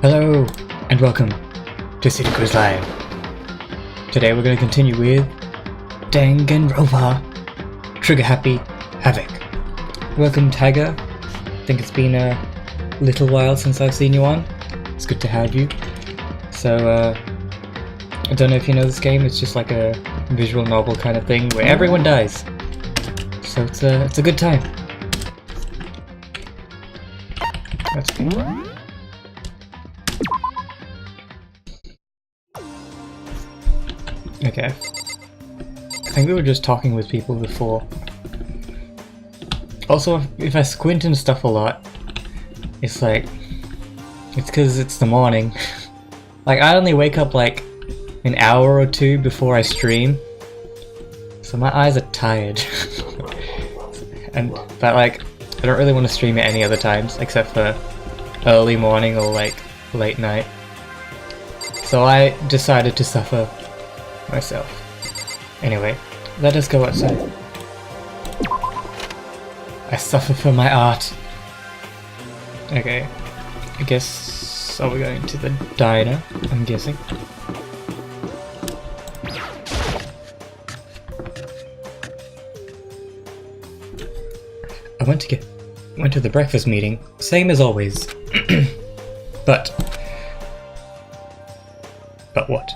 Hello, and welcome to City Quiz Live. Today we're going to continue with Danganronpa Trigger Happy Havoc. Welcome, Tiger. I think it's been a little while since I've seen you on. It's good to have you. So, I don't know if you know this game, it's just like a visual novel kind of thing where everyone dies. So it's a good time. That's good. Okay. I think we were just talking with people before. Also, if I squint and stuff a lot, it's because it's the morning. Like, I only wake up like an hour or two before I stream, so my eyes are tired. But like, I don't really want to stream at any other times except for early morning or like late night. So I decided to suffer myself. Anyway, let us go outside. I suffer for my art. Okay, I guess are we going to the diner? I'm guessing. I went to the breakfast meeting, same as always. But what?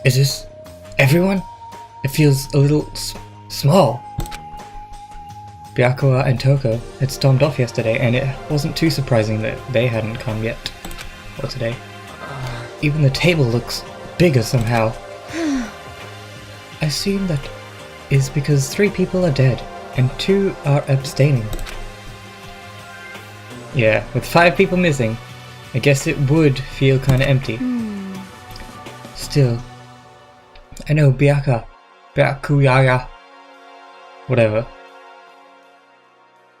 Is this everyone? It feels a little small. Byakuya and Toko had stormed off yesterday, and it wasn't too surprising that they hadn't come yet. Or today. Even the table looks bigger somehow. I assume that is because 3 people are dead, and 2 are abstaining. Yeah, with 5 people missing, I guess it would feel kinda empty. Still, I know Byakuya, whatever.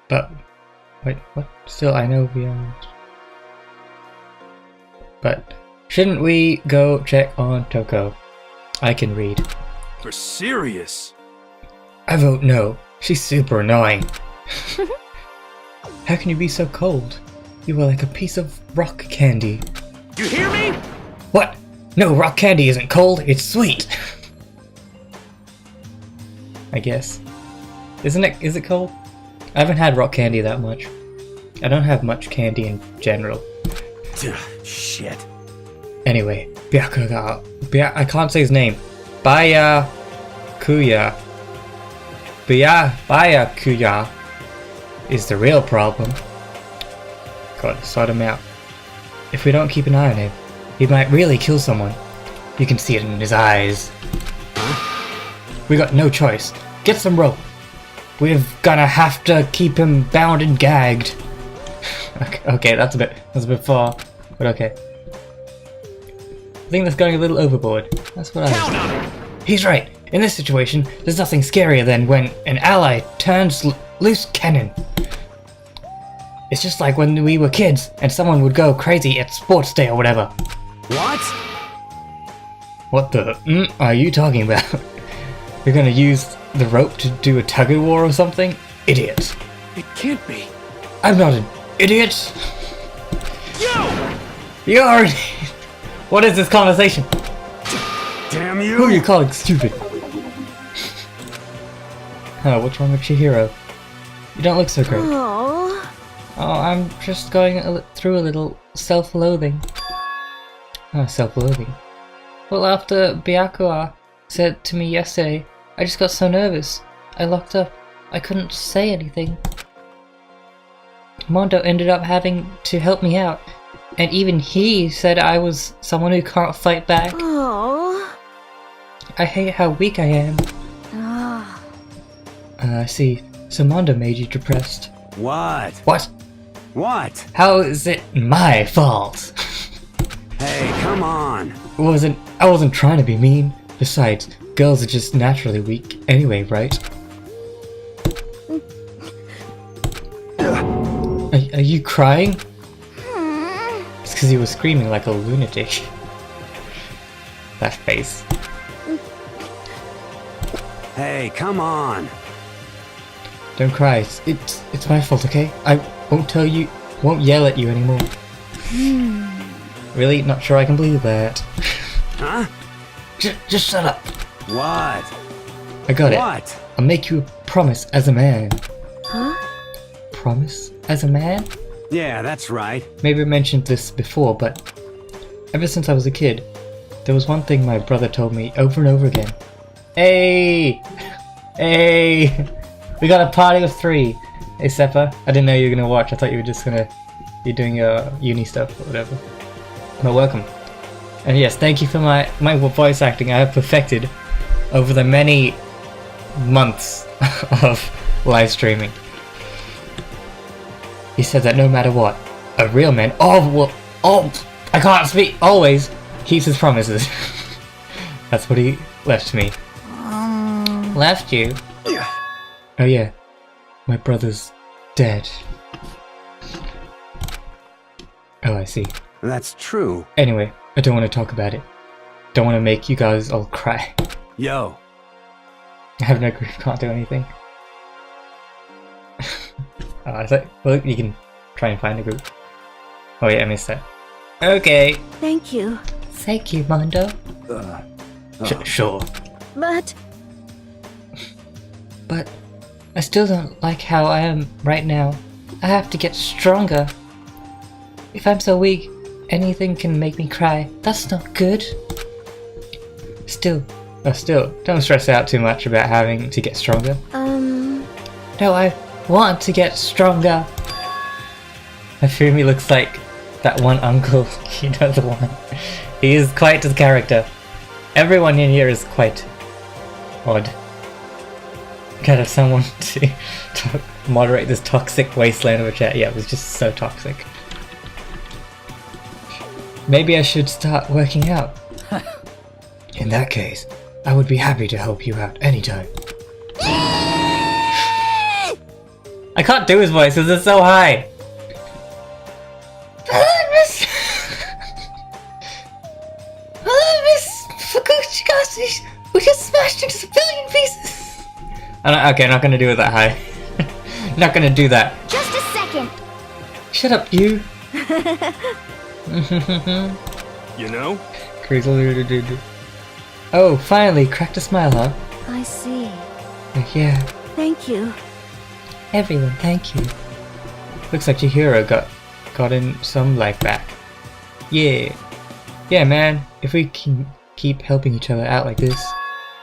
But, wait, what? Still, I know But, shouldn't we go check on Toko? I can read. For serious? I vote no. She's super annoying. How can you be so cold? You are like a piece of rock candy. You hear me? What? No, rock candy isn't cold, it's sweet! I guess. Isn't it? Is it cold? I haven't had rock candy that much. I don't have much candy in general. Shit. Anyway, Byakuya. I can't say his name. Byakuya is the real problem. Gotta sort him out. If we don't keep an eye on him, he might really kill someone. You can see it in his eyes. We got no choice. Get some rope. We're gonna have to keep him bound and gagged. Okay, that's a bit far, but okay. I think that's going a little overboard. That's what I think. He's right. In this situation, there's nothing scarier than when an ally turns loose cannon. It's just like when we were kids and someone would go crazy at sports day or whatever. What? What the are you talking about? You're gonna use the rope to do a tug-of-war or something? Idiot. It can't be. I'm not an idiot. You are an idiot. What is this conversation? Damn you! Who are you calling stupid? Oh, what's wrong with Chihiro? You don't look so great. Oh, I'm just going through a little self-loathing. Oh, self-loathing. Well, after Byakuya said to me yesterday, I just got so nervous. I locked up. I couldn't say anything. Mondo ended up having to help me out, and even he said I was someone who can't fight back. Oh. I hate how weak I am. I see. So Mondo made you depressed. What? What? What? How is it my fault? Hey, come on. I wasn't trying to be mean. Besides, girls are just naturally weak anyway, right? Are you crying? It's because you were screaming like a lunatic. That face. Hey, come on. Don't cry. It's my fault, okay? I won't yell at you anymore. Really? Not sure I can believe that. Huh? Just shut up. What? I got it. What? I'll make you a promise as a man. Huh? Promise as a man? Yeah, that's right. Maybe I mentioned this before, but ever since I was a kid, there was one thing my brother told me over and over again. Hey! Hey! We got a party of 3. Hey, Seppa. I didn't know you were gonna watch. I thought you were just gonna be doing your uni stuff or whatever. Well, welcome. And yes, thank you for my voice acting I have perfected over the many months of live streaming. He said that no matter what, a real man, I can't speak, always keeps his promises. That's what he left me. Left you? Oh yeah, my brother's dead. Oh, I see. That's true. Anyway, I don't want to talk about it. Don't want to make you guys all cry. Yo. I have no group, can't do anything. Oh, I thought, well, you can try and find a group. Oh yeah, I missed that. Okay. Thank you. Thank you, Mondo. Sure. But I still don't like how I am right now. I have to get stronger. If I'm so weak, anything can make me cry. That's not good. Still, don't stress out too much about having to get stronger. No, I want to get stronger. Hifumi looks like that one uncle, you know the one. He is quite the character. Everyone in here is quite odd. Gotta have someone to moderate this toxic wasteland of a chat. Yeah, it was just so toxic. Maybe I should start working out. In that case, I would be happy to help you out anytime. I can't do his voice because it's so high. We just smashed into a billion pieces. Okay, not gonna do it that high. Not gonna do that. Just a second. Shut up, you. You know? Oh, finally, cracked a smile, huh? I see. Yeah. Thank you. Everyone, thank you. Looks like Chihiro got in some life back. Yeah. Yeah, man. If we can keep helping each other out like this,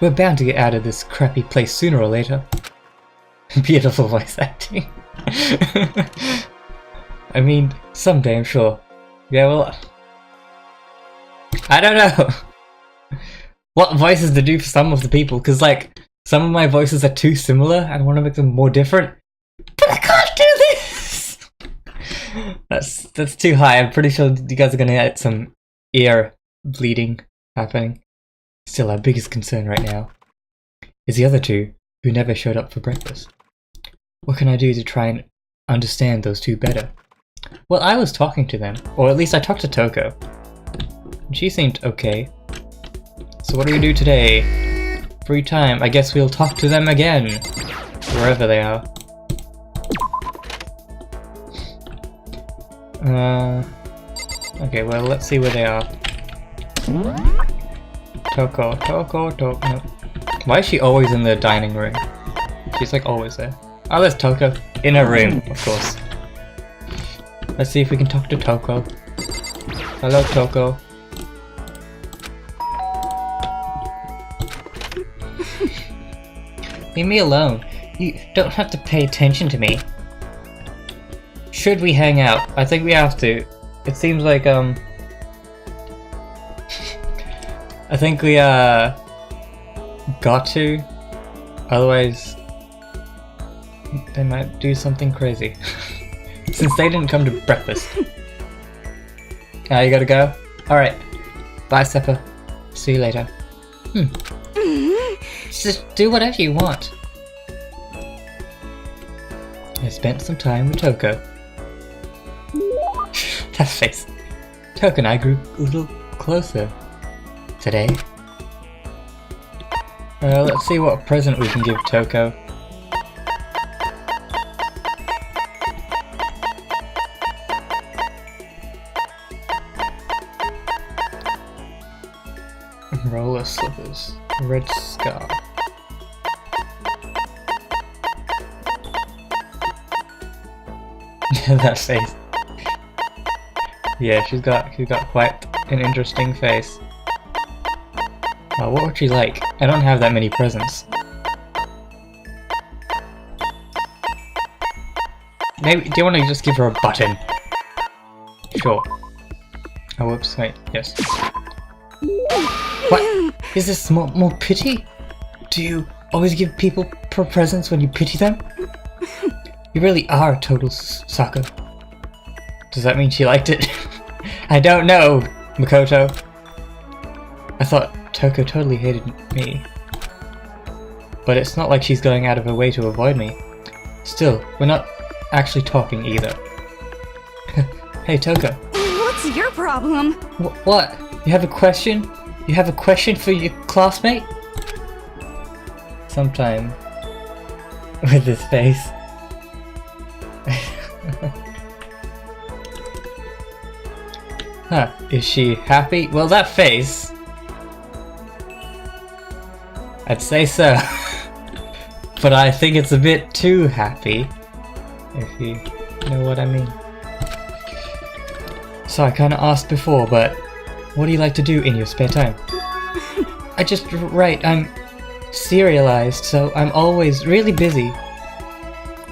we're bound to get out of this crappy place sooner or later. Beautiful voice acting. I mean, someday I'm sure. Yeah, well, I don't know what voices to do for some of the people, because like some of my voices are too similar and I want to make them more different, but I can't do this. That's too high. I'm pretty sure you guys are gonna get some ear bleeding happening. Still, our biggest concern right now is the other two who never showed up for breakfast. What can I do to try and understand those two better? Well, I was talking to them, or at least I talked to Toko. She seemed okay. So what do we do today? Free time. I guess we'll talk to them again, wherever they are. Okay, well, let's see where they are. Toko. No. Why is she always in the dining room? She's like always there. Oh, there's Toko. In her room, of course. Let's see if we can talk to Toko. Hello, Toko. Leave me alone. You don't have to pay attention to me. Should we hang out? I think we have to. It seems like, I think we, got to. Otherwise, they might do something crazy. Since they didn't come to breakfast. You gotta go? Alright. Bye, Seppa. See you later. Just do whatever you want. I spent some time with Toko. That face. Toko and I grew a little closer today. Let's see what present we can give Toko. red scar. That face. Yeah, she's got quite an interesting face. What would she like? I don't have that many presents. Maybe, do you want to just give her a button? Sure. Oh, whoops, wait, yes. What? Is this more pity? Do you always give people presents when you pity them? You really are a total sucker. Does that mean she liked it? I don't know, Makoto. I thought Toko totally hated me. But it's not like she's going out of her way to avoid me. Still, we're not actually talking either. Hey, Toko. What's your problem? What? You have a question? You have a question for your classmate? Sometime. With his face. Huh, is she happy? Well, that face... I'd say so. But I think it's a bit too happy. If you know what I mean. So I kinda asked before, but what do you like to do in your spare time? I just write. I'm serialized, so I'm always really busy.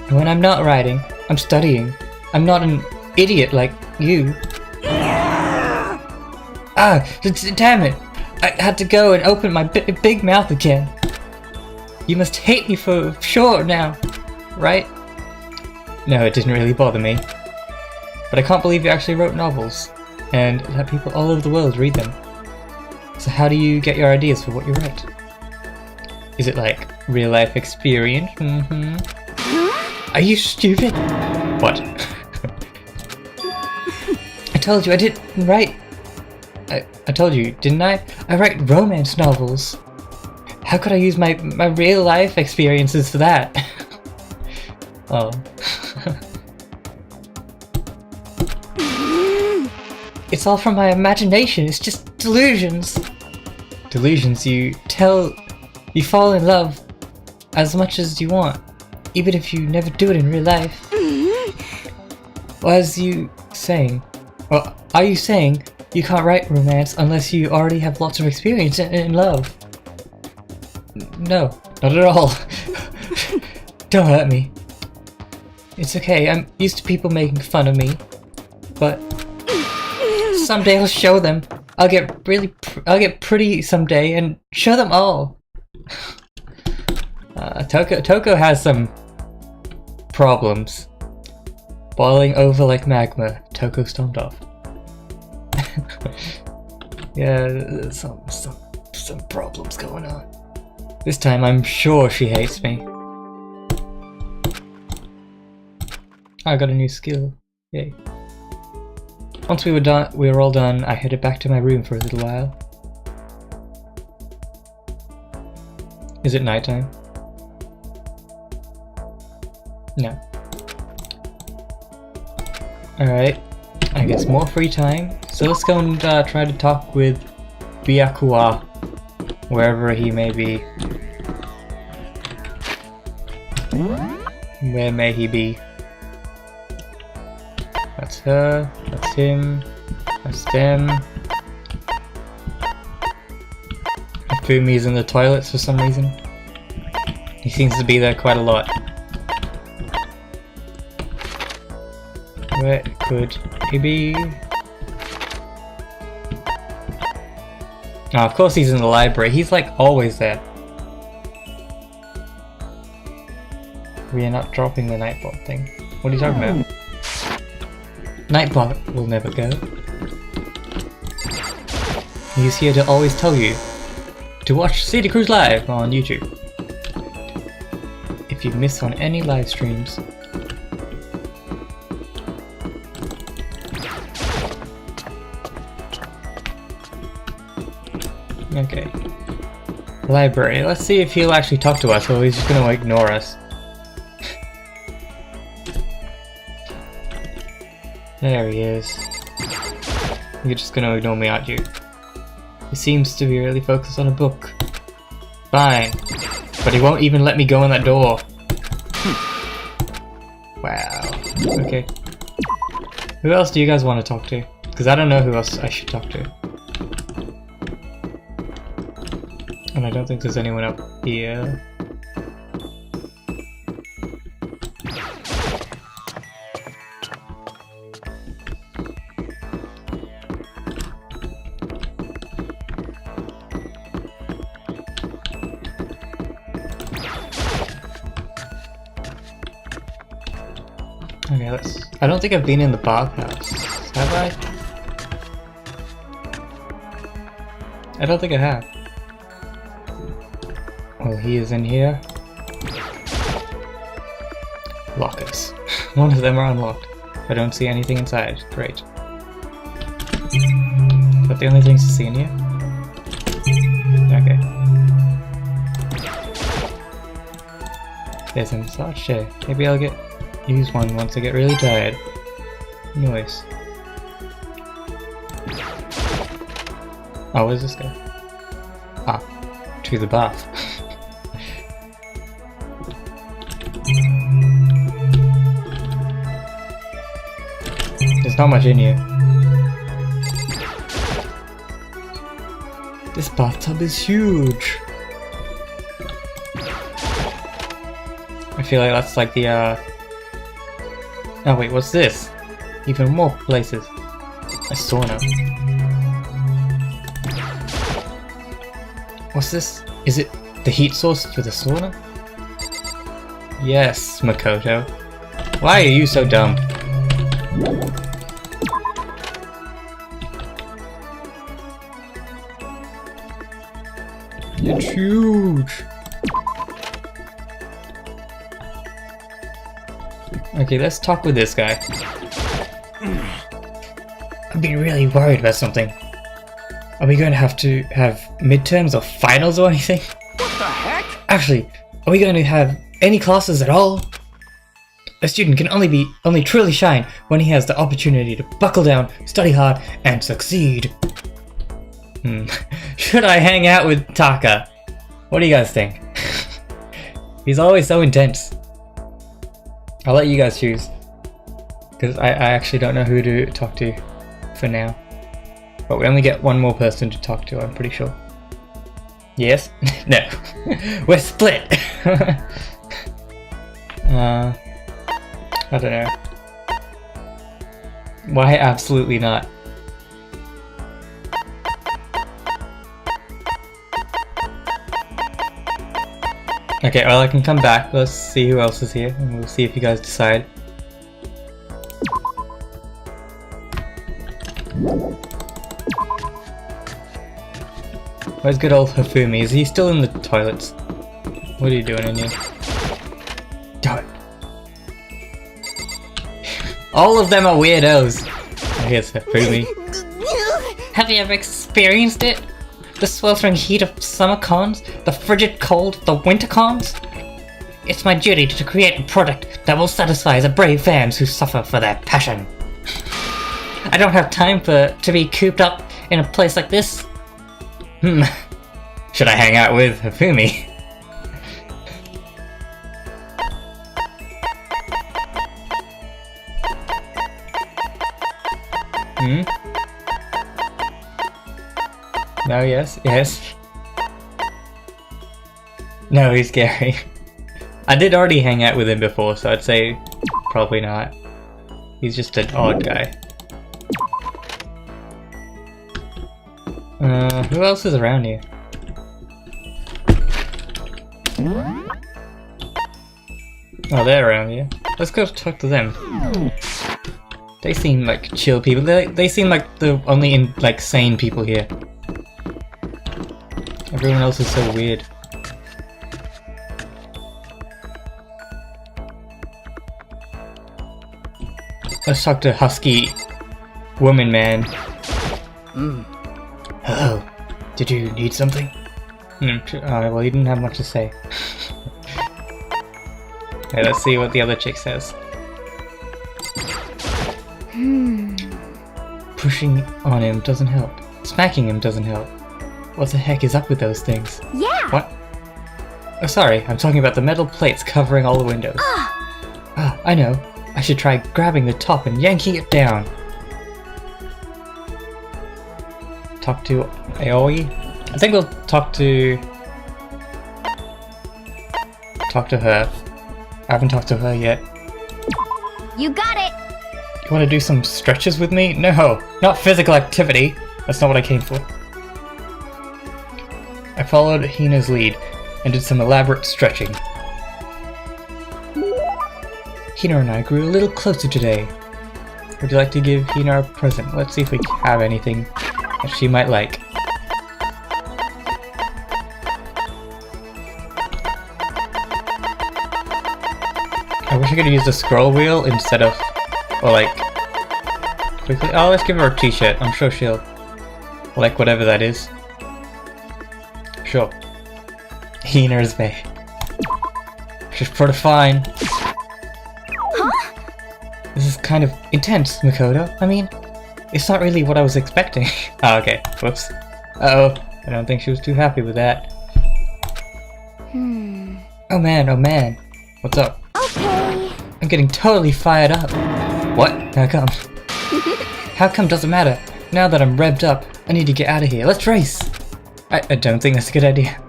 And when I'm not writing, I'm studying. I'm not an idiot like you. Ah, damn it! I had to go and open my big mouth again. You must hate me for sure now, right? No, it didn't really bother me. But I can't believe you actually wrote novels, and that people all over the world read them. So how do you get your ideas for what you write? Is it like real life experience? Are you stupid? What? I told you I didn't write. I told you, didn't I? I write romance novels. How could I use my real life experiences for that? Oh. It's all from my imagination, it's just delusions. Delusions, you fall in love as much as you want, even if you never do it in real life. Well, are you saying you can't write romance unless you already have lots of experience in love? No, not at all. Don't hurt me. It's okay, I'm used to people making fun of me, but someday I'll show them. I'll get pretty someday and show them all. Toko has some problems. Boiling over like magma, Toko stormed off. Yeah, some problems going on. This time I'm sure she hates me. I got a new skill. Yay. Once we were all done, I headed back to my room for a little while. Is it nighttime? No. Alright, I guess more free time. So let's go and try to talk with Byakuya, wherever he may be. Where may he be? That's her, that's him, that's them. Fumi's in the toilets for some reason. He seems to be there quite a lot. Where could he be? Oh, of course he's in the library. He's like always there. We are not dropping the Nightbot thing. What are you talking about? Nightbot will never go. He's here to always tell you to watch City Cruise Live on YouTube. If you miss on any live streams. Okay. Library. Let's see if he'll actually talk to us or he's just gonna ignore us. There he is. You're just gonna ignore me, aren't you? He seems to be really focused on a book. Fine. But he won't even let me go in that door. Wow. Okay. Who else do you guys want to talk to? Because I don't know who else I should talk to. And I don't think there's anyone up here. Okay, I don't think I've been in the bathhouse. Have I? I don't think I have. Well, he is in here. Lockers. One of them are unlocked. I don't see anything inside. Great. Is that the only things to see in here? Okay. There's a massage chair. Maybe I'll use one once I get really tired. Nice. Oh, where's this guy? Ah, to the bath. There's not much in here. This bathtub is huge. I feel like that's like the oh wait, what's this? Even more places. A sauna. What's this? Is it the heat source for the sauna? Yes, Makoto. Why are you so dumb? It's huge. Okay, let's talk with this guy. I've been really worried about something. Are we going to have midterms or finals or anything? What the heck? Actually, are we going to have any classes at all? A student can only truly shine when he has the opportunity to buckle down, study hard, and succeed. Should I hang out with Taka? What do you guys think? He's always so intense. I'll let you guys choose. Because I actually don't know who to talk to for now. But we only get one more person to talk to, I'm pretty sure. Yes? No. We're split! I don't know. Why absolutely not? Okay, well I can come back, let's see who else is here, and we'll see if you guys decide. Where's good old Hifumi? Is he still in the toilets? What are you doing in here? Damn it. All of them are weirdos! Oh, here's Hifumi. Have you ever experienced it? The sweltering heat of summer cons? The frigid cold of the winter cons? It's my duty to create a product that will satisfy the brave fans who suffer for their passion. I don't have time to be cooped up in a place like this. Should I hang out with Hifumi? No, yes, yes. No, he's scary. I did already hang out with him before, so I'd say probably not. He's just an odd guy. Who else is around here? Oh, they're around here. Let's go talk to them. They seem like chill people. They seem like the only sane people here. Everyone else is so weird. Let's talk to Husky Woman Man. Hello. Did you need something? Well, he didn't have much to say. Okay, let's see what the other chick says. Pushing on him doesn't help. Smacking him doesn't help. What the heck is up with those things? Yeah! What? Oh, sorry, I'm talking about the metal plates covering all the windows. Ah, I know. I should try grabbing the top and yanking it down. Talk to Aoi? I think we'll talk to her. I haven't talked to her yet. You got it! You want to do some stretches with me? No, not physical activity. That's not what I came for. I followed Hina's lead and did some elaborate stretching. Hina and I grew a little closer today. Would you like to give Hina a present? Let's see if we have anything that she might like. I wish I could use the scroll wheel instead of, or like, quickly. Oh, let's give her a t-shirt. I'm sure she'll like whatever that is. Sure. Hina's Bay. She's pretty fine. Huh? This is kind of intense, Makoto. I mean, it's not really what I was expecting. Oh, okay. Whoops. Uh-oh. I don't think she was too happy with that. Oh man, oh man. What's up? Okay. I'm getting totally fired up. What? How come? How come doesn't matter. Now that I'm revved up, I need to get out of here. Let's race! I don't think that's a good idea.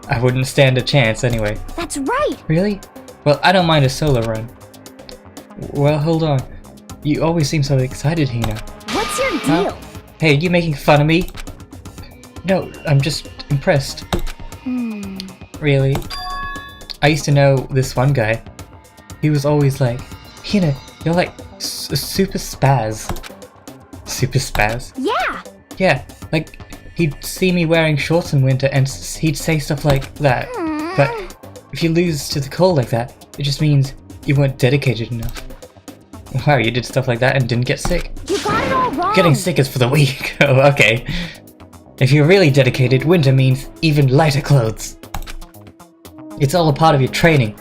I wouldn't stand a chance anyway. That's right! Really? Well, I don't mind a solo run. Well, hold on. You always seem so excited, Hina. What's your deal? Huh? Hey, you making fun of me? No, I'm just impressed. Really? I used to know this one guy. He was always like, Hina, you're like super spaz. Super spaz? Yeah! Yeah, like, he'd see me wearing shorts in winter and he'd say stuff like that. But if you lose to the cold like that, it just means you weren't dedicated enough. Wow, you did stuff like that and didn't get sick? You got it all wrong! Getting sick is for the weak. Oh, okay. If you're really dedicated, winter means even lighter clothes. It's all a part of your training.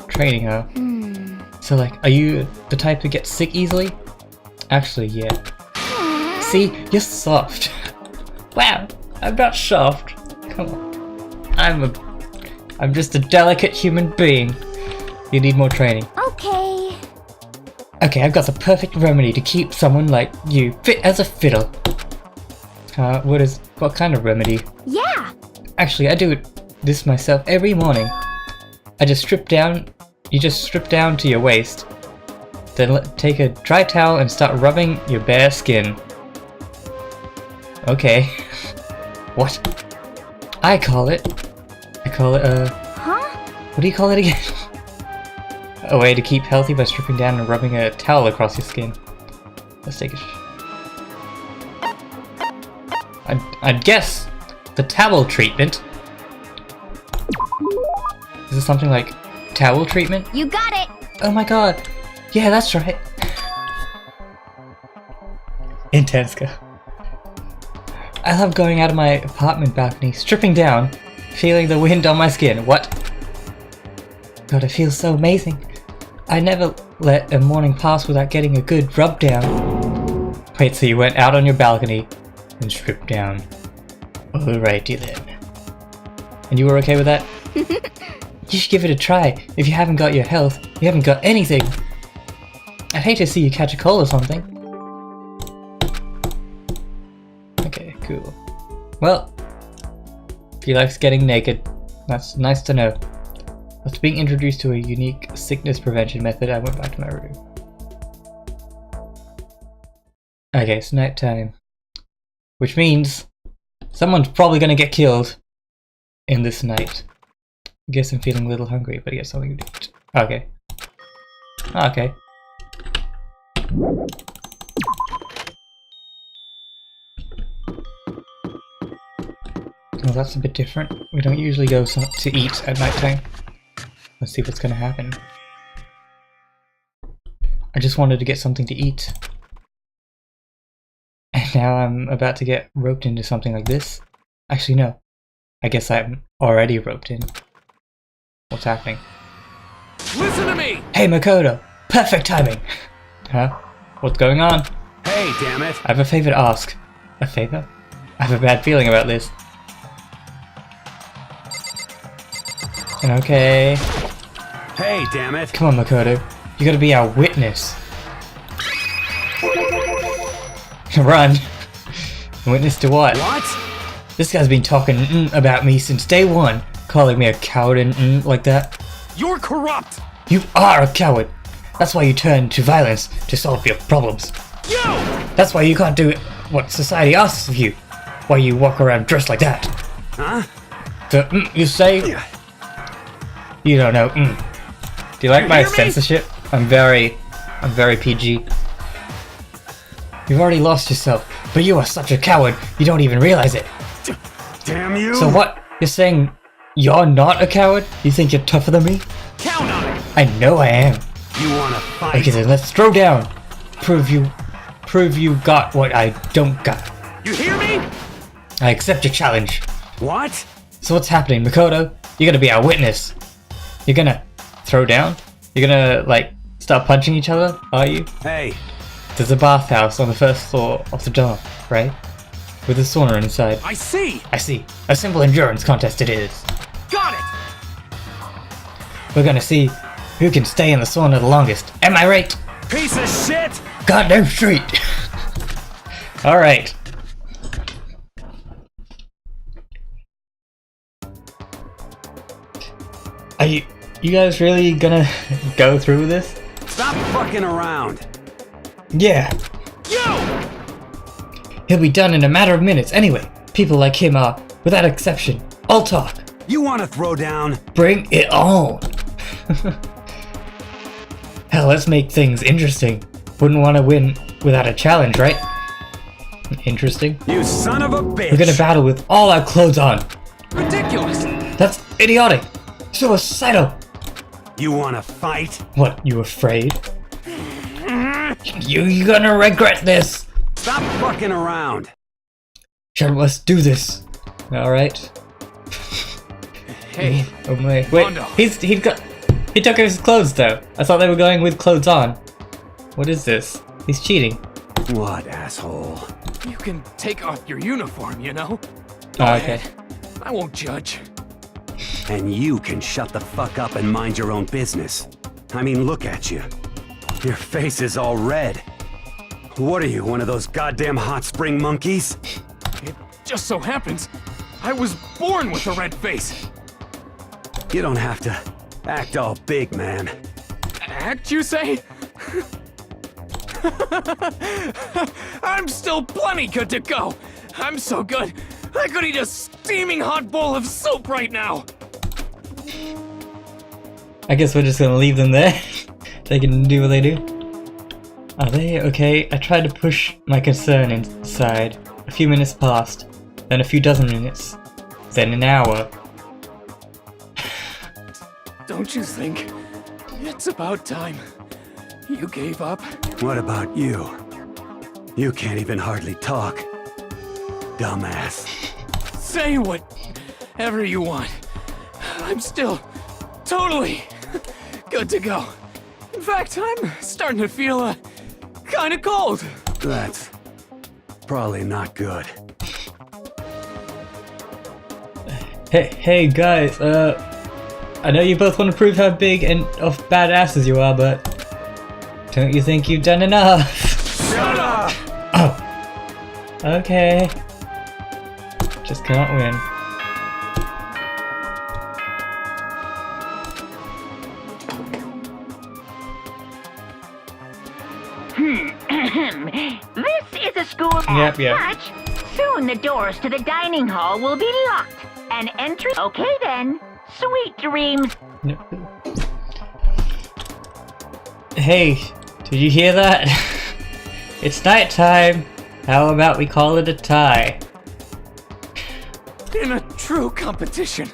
Training, huh? So like, are you the type to get sick easily? Actually, yeah. See, you're soft. Wow, I'm not soft. Come on. I'm just a delicate human being. You need more training. Okay. Okay, I've got the perfect remedy to keep someone like you fit as a fiddle. What kind of remedy? Yeah! Actually, I do this myself every morning. You just strip down to your waist, then take a dry towel and start rubbing your bare skin. Okay. What? I call it, Huh? what do you call it again? A way to keep healthy by stripping down and rubbing a towel across your skin. Let's take a I'd guess the towel treatment. Is this something like towel treatment? You got it! Oh my god. Yeah, that's right. Intense girl. I love going out of my apartment balcony, stripping down, feeling the wind on my skin. What? God, it feels so amazing. I never let a morning pass without getting a good rub down. Wait, so you went out on your balcony and stripped down. Alrighty then. And you were okay with that? You should give it a try. If you haven't got your health, you haven't got anything. I'd hate to see you catch a cold or something. Okay, cool. Well, if he likes getting naked, that's nice to know. After being introduced to a unique sickness prevention method, I went back to my room. Okay, it's nighttime. Which means someone's probably gonna get killed in this night. I guess I'm feeling a little hungry, but I get something to eat. Okay. Okay. Well, that's a bit different. We don't usually go to eat at nighttime. Let's see what's gonna happen. I just wanted to get something to eat. And now I'm about to get roped into something like this. Actually, no. I guess I'm already roped in. What's happening? Listen to me! Hey, Makoto! Perfect timing! Huh? What's going on? Hey, damn it! I have a favor to ask. A favor? I have a bad feeling about this. Okay. Hey, damn it. Come on, Makoto. You gotta be our witness. Run. Witness to what? What? This guy's been talking about me since day one, calling me a coward and like that. You're corrupt. You are a coward. That's why you turn to violence to solve your problems. You! That's why you can't do what society asks of you. Why you walk around dressed like that. Huh? So, you say? You don't know. Do you like my hear me? censorship? I'm very PG. You've already lost yourself, but you are such a coward, you don't even realize it. Damn you! So what? You're saying you're not a coward? You think you're tougher than me? Count on it! I know I am. You wanna fight? Okay, then let's throw down. Prove you got what I don't got. You hear me? I accept your challenge. What? So what's happening, Makoto? You're gonna be our witness. You're gonna throw down? You're gonna, like, start punching each other, are you? Hey, There's a bathhouse on the first floor of the dorm, right? With a sauna inside. I see! I see. A simple endurance contest it is. Got it! We're gonna see who can stay in the sauna the longest. Am I right? Piece of shit! Goddamn straight! Alright. Are you guys really gonna go through this? Stop fucking around! Yeah. You! He'll be done in a matter of minutes anyway. People like him are, without exception, all talk. You wanna throw down? Bring it on! Hell, let's make things interesting. Wouldn't want to win without a challenge, right? Interesting. You son of a bitch! We're gonna battle with all our clothes on. Ridiculous! That's idiotic. Suicidal. You wanna fight? What, you afraid? You're gonna regret this. Stop fucking around! Sure, let's do this. Alright. Hey, Oh my. Wait, Mondo. he took his clothes though. I thought they were going with clothes on. What is this? He's cheating. what asshole? You can take off your uniform, you know? Oh, okay. I won't judge. And you can shut the fuck up and mind your own business. I mean, look at you. Your face is all red. What are you, one of those goddamn hot spring monkeys? It just so happens I was born with a red face. You don't have to act all big, man. Act, you say? I'm still plenty good to go. I'm so good, I could eat a steaming hot bowl of soup right now. I guess we're just gonna leave them there. They can do what they do. Are they okay? I tried to push my concern inside. A few minutes passed, then a few dozen minutes, then an hour. Don't you think it's about time you gave up? What about you? You can't even hardly talk. Dumbass. Say whatever you want. I'm still totally good to go. In fact, I'm starting to feel kind of cold. That's probably not good. Hey guys, I know you both want to prove how big and of badasses you are, but don't you think you've done enough? Shut up! Oh. Okay. Just can't win. This is a school as Yep. such. Soon the doors to the dining hall will be locked. And entry. Okay then. Sweet dreams. Hey, did you hear that? It's nighttime. How about we call it a tie? In a true competition,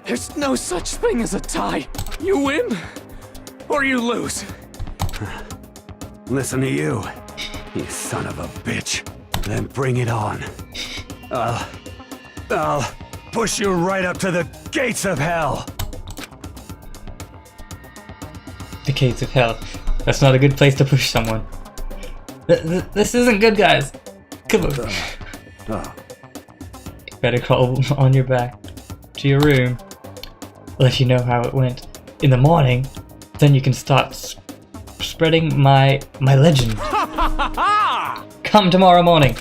there's no such thing as a tie. You win, or you lose. Listen to you, you son of a bitch. Then bring it on. I'll push you right up to the gates of hell. The gates of hell. That's not a good place to push someone. This isn't good, guys. Come on. Oh, Better crawl on your back to your room. let you know how it went in the morning. Then you can start spreading my legend. Come tomorrow morning.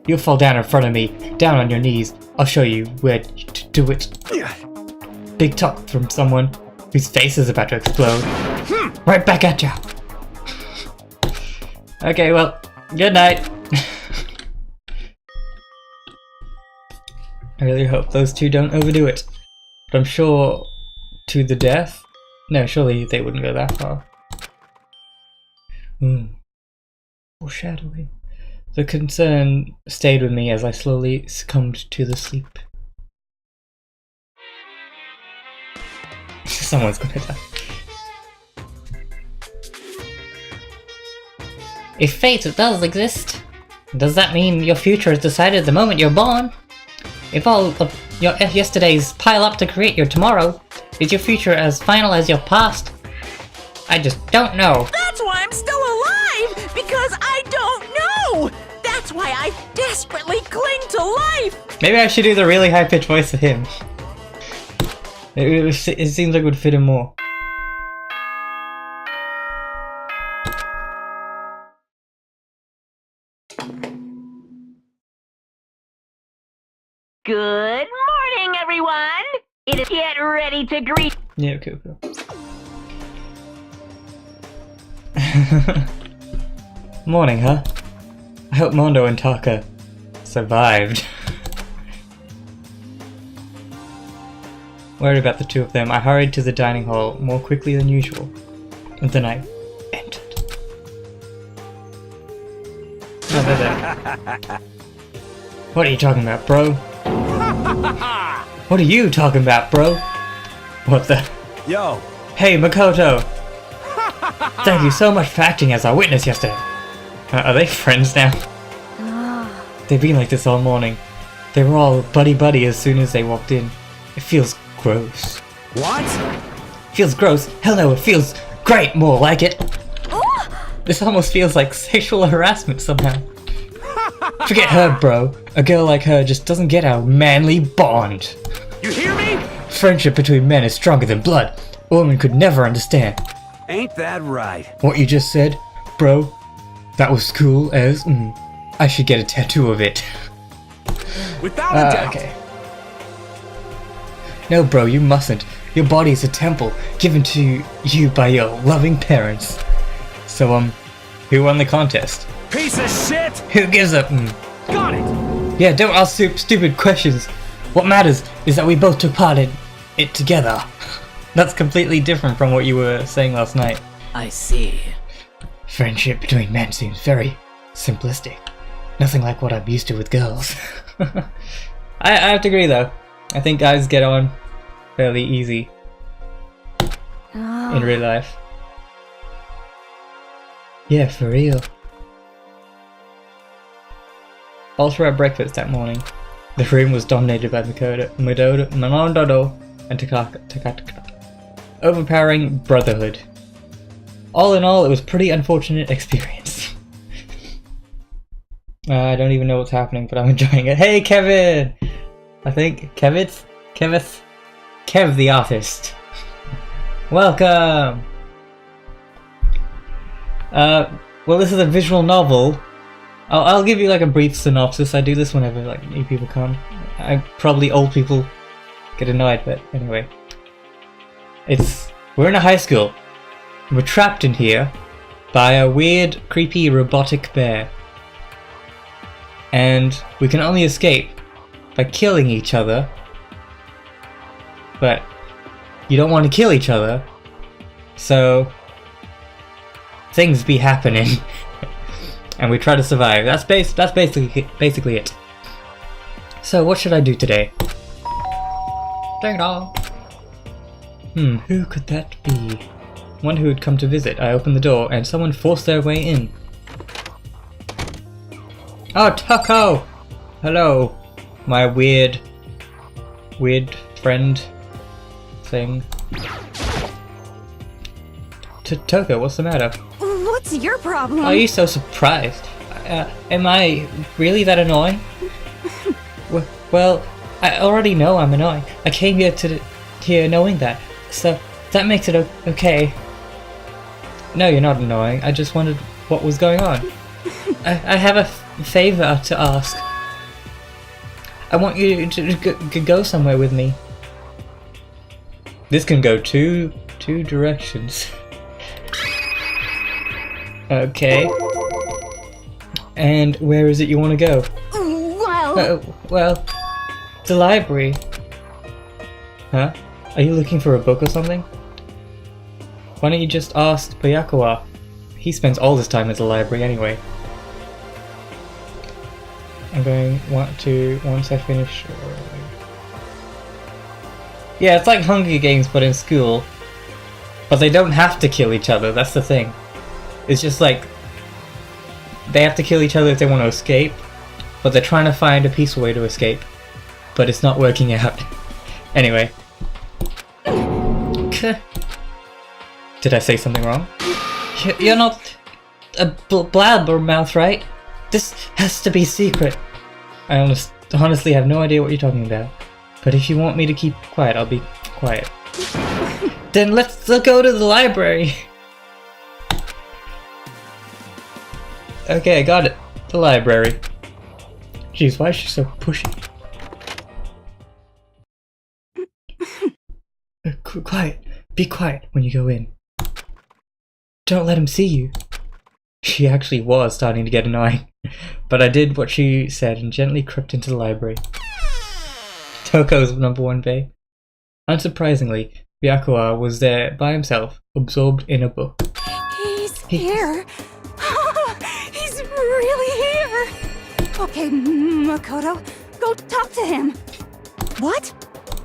You'll fall down in front of me, down on your knees. I'll show you where to do it. Big talk from someone whose face is about to explode. Right back at ya. Okay, well, good night. I really hope those two don't overdo it. But I'm sure to the death? No, surely they wouldn't go that far. Foreshadowing. The concern stayed with me as I slowly succumbed to the sleep. Someone's gonna die. If fate does exist, does that mean your future is decided the moment you're born? If all of your yesterdays pile up to create your tomorrow, is your future as final as your past? I just don't know. That's why I'm still alive! Because I don't know! That's why I desperately cling to life! Maybe I should do the really high-pitched voice of him. It seems like it would fit him more. Good morning, everyone! It is get ready to greet. Yeah, cool. Morning, huh? I hope Mondo and Taka survived. Worried about the two of them, I hurried to the dining hall more quickly than usual. And then I entered. Oh, they're there. What are you talking about, bro? What are you talking about, bro? What the? Yo! Hey, Makoto! Thank you so much for acting as our witness yesterday. Are they friends now? They've been like this all morning. They were all buddy-buddy as soon as they walked in. It feels gross. What? Feels gross? Hell no, it feels great, more like it. This almost feels like sexual harassment somehow. Forget her, bro. A girl like her just doesn't get our manly bond. You hear me? Friendship between men is stronger than blood. A woman could never understand. Ain't that right? What you just said, bro? That was cool as... I should get a tattoo of it. Without a doubt. Okay. No, bro, you mustn't. Your body is a temple given to you by your loving parents. So, who won the contest? Piece of shit! Who gives up? Got it! Yeah, don't ask stupid questions. What matters is that we both took part in it together. That's completely different from what you were saying last night. I see. Friendship between men seems very simplistic. Nothing like what I'm used to with girls. I have to agree though. I think guys get on fairly easy in real life. Yeah, for real. All throughout breakfast that morning, the room was dominated by Madodo, and Takata. Overpowering brotherhood. All in all, it was a pretty unfortunate experience. I don't even know what's happening, but I'm enjoying it. Hey, Kevin! I think Kev the artist. Welcome! Well, this is a visual novel. I'll give you like a brief synopsis. I do this whenever like new people come. Probably old people get annoyed, but anyway. We're in a high school. We're trapped in here by a weird, creepy, robotic bear. And we can only escape by killing each other. But you don't want to kill each other, so things be happening. And we try to survive. That's basically it. So what should I do today? Dang it all. Who could that be? One who had come to visit. I opened the door and someone forced their way in. Oh, Taco! Hello, my weird friend thing. Toko, what's the matter? What's your problem? Are you so surprised? Am I really that annoying? Well, I already know I'm annoying. I came here here knowing that. So that makes it okay. No, you're not annoying. I just wondered what was going on. I have a favor to ask. I want you to go somewhere with me. This can go two directions. Okay. And where is it you want to go? Well, the library. Huh? Are you looking for a book or something? Why don't you just ask Byakuya? He spends all his time at the library anyway. I'm going once I finish. Yeah, it's like Hunger Games but in school. But they don't have to kill each other, that's the thing. It's just like they have to kill each other if they want to escape, but they're trying to find a peaceful way to escape. But it's not working out. Anyway. Did I say something wrong? You're not a blabbermouth, right? This has to be secret. I honestly have no idea what you're talking about. But if you want me to keep quiet, I'll be quiet. Then let's go to the library. Okay, I got it. The library. Jeez, why is she so pushy? Quiet. Be quiet when you go in. Don't let him see you. She actually was starting to get annoying. But I did what she said and gently crept into the library. Toko's #1 bae. Unsurprisingly, Byakuya was there by himself, absorbed in a book. He's here. He's really here. Okay, Makoto, go talk to him. What?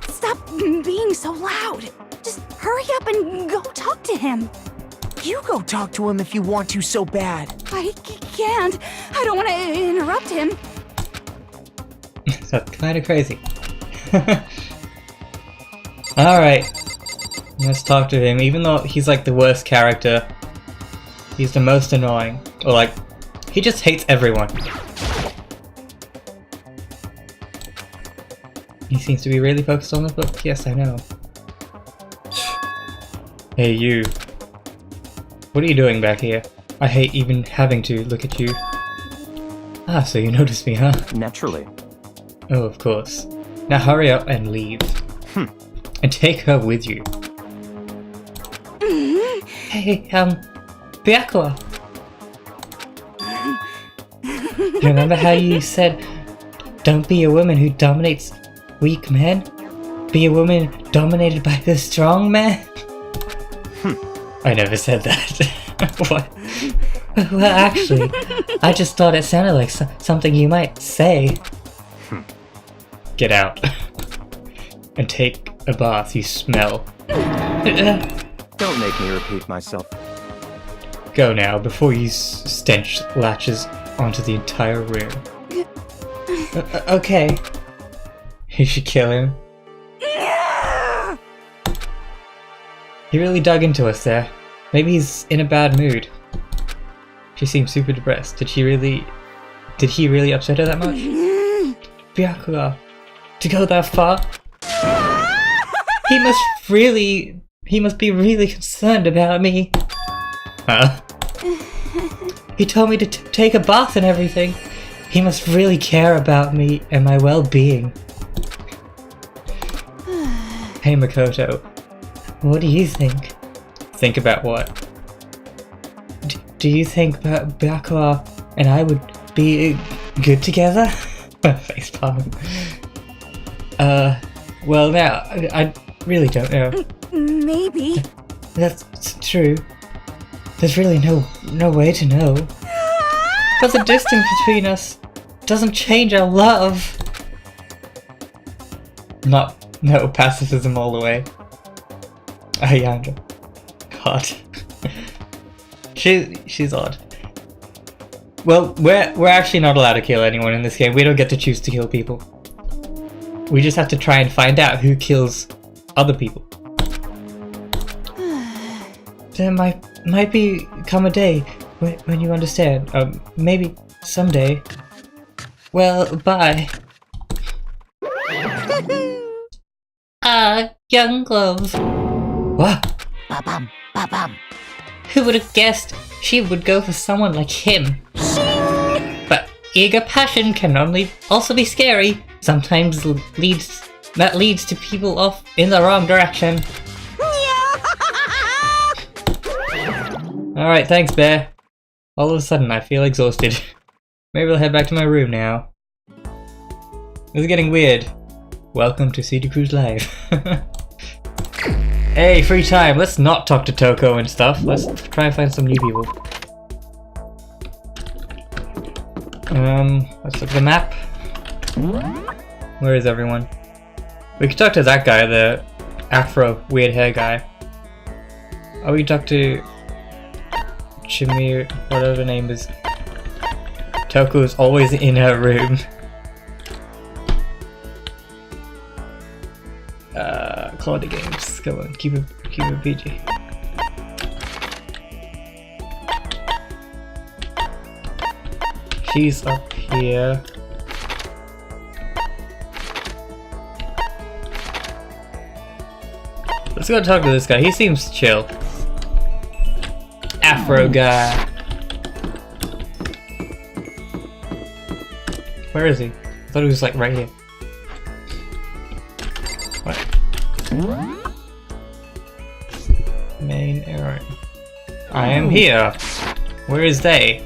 Stop being so loud. Just hurry up and go talk to him. You go talk to him if you want to so bad. I can't. I don't want to interrupt him. That's kind of crazy. Alright. Let's talk to him. Even though he's like the worst character, he's the most annoying. Or like, he just hates everyone. He seems to be really focused on the book. Yes, I know. Hey, you. What are you doing back here? I hate even having to look at you. Ah, so you noticed me, huh? Naturally. Oh, of course. Now hurry up and leave. And take her with you. Hey, Byakuya. Remember how you said, don't be a woman who dominates weak men? Be a woman dominated by the strong man? I never said that. What? Well, actually, I just thought it sounded like something you might say. Get out. And take a bath, you smell. Don't make me repeat myself. Go now, before you stench latches onto the entire room. Okay. You should kill him. He really dug into us there. Maybe he's in a bad mood. She seems super depressed. Did he really upset her that much? Byakuya, to go that far? He must be really concerned about me. Huh? He told me to take a bath and everything. He must really care about me and my well-being. Hey Makoto, what do you think? Think about what? Do you think that Byakuya and I would be good together? Facepalm. Well now, I really don't know. Maybe. That's true. There's really no way to know. But the distance between us doesn't change our love. No pacifism all the way. Ayandra. God. She's odd. Well, we're actually not allowed to kill anyone in this game. We don't get to choose to kill people. We just have to try and find out who kills other people. There might come a day when you understand. Maybe someday. Well, bye. young love. What? Ba-bum, ba-bum. Who would have guessed she would go for someone like him? But eager passion can also be scary. Sometimes leads to people off in the wrong direction. Alright, thanks, Bear. All of a sudden, I feel exhausted. Maybe I'll head back to my room now. This is getting weird. Welcome to CD Cruise Live. Hey, free time. Let's not talk to Toko and stuff. Let's try and find some new people. Let's look at the map. Where is everyone? We could talk to that guy, the afro, weird hair guy. Or we could talk to Chimir, whatever the name is. Toko is always in her room. Quality games. Come on, keep it PG. She's up here. Let's go talk to this guy. He seems chill. Afro guy. Where is he? I thought he was like right here. What? Main errand. I am here. Where is they?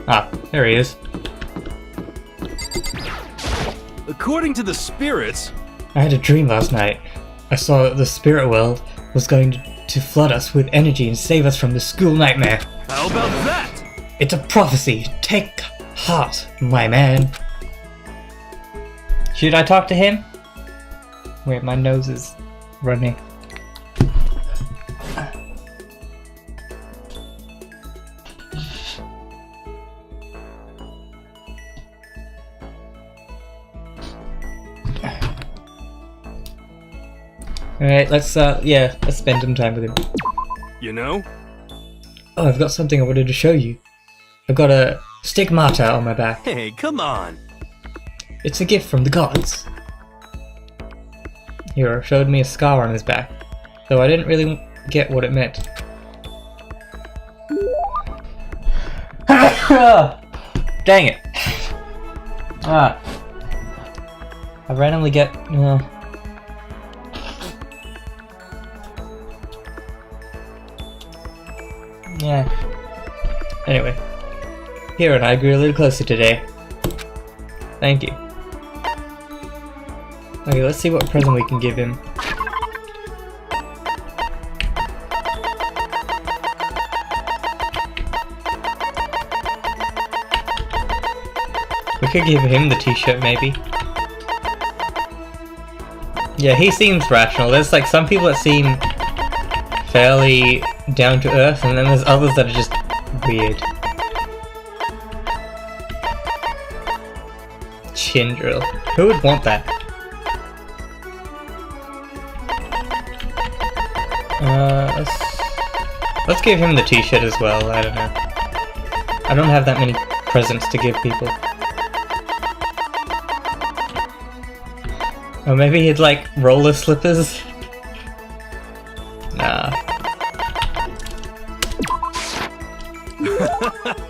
Ah, there he is. According to the spirits... I had a dream last night. I saw that the spirit world was going to flood us with energy and save us from the school nightmare. How about that? It's a prophecy. Take heart, my man. Should I talk to him? Wait, my nose is running. Alright, let's spend some time with him. You know? Oh, I've got something I wanted to show you. I've got a stigmata on my back. Hey, come on. It's a gift from the gods. Hero showed me a scar on his back, though I didn't really get what it meant. Dang it! I randomly get... Yeah. Anyway. Hero and I grew a little closer today. Thank you. Okay, let's see what present we can give him. We could give him the t-shirt, maybe. Yeah, he seems rational. There's like some people that seem fairly down to earth, and then there's others that are just weird. Chin drill. Who would want that? Let's give him the t-shirt as well. I don't know. I don't have that many presents to give people. Or maybe he'd like roller slippers? Nah.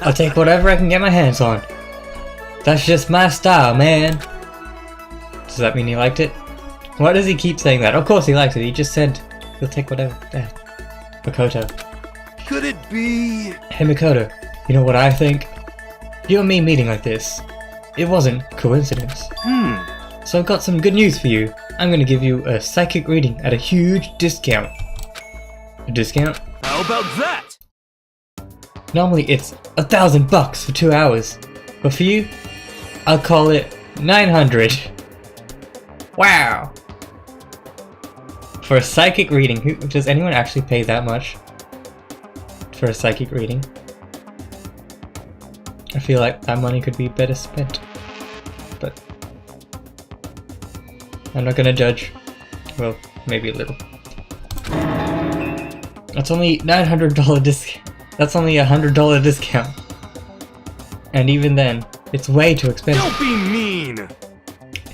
I'll take whatever I can get my hands on. That's just my style, man. Does that mean he liked it? Why does he keep saying that? Of course he likes it. He just said he'll take whatever. There. Makoto. Could it be... Hey Makoto, you know what I think? You and me meeting like this, it wasn't coincidence. So I've got some good news for you. I'm gonna give you a psychic reading at a huge discount. A discount? How about that? Normally it's $1,000 for 2 hours, but for you, I'll call it 900. Wow! For a psychic reading, does anyone actually pay that much for a psychic reading? I feel like that money could be better spent, but I'm not gonna judge. Well, maybe a little. That's only $900 discount. That's only $100 discount. And even then, it's way too expensive. Don't be mean!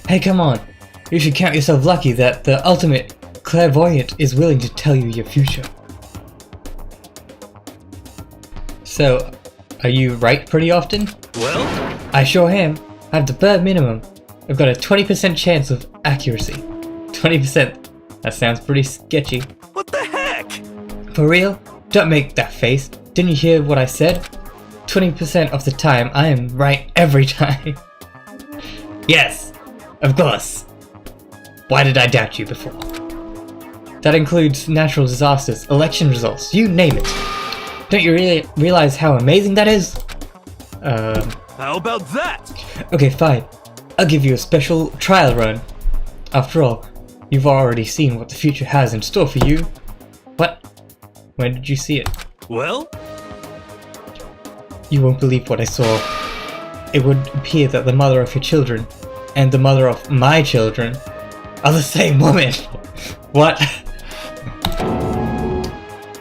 Hey, come on. You should count yourself lucky that the ultimate clairvoyant is willing to tell you your future. So, are you right pretty often? Well, I sure am. I have the bare minimum. I've got a 20% chance of accuracy. 20%. That sounds pretty sketchy. what the heck? For real? Don't make that face. Didn't you hear what I said? 20% of the time, I am right every time. Yes, of course. Why did I doubt you before? That includes natural disasters, election results, you name it. Don't you really realize how amazing that is? How about that? Okay, fine. I'll give you a special trial run. After all, you've already seen what the future has in store for you. What? When did you see it? Well, You won't believe what I saw. It would appear that the mother of your children and the mother of my children are the same woman. What?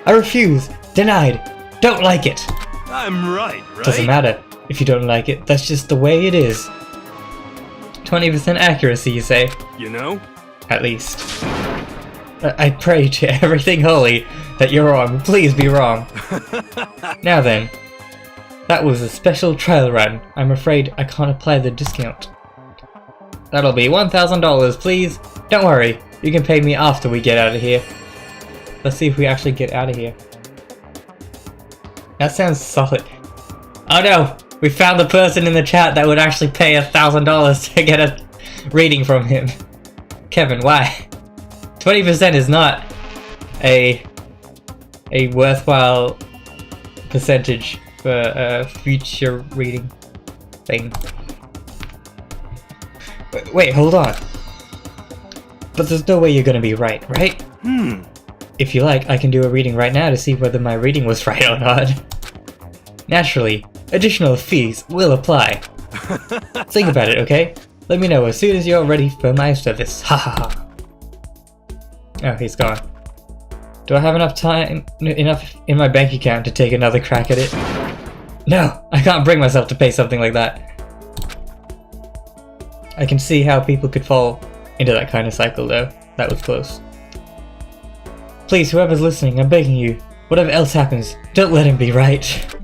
I refuse. Denied. Don't like it. I'm right? Doesn't matter if you don't like it. That's just the way it is. 20% accuracy, you say? You know? At least. I pray to everything holy that you're wrong. Please be wrong. Now then. That was a special trial run. I'm afraid I can't apply the discount. That'll be $1,000, please. Don't worry. You can pay me after we get out of here. Let's see if we actually get out of here. That sounds solid. Oh no! We found the person in the chat that would actually pay $1,000 to get a reading from him. Kevin, why? 20% is not a worthwhile percentage for a future reading thing. Wait, hold on. But there's no way you're gonna be right? If you like, I can do a reading right now to see whether my reading was right or not. Naturally, additional fees will apply. Think about it, okay? Let me know as soon as you're ready for my service. Ha ha ha. Oh, he's gone. Do I have enough in my bank account to take another crack at it? No, I can't bring myself to pay something like that. I can see how people could fall into that kind of cycle though. That was close. Please, whoever's listening, I'm begging you, whatever else happens, don't let him be right.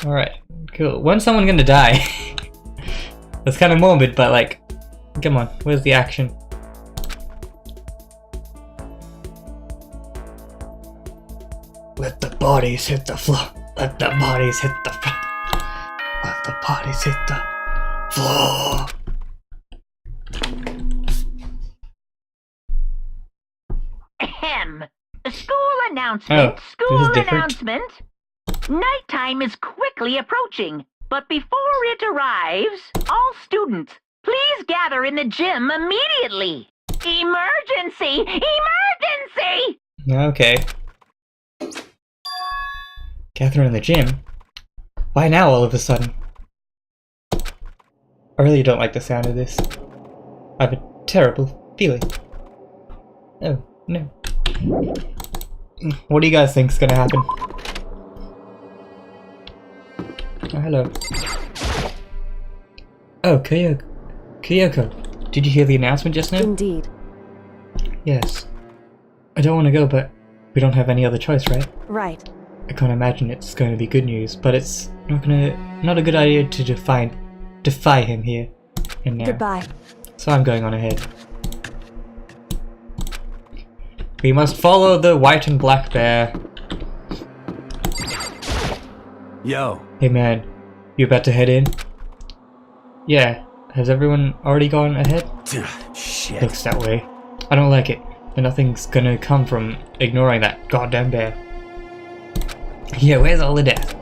Alright, cool. When's someone gonna die? That's kind of morbid, but like, come on, where's the action? Let the bodies hit the floor. Let the bodies hit the floor. Let the bodies hit the floor. Ahem. School announcement. Oh, this is School different. announcement. Nighttime is quickly approaching, but before it arrives, all students, please gather in the gym immediately. Emergency! Emergency! Okay. Gather in the gym? Why now all of a sudden? I really don't like the sound of this. I have a terrible feeling. Oh, no. What do you guys think is gonna happen? Oh, hello. Oh, Kyoko. Did you hear the announcement just now? Indeed. Yes. I don't want to go, but we don't have any other choice, right? Right. I can't imagine it's going to be good news, but it's not a good idea to defy him here and now. Goodbye. So I'm going on ahead. We must follow the white and black bear. Yo. Hey man, you about to head in? Yeah. Has everyone already gone ahead? Shit. Looks that way. I don't like it, but nothing's gonna come from ignoring that goddamn bear. Yeah, where's all the death?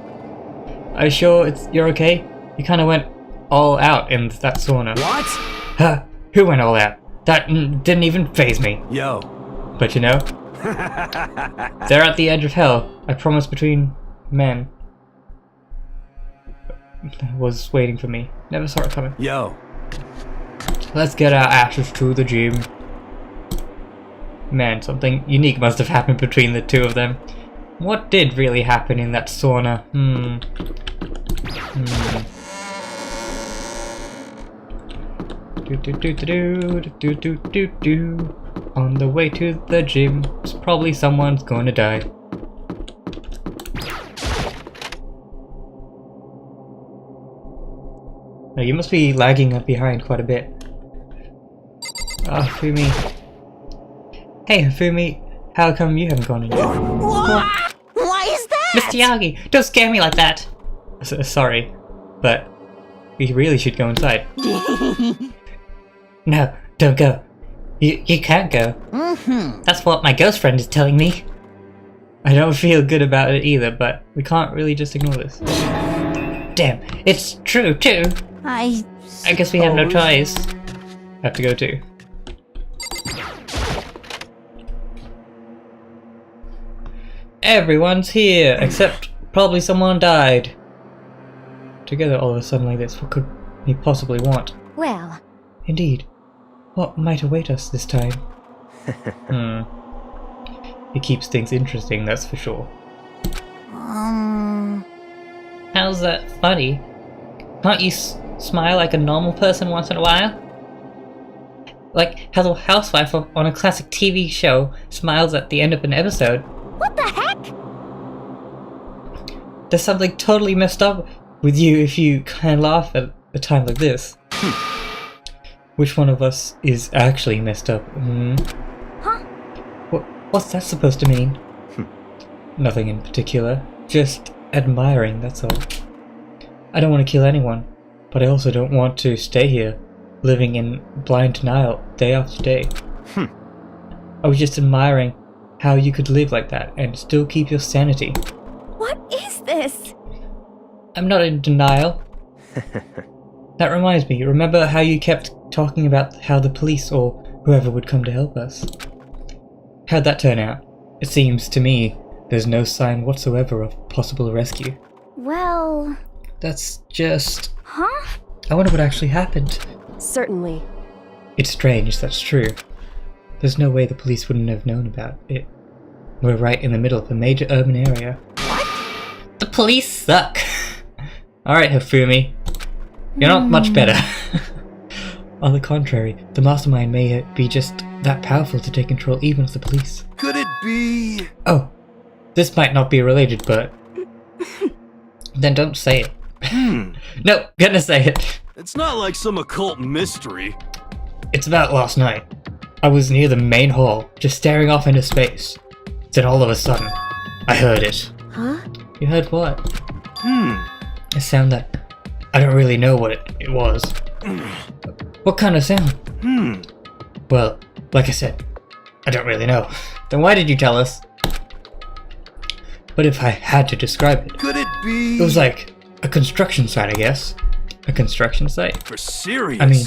Are you sure you're okay? You kinda went all out in that sauna. What? Huh? Who went all out? That didn't even faze me. Yo. But you know, they're at the edge of hell. I promise between men. Was waiting for me. Never saw it coming. Yo. Let's get our asses to the gym. Man, something unique must have happened between the two of them. What did really happen in that sauna? On the way to the gym, probably someone's gonna die. Oh, you must be lagging up behind quite a bit. Oh, Fumi. Hey, Fumi, how come you haven't gone in yet? Why is that? Mr. Yagi, don't scare me like that! Sorry, but we really should go inside. No, don't go. You can't go. That's what my ghost friend is telling me. I don't feel good about it either, but we can't really just ignore this. Damn, it's true too! I guess we have no choice. Have to go too. Everyone's here, except probably someone died. Together all of a sudden like this, what could he possibly want? Well, Indeed. What might await us this time? It keeps things interesting, that's for sure. How's that funny? Can't you smile like a normal person once in a while? Like how the housewife on a classic TV show smiles at the end of an episode. what the heck? There's something totally messed up with you if you can't laugh at a time like this. Which one of us is actually messed up? Huh? What's that supposed to mean? Nothing in particular. Just admiring, that's all. I don't want to kill anyone, but I also don't want to stay here, living in blind denial day after day. I was just admiring how you could live like that and still keep your sanity. What is this? I'm not in denial. That reminds me, remember how you kept talking about how the police or whoever would come to help us? How'd that turn out? It seems to me there's no sign whatsoever of possible rescue. Well... That's just... Huh? I wonder what actually happened. Certainly. It's strange, that's true. There's no way the police wouldn't have known about it. We're right in the middle of a major urban area. What? The police suck! Alright, Hifumi. You're not much better. On the contrary, the mastermind may be just that powerful to take control even of the police. Could it be? Oh, this might not be related, but... Then don't say it. No, gonna say it. It's not like some occult mystery. It's about last night. I was near the main hall, just staring off into space. Then all of a sudden, I heard it. Huh? You heard what? A sound that... I don't really know what it was. What kind of sound? Well, like I said, I don't really know. Then why did you tell us? But if I had to describe it... Could it be? It was like a construction site, I guess. A construction site? For serious? I mean,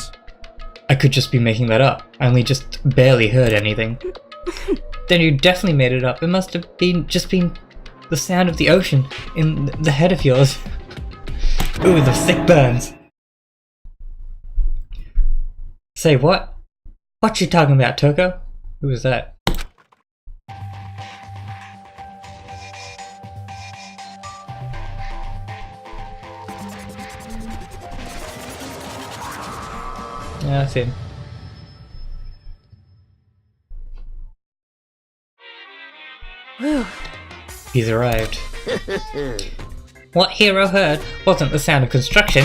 I could just be making that up. I only just barely heard anything. Then you definitely made it up. It must have been the sound of the ocean in the head of yours. Ooh, the sick burns. Say what? What you talking about, Toko? Who was that? Yeah, that's him. He's arrived. What Hero heard wasn't the sound of construction,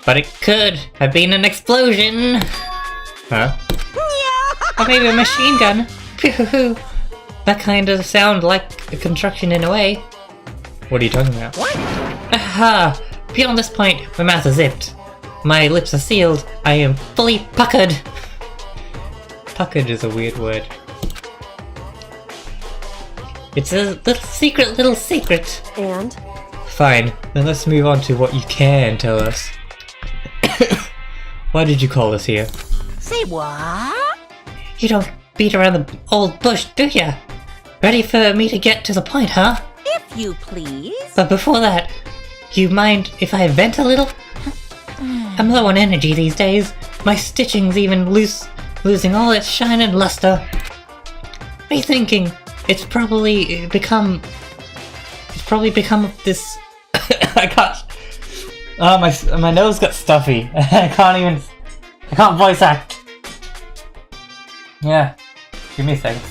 but it could have been an explosion! Huh? Or maybe a machine gun? Phew. That kind of sound like a construction in a way. What are you talking about? What? Aha! Beyond this point, my mouth is zipped. My lips are sealed. I am fully puckered. Puckered is a weird word. It's a little secret. And? Fine, then let's move on to what you can tell us. Why did you call us here? Say what? You don't beat around the old bush, do ya? Ready for me to get to the point, huh? If you please. But before that, you mind if I vent a little? I'm low on energy these days. My stitching's even losing all its shine and luster. Me thinking it's probably become this. I can't. Oh, my nose got stuffy. I can't even. I can't voice act. Yeah, give me a second.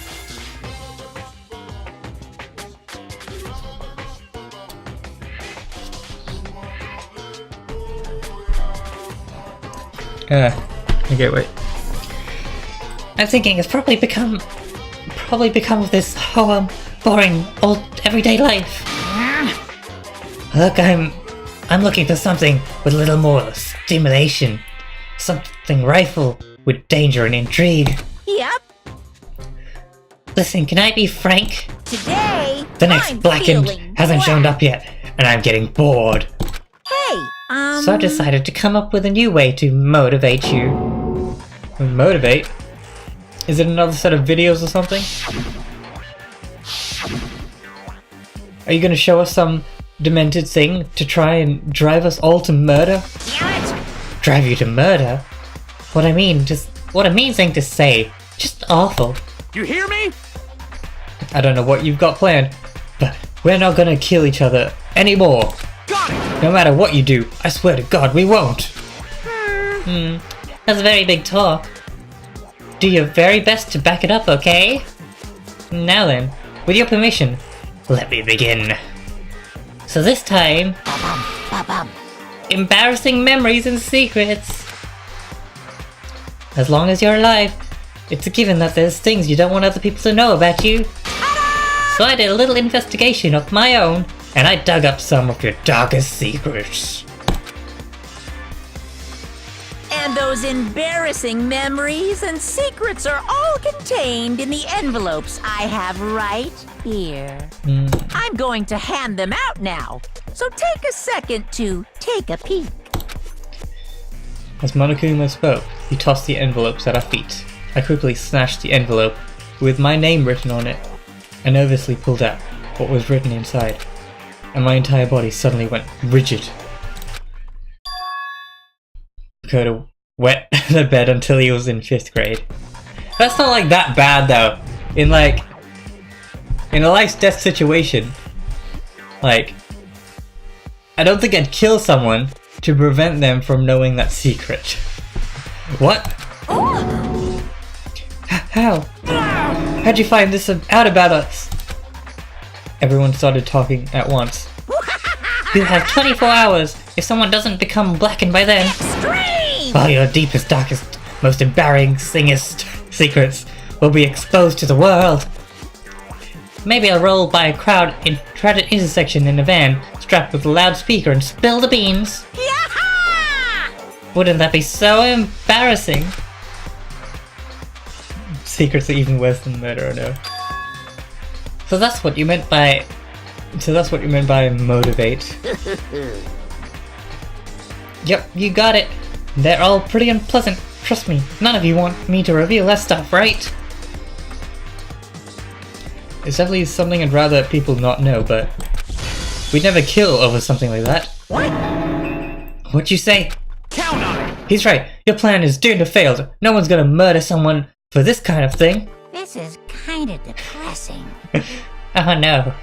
Okay, wait. I'm thinking it's probably become of this whole boring old everyday life. Look, I'm looking for something with a little more stimulation, something rifle with danger and intrigue. Yep. Listen, can I be frank? Today, The next I'm Blackened feeling hasn't shown black. up yet, and I'm getting bored. Hey, So I decided to come up with a new way to motivate you. Motivate? Is it another set of videos or something? Are you gonna show us some demented thing to try and drive us all to murder? Drive you to murder? What a mean thing to say. Just awful. You hear me? I don't know what you've got planned, but we're not gonna kill each other anymore. Got it! No matter what you do, I swear to God, we won't. That's very big talk. Do your very best to back it up, okay? Now then, with your permission, let me begin. So this time, embarrassing memories and secrets. As long as you're alive, it's a given that there's things you don't want other people to know about you. So I did a little investigation of my own, and I dug up some of your darkest secrets. And those embarrassing memories and secrets are all contained in the envelopes I have right here. I'm going to hand them out now, so take a second to take a peek. As Monokuma spoke, he tossed the envelopes at our feet. I quickly snatched the envelope with my name written on it. I nervously pulled out what was written inside, and my entire body suddenly went rigid. Makoto wet the bed until he was in 5th grade. That's not like that bad though. In a life-death situation, like, I don't think I'd kill someone to prevent them from knowing that secret. What? How? How'd you find this out about us? Everyone started talking at once. You have 24 hours. If someone doesn't become blackened by then, all your deepest, darkest, most embarrassingest secrets will be exposed to the world. Maybe I'll roll by a crowded intersection in a van, strapped with a loudspeaker, and spill the beans. Wouldn't that be so embarrassing? Secrets are even worse than murder, I know. So that's what you meant by motivate. Yep, you got it. They're all pretty unpleasant. Trust me, none of you want me to reveal that stuff, right? It's definitely something I'd rather people not know, but we'd never kill over something like that. What? What'd you say? Count on it! He's right. Your plan is doomed to fail. No one's gonna murder someone for this kind of thing. This is kind of depressing. Oh no.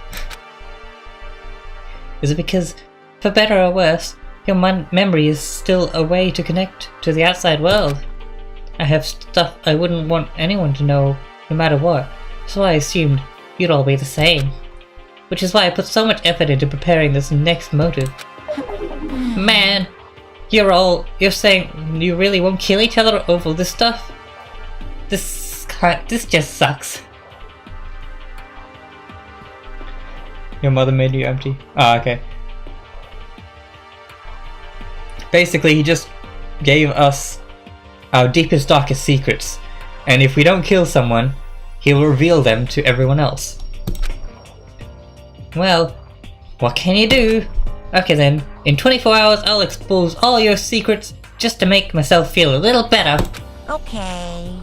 Is it because, for better or worse, your memory is still a way to connect to the outside world? I have stuff I wouldn't want anyone to know, no matter what, so I assumed you'd all be the same. Which is why I put so much effort into preparing this next motive. Man, you're saying you really won't kill each other over this stuff? This just sucks. Your mother made you empty? Ah, okay. Basically, he just gave us our deepest, darkest secrets, and if we don't kill someone, he'll reveal them to everyone else. Well, what can you do? Okay then, in 24 hours I'll expose all your secrets just to make myself feel a little better. Okay.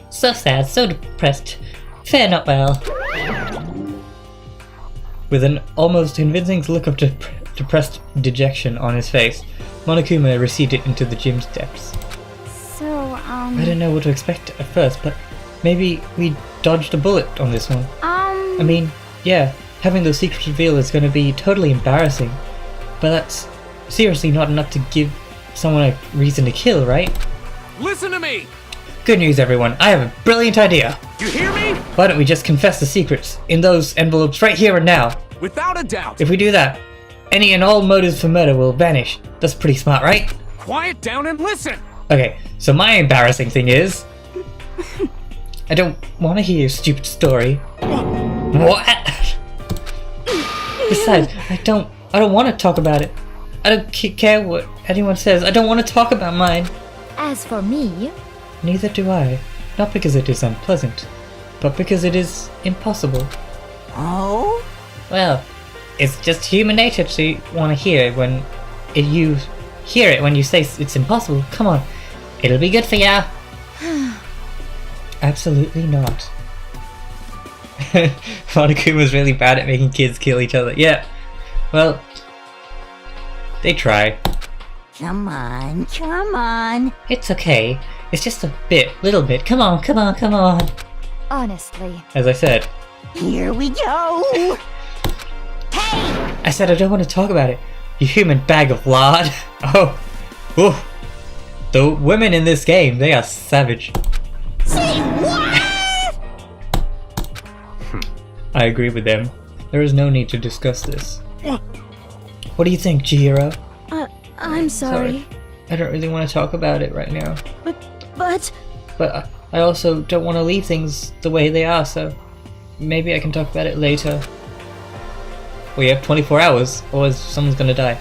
So sad, so depressed. Fare not well. With an almost convincing look of depressed dejection on his face, Monokuma receded into the gym's depths. So, I didn't know what to expect at first, but maybe we dodged a bullet on this one. I mean, yeah, having those secrets revealed is going to be totally embarrassing, but that's seriously not enough to give someone a reason to kill, right? Listen to me! Good news, everyone. I have a brilliant idea. You hear me? Why don't we just confess the secrets in those envelopes right here and now? Without a doubt. If we do that, any and all motives for murder will vanish. That's pretty smart, right? Quiet down and listen! Okay, so my embarrassing thing is... I don't want to hear your stupid story. What? Besides, I don't want to talk about it. I don't care what anyone says. I don't want to talk about mine. As for me, Neither do I. Not because it is unpleasant, but because it is impossible. Oh? Well, it's just human nature to want to hear it when you hear it when you say it's impossible. Come on, it'll be good for ya. Absolutely not. Monokuma was really bad at making kids kill each other. Yeah, well, they try. Come on, come on. It's okay. It's just a little bit. Come on, come on, come on. honestly. As I said. Here we go. Hey! I said I don't want to talk about it. You human bag of lard. Oh. Ooh. The women in this game, they are savage. Say what? I agree with them. There is no need to discuss this. What do you think, Chihiro? I'm sorry. I don't really want to talk about it right now. But... But I also don't want to leave things the way they are, so maybe I can talk about it later. We have 24 hours, or someone's gonna die.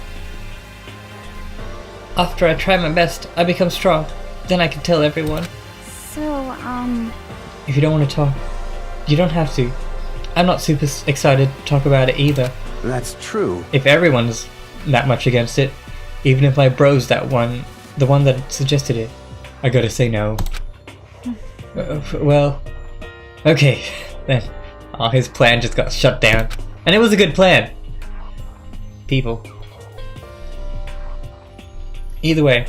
After I try my best, I become strong. Then I can tell everyone. So, If you don't want to talk, you don't have to. I'm not super excited to talk about it either. That's true. If everyone's that much against it, even if my bro's the one that suggested it, I gotta say no. Well, okay, then. Oh, his plan just got shut down. And it was a good plan. People. Either way,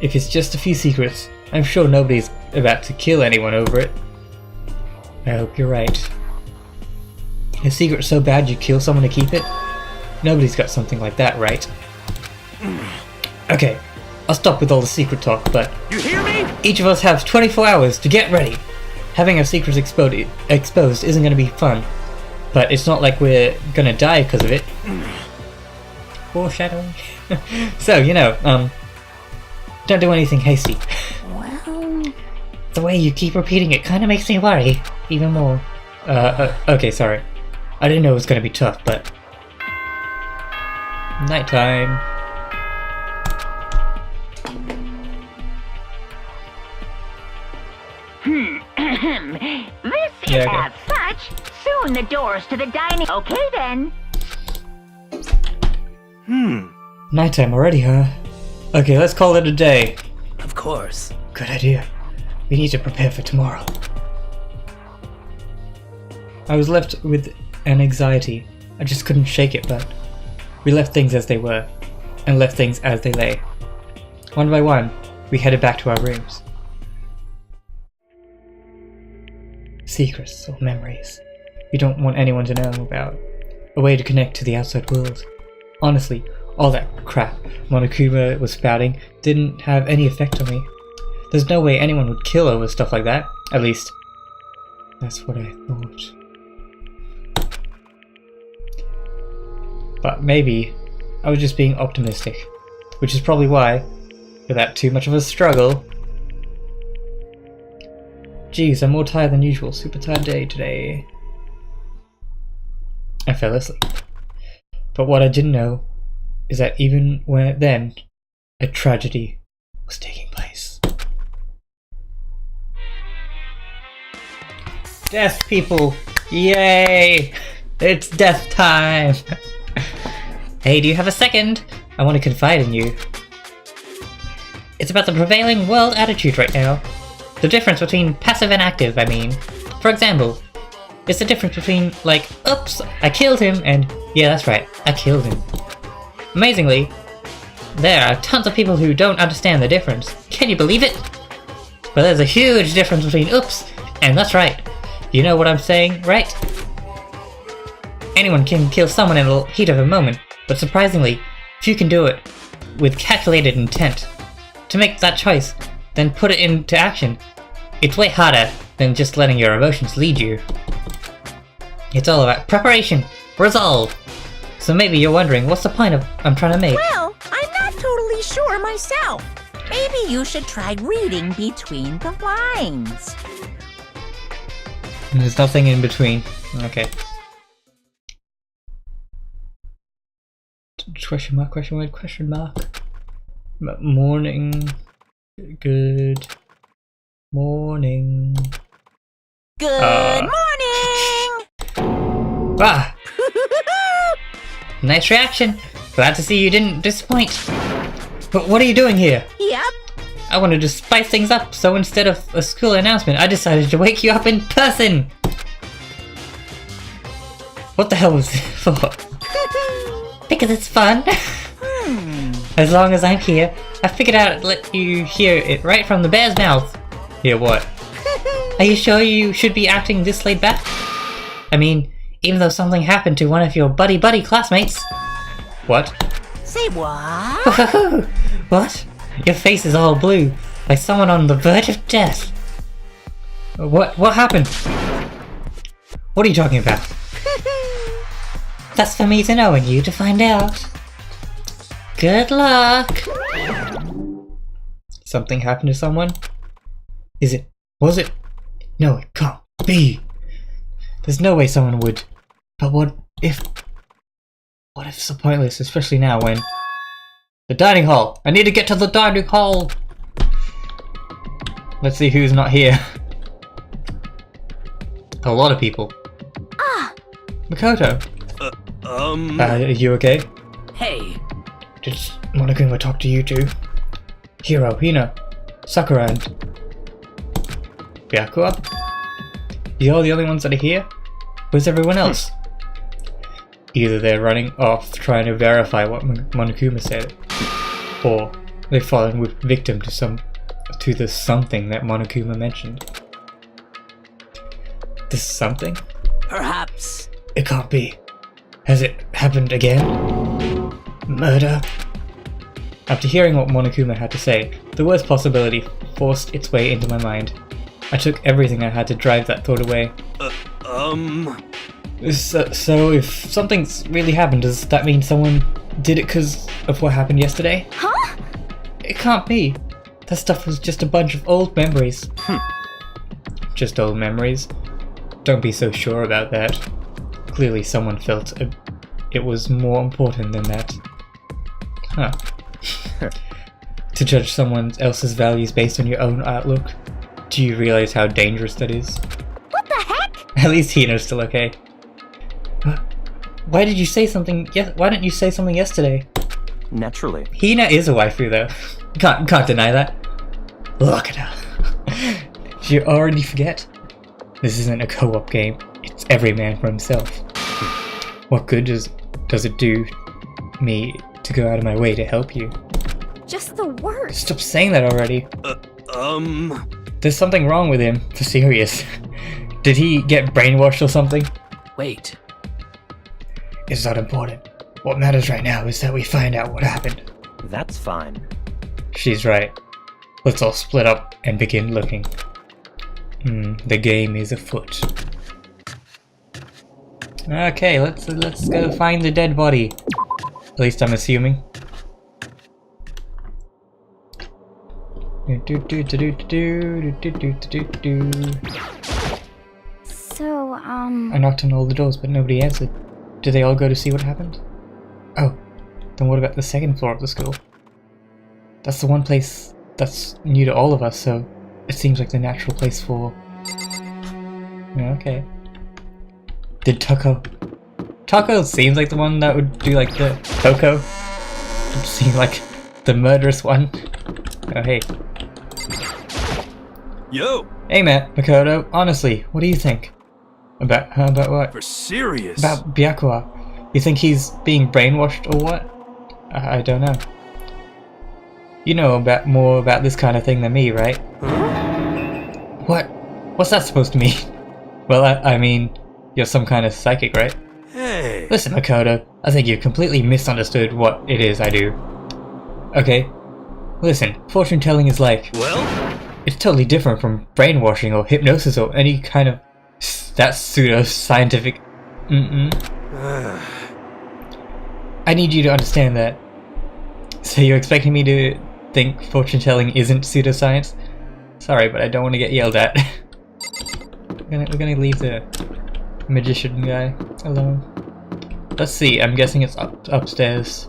if it's just a few secrets, I'm sure nobody's about to kill anyone over it. I hope you're right. A secret so bad you kill someone to keep it? Nobody's got something like that, right? Okay, I'll stop with all the secret talk, but... You hear me? Each of us have 24 hours to get ready. Having our secrets exposed isn't going to be fun, but it's not like we're gonna die because of it. Foreshadowing. So, don't do anything hasty. Well... The way you keep repeating it kind of makes me worry, even more. Okay, sorry. I didn't know it was gonna be tough, but... Nighttime. This is as such. Soon the doors to the dining... Okay then. Nighttime already, huh? Okay, let's call it a day. Of course. Good idea. We need to prepare for tomorrow. I was left with an anxiety. I just couldn't shake it, but we left things as they were, and left things as they lay. One by one, we headed back to our rooms. Secrets or memories we don't want anyone to know about. A way to connect to the outside world. Honestly, all that crap Monokuma was spouting didn't have any effect on me. There's no way anyone would kill over stuff like that. At least, that's what I thought. But maybe I was just being optimistic, which is probably why, without too much of a struggle... Geez, I'm more tired than usual. Super tired day today. I fell asleep. But what I didn't know is that even then, a tragedy was taking place. Death, people! Yay! It's death time! Hey, do you have a second? I want to confide in you. It's about the prevailing world attitude right now. The difference between passive and active, I mean. For example, it's the difference between, like, oops, I killed him, and yeah, that's right, I killed him. Amazingly, there are tons of people who don't understand the difference. Can you believe it? But there's a huge difference between oops and that's right. You know what I'm saying, right? Anyone can kill someone in the heat of a moment, but surprisingly, few can do it with calculated intent. To make that choice, then put it into action. It's way harder than just letting your emotions lead you. It's all about preparation, resolve. So maybe you're wondering, what's the point I'm trying to make? Well, I'm not totally sure myself. Maybe you should try reading between the lines. There's nothing in between. Okay. Question mark, question mark, question mark. Morning. Good morning. Good morning! Ah! Nice reaction. Glad to see you didn't disappoint. But what are you doing here? Yep. I wanted to spice things up, so instead of a school announcement, I decided to wake you up in person! What the hell was this for? Because it's fun. As long as I'm here, I figured out to let you hear it right from the bear's mouth. Hear what? Are you sure you should be acting this laid back? I mean, even though something happened to one of your buddy classmates. What? Say what? What? Your face is all blue, like someone on the verge of death. What happened? What are you talking about? That's for me to know and you to find out. Good luck! Something happened to someone? Was it? No, it can't be! There's no way someone would. But what if so pointless, especially now when... The dining hall! I need to get to the dining hall! Let's see who's not here. A lot of people. Ah! Makoto! Are you okay? Hey. Did Monokuma talk to you too? Hiro, Hina, Sakura, and... Byakuya? You're the only ones that are here? Where's everyone else? Either they're running off trying to verify what Monokuma said, or they've fallen victim to the something that Monokuma mentioned. This something? Perhaps. It can't be. Has it happened again? Murder? After hearing what Monokuma had to say, the worst possibility forced its way into my mind. I took everything I had to drive that thought away. So if something's really happened, does that mean someone did it because of what happened yesterday? Huh? It can't be. That stuff was just a bunch of old memories. Just old memories? Don't be so sure about that. Clearly someone felt it was more important than that. Huh. To judge someone else's values based on your own outlook? Do you realize how dangerous that is? What the heck? At least Hina's still okay. Why did you say something? Why didn't you say something yesterday? Naturally. Hina is a waifu though. Can't deny that. Look at her. Did you already forget? This isn't a co-op game. It's every man for himself. What good does it do me to go out of my way to help you? Just the worst. Stop saying that already. There's something wrong with him, for serious. Did he get brainwashed or something? Wait. It's not important. What matters right now is that we find out what happened. That's fine. She's right. Let's all split up and begin looking. The game is afoot. Okay, let's go find the dead body. At least I'm assuming. So, I knocked on all the doors, but nobody answered. Did they all go to see what happened? Oh, then what about the second floor of the school? That's the one place that's new to all of us, so it seems like the natural place for... Okay. Did Taco seems like the one that would do like the Coco? It seems like the murderous one. Oh, hey. Yo! Hey, Matt, Makoto, honestly, what do you think? About what? For serious? About Byakuya. You think he's being brainwashed or what? I don't know. You know more about this kind of thing than me, right? What's that supposed to mean? Well, I mean, you're some kind of psychic, right? Hey! Listen, Makoto, I think you've completely misunderstood what it is I do. Okay, Listen, fortune telling is like... Well? It's totally different from brainwashing or hypnosis or any kind of... that pseudo-scientific... I need you to understand that. So you're expecting me to think fortune telling isn't pseudoscience? Sorry, but I don't want to get yelled at. We're gonna leave the magician guy alone. Let's see, I'm guessing it's upstairs.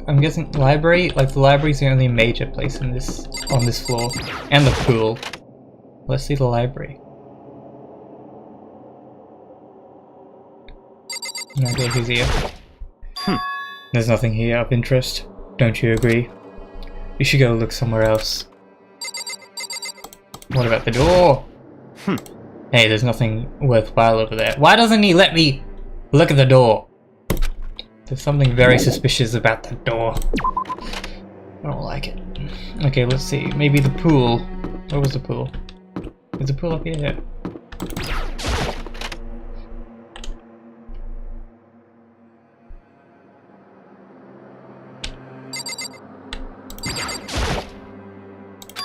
I'm guessing library? Like the library's the only major place in on this floor. And the pool. Let's see the library. Okay, who's here? There's nothing here of interest. Don't you agree? We should go look somewhere else. What about the door? Hey, there's nothing worthwhile over there. Why doesn't he let me look at the door? There's something very suspicious about that door. I don't like it. Okay, let's see. Maybe the pool. Where was the pool? Is the pool up here?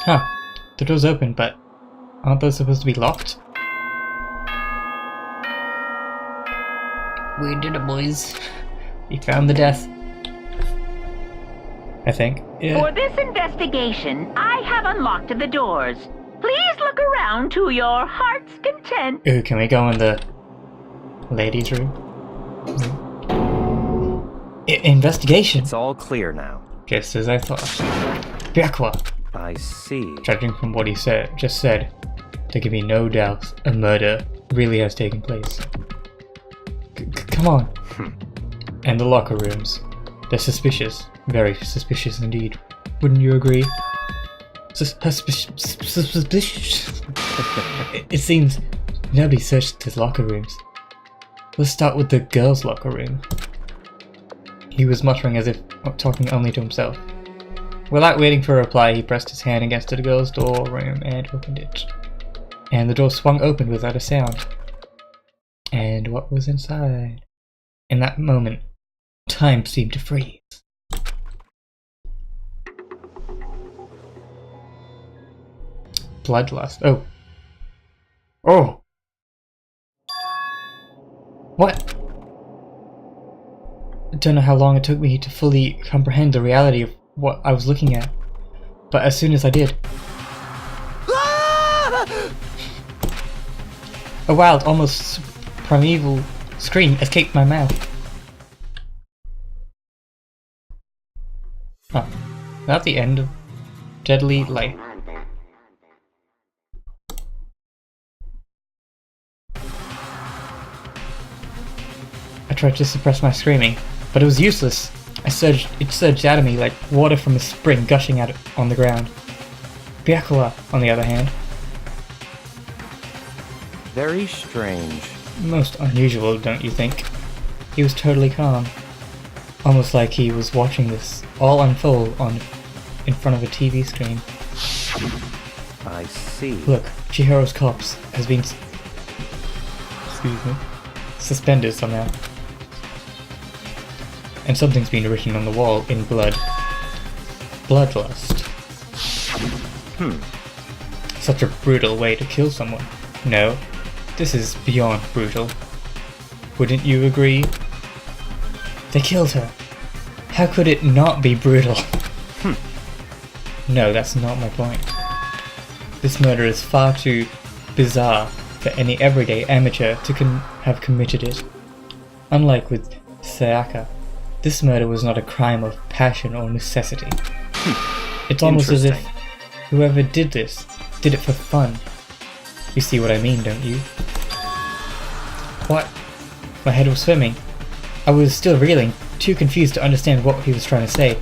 Huh. The door's open, but aren't those supposed to be locked? We did it, boys. We found the death. I think. Yeah. For this investigation, I have unlocked the doors. Please look around to your heart's content. Ooh, can we go in the ladies' room? Investigation? It's all clear now. Just as I thought. Byakwa. I see. Judging from what he just said, there can be no doubt a murder really has taken place. Come on. And the locker rooms. They're suspicious. Very suspicious indeed. Wouldn't you agree? Suspicious. It seems nobody searched his locker rooms. Let's start with the girls' locker room. He was muttering as if talking only to himself. Without waiting for a reply, he pressed his hand against the girls' door room and opened it. And the door swung open without a sound. And what was inside? In that moment, time seemed to freeze. Bloodlust. Oh. Oh! What? I don't know how long it took me to fully comprehend the reality of what I was looking at, but as soon as I did, a wild, almost primeval scream escaped my mouth. Oh, not the end of Deadly Light. I tried to suppress my screaming, but it was useless. It surged out of me like water from a spring gushing out on the ground. Byakwa, on the other hand. Very strange. Most unusual, don't you think? He was totally calm. Almost like he was watching this all unfold in front of a TV screen. I see. Look, Chihiro's corpse has been suspended somehow. And something's been written on the wall in blood. Bloodlust. Such a brutal way to kill someone. No, this is beyond brutal. Wouldn't you agree? They killed her. How could it not be brutal? No, that's not my point. This murder is far too bizarre for any everyday amateur to have committed it. Unlike with Sayaka, this murder was not a crime of passion or necessity. It's almost as if whoever did this did it for fun. You see what I mean, don't you? What? My head was swimming. I was still reeling, too confused to understand what he was trying to say.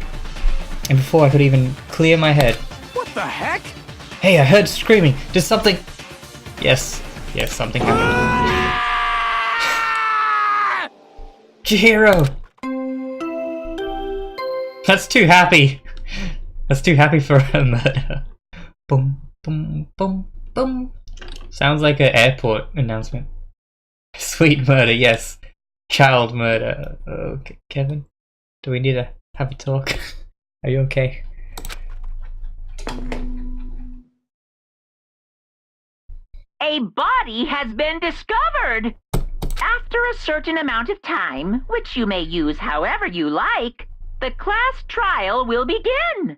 And before I could even clear my head... What the heck? Hey, I heard screaming! Did something... Yes, something happened. Chihiro! That's too happy! That's too happy for a murder. Boom, boom, boom, boom. Sounds like an airport announcement. Sweet murder, yes. Child murder. Okay, Kevin, do we need to have a talk? Are you okay? A body has been discovered! After a certain amount of time, which you may use however you like, the class trial will begin.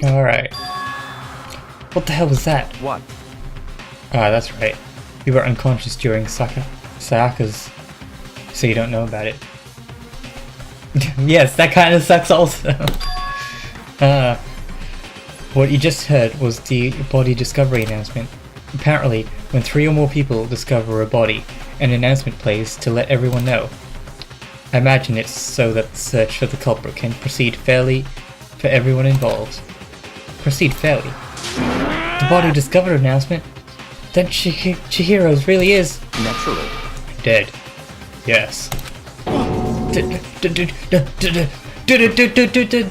Alright. What the hell was that? What? Ah, that's right. You were unconscious during Sayaka's, so you don't know about it. Yes, that kind of sucks also. What you just heard was the body discovery announcement. Apparently, when 3 or more people discover a body, an announcement plays to let everyone know. I imagine it's so that the search for the culprit can proceed fairly for everyone involved. Proceed fairly? The body discovered announcement? Then Chihiro's really is... Naturally. Dead. Yes.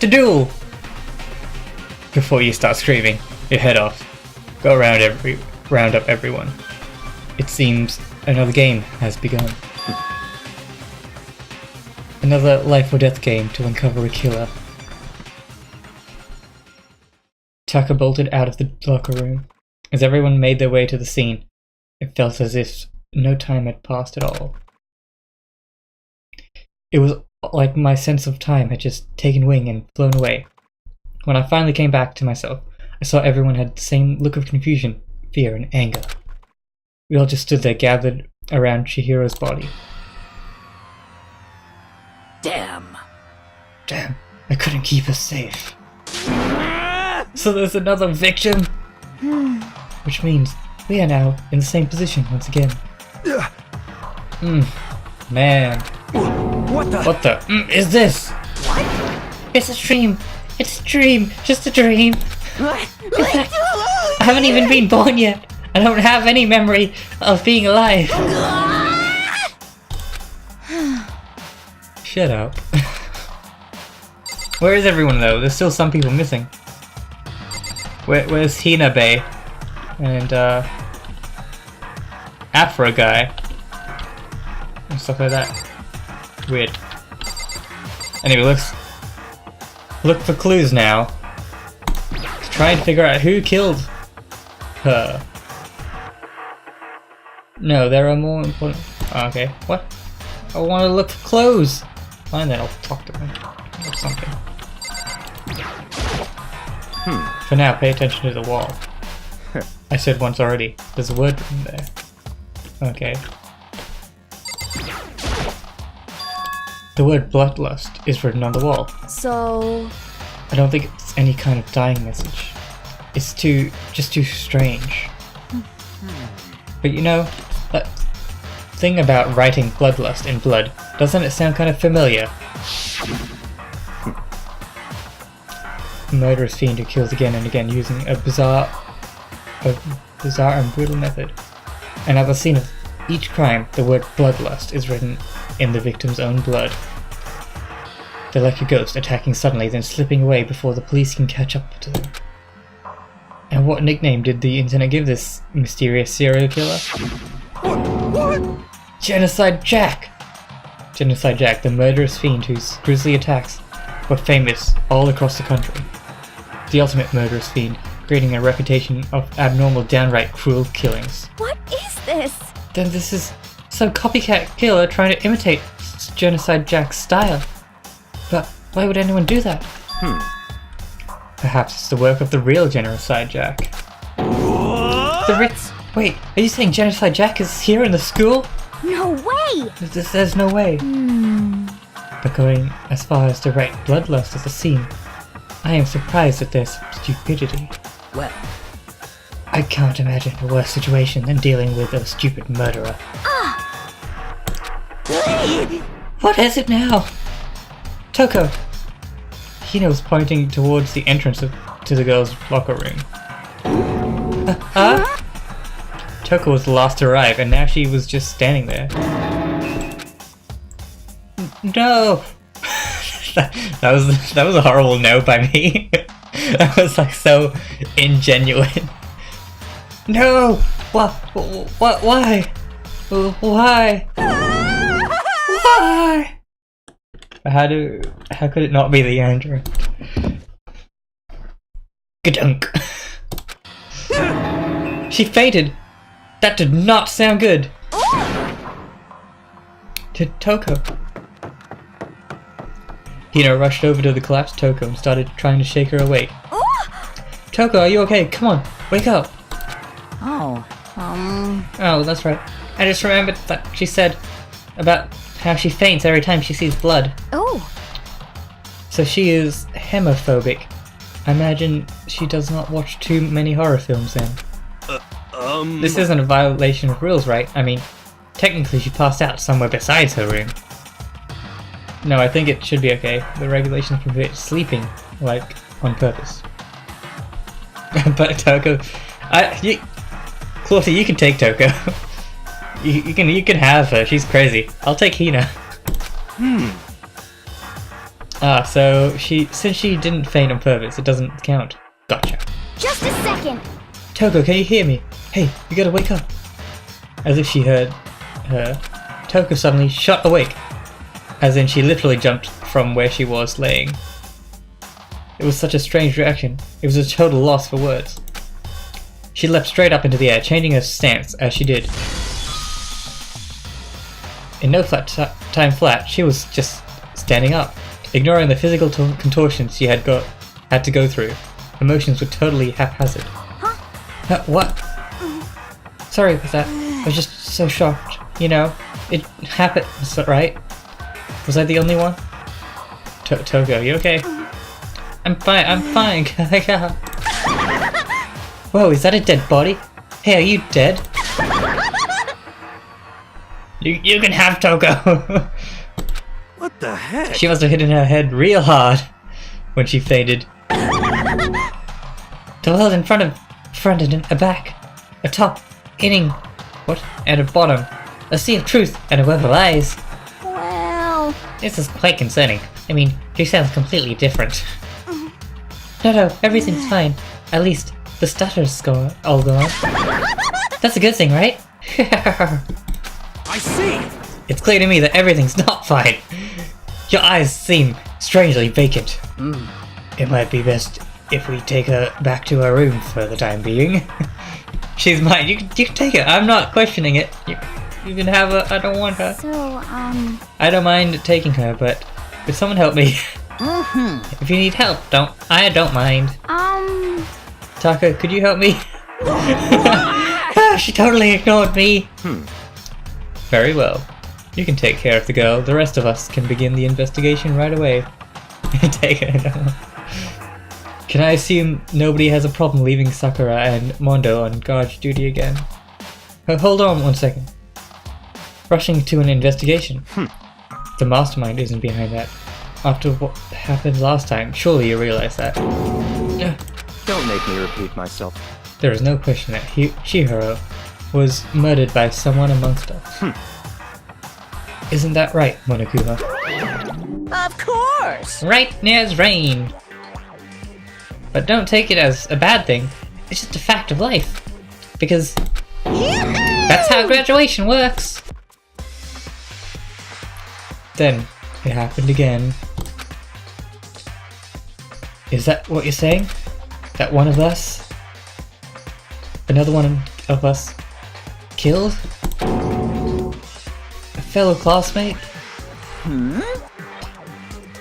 Duel! Before you start screaming, you head off. Go round up everyone. It seems another game has begun. Another life or death game to uncover a killer. Tucker bolted out of the locker room. As everyone made their way to the scene, it felt as if no time had passed at all. It was like my sense of time had just taken wing and flown away. When I finally came back to myself, I saw everyone had the same look of confusion, fear, and anger. We all just stood there gathered around Chihiro's body. Damn. Damn, I couldn't keep her safe. So there's another victim? Which means we are now in the same position once again. Man. What the? Is this? What? It's a dream. It's a dream. Just a dream. I haven't even been born yet. I don't have any memory of being alive. Shut up. Where is everyone though? There's still some people missing. Where's Hinabe? And Afro guy? And stuff like that. Weird. Anyway, look for clues now. Let's try and figure out who killed her. No, there are more important... Oh, okay, what? I want to look for clues! Fine then, I'll talk to them. Or something. For now, pay attention to the wall. I said once already. There's a word written there. Okay. The word bloodlust is written on the wall. So... I don't think it's any kind of dying message. It's just too strange. But you know, that thing about writing bloodlust in blood, doesn't it sound kind of familiar? A murderous fiend who kills again and again using a bizarre and brutal method. And at the scene of each crime, the word bloodlust is written in the victim's own blood. They're like a ghost, attacking suddenly, then slipping away before the police can catch up to them. And what nickname did the internet give this mysterious serial killer? What? Genocide Jack! Genocide Jack, the murderous fiend whose grisly attacks were famous all across the country. The ultimate murderous fiend, creating a reputation of abnormal, downright cruel killings. What is this? Then this is some copycat killer trying to imitate Genocide Jack's style. But why would anyone do that? Perhaps it's the work of the real Genocide Jack. Wait, are you saying Genocide Jack is here in the school? No way! There's no way. But going as far as to write bloodlust at the scene, I am surprised at their stupidity. Well, I can't imagine a worse situation than dealing with a stupid murderer. What is it now? Toko! Hina was pointing towards the entrance to the girls' locker room. Toko was the last to arrive, and now she was just standing there. No! that was a horrible no by me. That was like so ingenuine. No! What? Why? Why? Why? How could it not be the android? Gadunk. She fainted. That did not sound good. To Toko. Hina rushed over to the collapsed Toko and started trying to shake her awake. Toko, are you okay? Come on, wake up. Oh, that's right. I just remembered that she said about how she faints every time she sees blood. Oh. So she is hemophobic. I imagine she does not watch too many horror films then. This isn't a violation of rules, right? I mean, technically she passed out somewhere besides her room. No, I think it should be okay. The regulations prohibit sleeping, like, on purpose. But Toko... Claudia, you can take Toko. you can have her, she's crazy. I'll take Hina. So since she didn't faint on purpose, it doesn't count. Gotcha. Just a second. Toko, can you hear me? Hey, you gotta wake up. As if she heard her, Toko suddenly shot awake. As in, she literally jumped from where she was laying. It was such a strange reaction. It was a total loss for words. She leapt straight up into the air, changing her stance as she did. In no time flat, she was just standing up, ignoring the physical contortions she had to go through. Emotions were totally haphazard. What? Sorry about that. I was just so shocked. You know, it happened, right? Was I the only one? Toko, you okay? I'm fine. Whoa, is that a dead body? Hey, are you dead? You can have Toko. What the heck? She must have hit in her head real hard when she fainted. The world in front and a back, a top, inning, what? And a bottom, a sea of truth and a web of lies. Well... This is quite concerning. I mean, she sounds completely different. No, everything's fine. At least the stutter's all gone. That's a good thing, right? I see! It's clear to me that everything's not fine. Your eyes seem strangely vacant. It might be best if we take her back to her room for the time being. She's mine. You can take her. I'm not questioning it. You can have her. I don't want her. So, I don't mind taking her, but could someone help me? If you need help, I don't mind. Taka, could you help me? She totally ignored me. Very well. You can take care of the girl. The rest of us can begin the investigation right away. Take her. Can I assume nobody has a problem leaving Sakura and Mondo on guard duty again? Hold on one second. Rushing to an investigation. The mastermind isn't behind that. After what happened last time, surely you realize that. Don't make me repeat myself. There is no question that Chihiro was murdered by someone amongst us. Isn't that right, Monokuma? Of course! Right as rain! But don't take it as a bad thing. It's just a fact of life. Because that's how graduation works! Then, it happened again. Is that what you're saying? That one of us? Another one of us killed? A fellow classmate?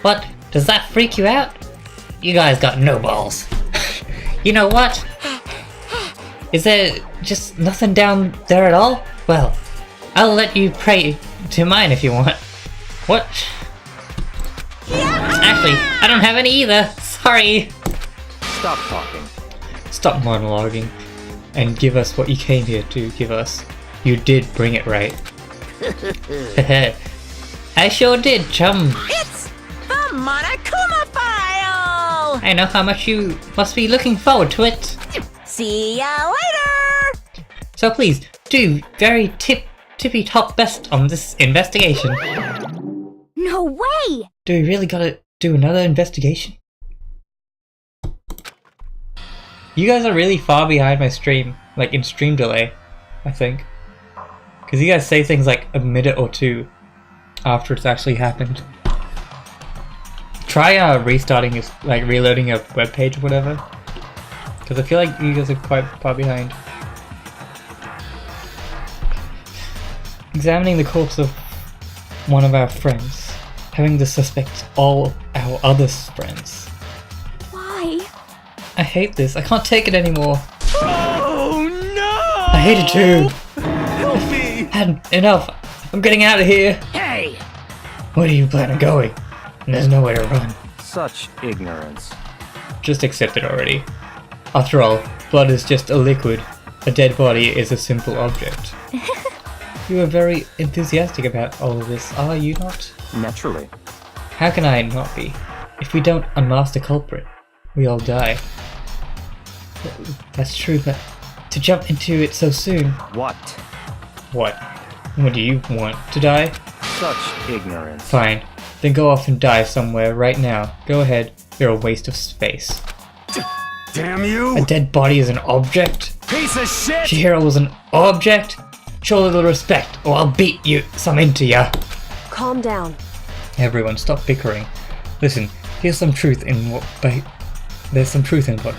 What? Does that freak you out? You guys got no balls. You know what? Is there just nothing down there at all? Well, I'll let you pray to mine if you want. What? Actually, I don't have any either. Sorry. Stop talking. Stop monologuing and give us what you came here to give us. You did bring it right. I sure did, chum. It's the Monokuma File! I know how much you must be looking forward to it. See ya later! So please, do very tippy top best on this investigation. no way! Do we really gotta do another investigation? You guys are really far behind my stream, like in stream delay, I think. Because you guys say things like a minute or two. after it's actually happened. Try restarting your, like reloading your web page or whatever, because I feel like you guys are quite far behind. Examining the corpse of one of our friends, having to suspect all our other friends. Why? I hate this. I can't take it anymore. Oh no! I hate it too. Help me! Had enough. I'm getting out of here. Hey! Where do you plan on going? There's nowhere to run. Such ignorance. Just accept it already. After all, blood is just a liquid. A dead body is a simple object. You are very enthusiastic about all of this, are you not? Naturally. How can I not be? If we don't unmask the culprit, we all die. That's true, but to jump into it so soon... What? What? What do you want? To die? Such ignorance. Fine. Then go off and die somewhere right now. Go ahead. You're a waste of space. Damn you! A dead body is an object? Piece of shit! Chihiro was an object? Show a little respect, or I'll beat you some into ya. Calm down. Everyone, stop bickering. Listen, here's some truth in what there's some truth in what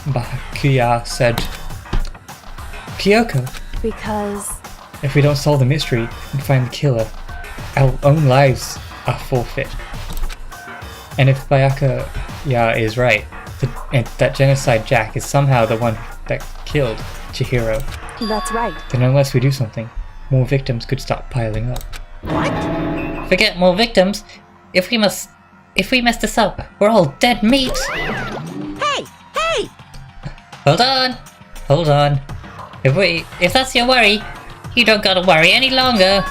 Bakuya said. Kyoko, Because... if we don't solve the mystery and find the killer, our own lives are forfeit. And if Bakuya is right, that Genocide Jack is somehow the one that killed Chihiro, That's right. then unless we do something, more victims could start piling up. What? Forget more victims. If we mess this up, we're all dead meat. Hey! Hey! Hold on. If that's your worry, you don't gotta worry any longer.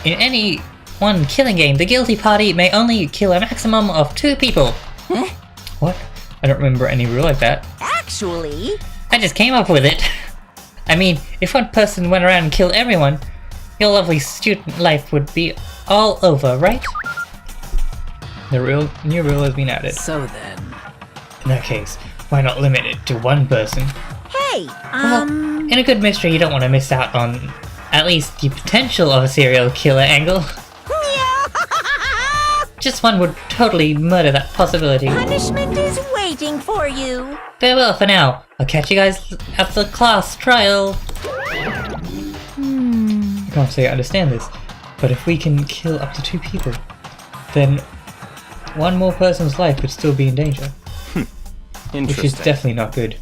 In any one killing game, the guilty party may only kill a maximum of 2 people. Huh? What? I don't remember any rule like that. Actually... I just came up with it. I mean, if one person went around and killed everyone, your lovely student life would be all over, right? The new rule has been added. So then... In that case, why not limit it to 1 person? Hey! Well, in a good mystery, you don't want to miss out on at least the potential of a serial killer angle. Just one would totally murder that possibility. Punishment is waiting for you. Farewell for now. I'll catch you guys at the class trial. I can't say I understand this, but if we can kill up to 2 people, then 1 more person's life could still be in danger. Interesting. Which is definitely not good.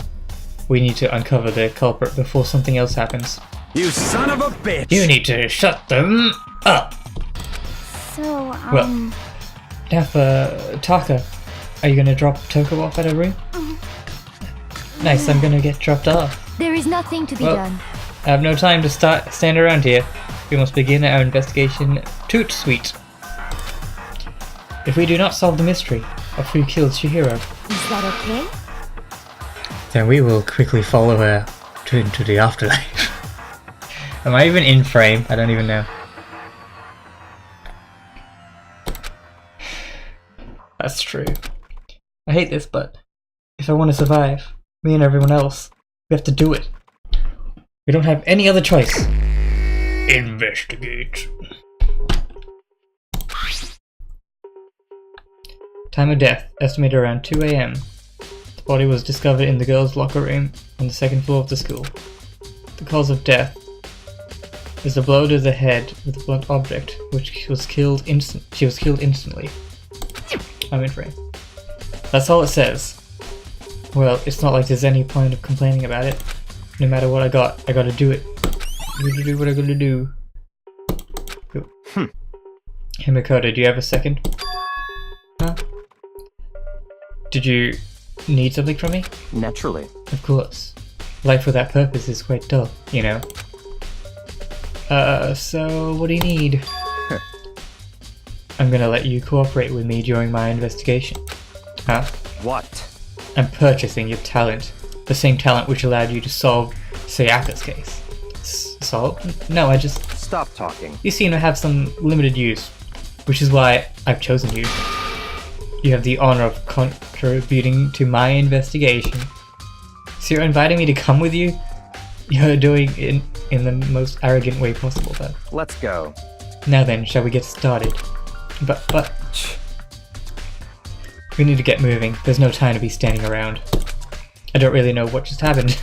We need to uncover the culprit before something else happens. You son of a bitch! You need to shut them up! So, Well, now for Taka, are you gonna drop Toko off at her room? Nice, I'm gonna get dropped off. there is nothing to be Well, done. I have no time to stand around here. We must begin our investigation toot sweet. If we do not solve the mystery of who killed Chihiro, Is that okay? then we will quickly follow her into the afterlife. Am I even in frame? I don't even know. That's true. I hate this, but if I want to survive, me and everyone else, we have to do it. We don't have any other choice. Investigate. Time of death, estimated around 2 AM. The body was discovered in the girls' locker room on the 2nd floor of the school. The cause of death is a blow to the head with a blunt object, she was killed instantly. I'm in frame. That's all it says. Well, it's not like there's any point of complaining about it. No matter what I gotta do it. I gotta do what I gotta do. Go. Hey Makoto, do you have a second? Huh? Did you need something from me? Naturally. Of course. Life without purpose is quite dull, you know. So what do you need? I'm gonna let you cooperate with me during my investigation. Huh? What? I'm purchasing your talent. The same talent which allowed you to solve Sayaka's case. Solve? No, I just... Stop talking. You seem to have some limited use, which is why I've chosen you. You have the honor of contributing to my investigation. So you're inviting me to come with you? You're doing it in the most arrogant way possible, though. Let's go. Now then, shall we get started? But... We need to get moving. There's no time to be standing around. I don't really know what just happened,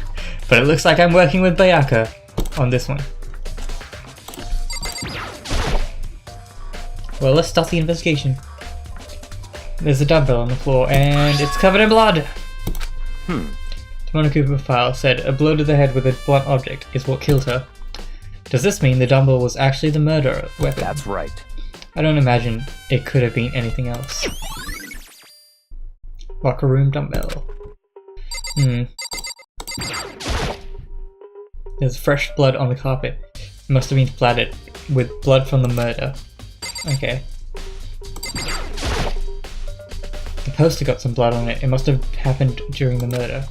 but it looks like I'm working with Bayaka on this one. Well, let's start the investigation. There's a dumbbell on the floor, and it's covered in blood! The Monokuma file said a blow to the head with a blunt object is what killed her. Does this mean the dumbbell was actually the murder weapon? That's right. I I don't imagine it could have been anything else. Locker room dumbbell. There's fresh blood on the carpet. It must have been splattered with blood from the murder. Okay. The poster got some blood on it. It must have happened during the murder.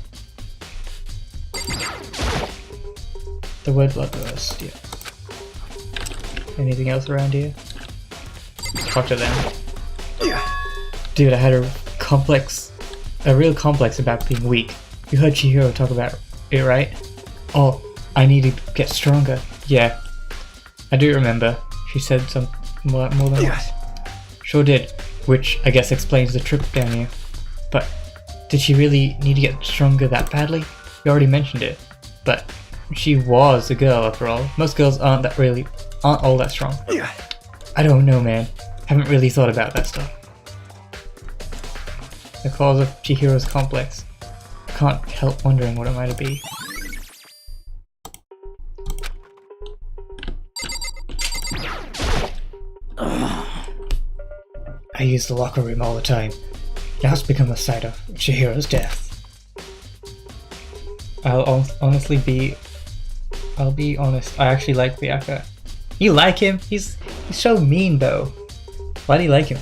The word bloodlust, yeah. Anything else around here? Talk to them. Dude, I had a real complex about being weak. You heard Chihiro talk about it, right? Oh, I need to get stronger. Yeah, I do remember. She said some more than once. Sure did, which I guess explains the trip down here. But did she really need to get stronger that badly? You already mentioned it, but she was a girl after all. Most girls aren't all that strong. I don't know, man. Haven't really thought about that stuff. The cause of Chihiro's complex. Can't help wondering what it might be. I use the locker room all the time. Now it's become the site of Chihiro's death. I'll be honest, I actually like Bayaka. You like him? He's so mean though. Why do you like him?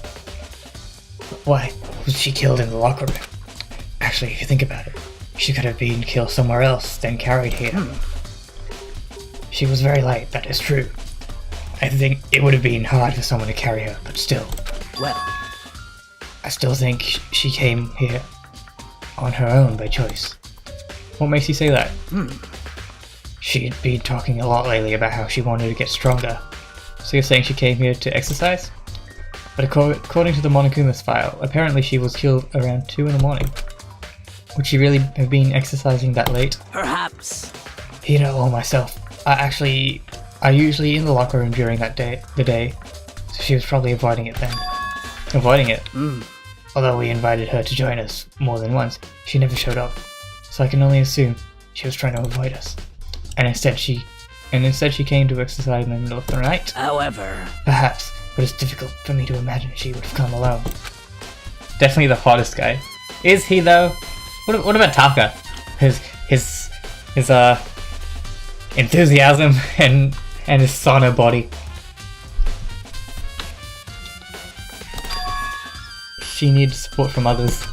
Why was she killed in the locker room? Actually, if you think about it, she could have been killed somewhere else, then carried here. She was very light, that is true. I think it would have been hard for someone to carry her, but still. Well, I still think she came here on her own by choice. What makes you say that? She'd been talking a lot lately about how she wanted to get stronger. So you're saying she came here to exercise? But according to the Monokuma's file, apparently she was killed around 2 in the morning. Would she really have been exercising that late? perhaps. You know, myself, I usually in the locker room during the day, so she was probably avoiding it then. Avoiding it? Although we invited her to join us more than once, she never showed up. So I can only assume she was trying to avoid us. And instead she came to exercise in the middle of the night. However, Perhaps, but it's difficult for me to imagine she would have come alone. Definitely the hottest guy. Is he though? What about Taka? His enthusiasm and his sauna body. She needs support from others.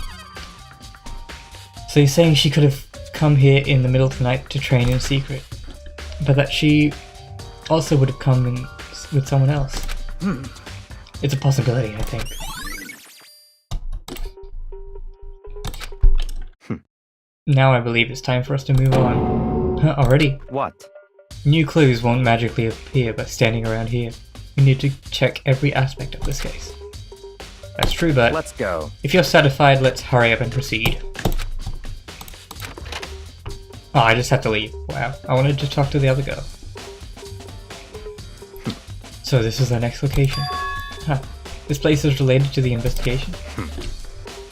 So you're saying she could have come here in the middle of the night to train in secret, but that she also would have come in with someone else? It's a possibility, I think. Now I believe it's time for us to move on. Already? What? New clues won't magically appear by standing around here. We need to check every aspect of this case. That's true, but Let's go. if you're satisfied, let's hurry up and proceed. Oh, I just have to leave. Wow, I wanted to talk to the other girl. So this is our next location. This place is related to the investigation?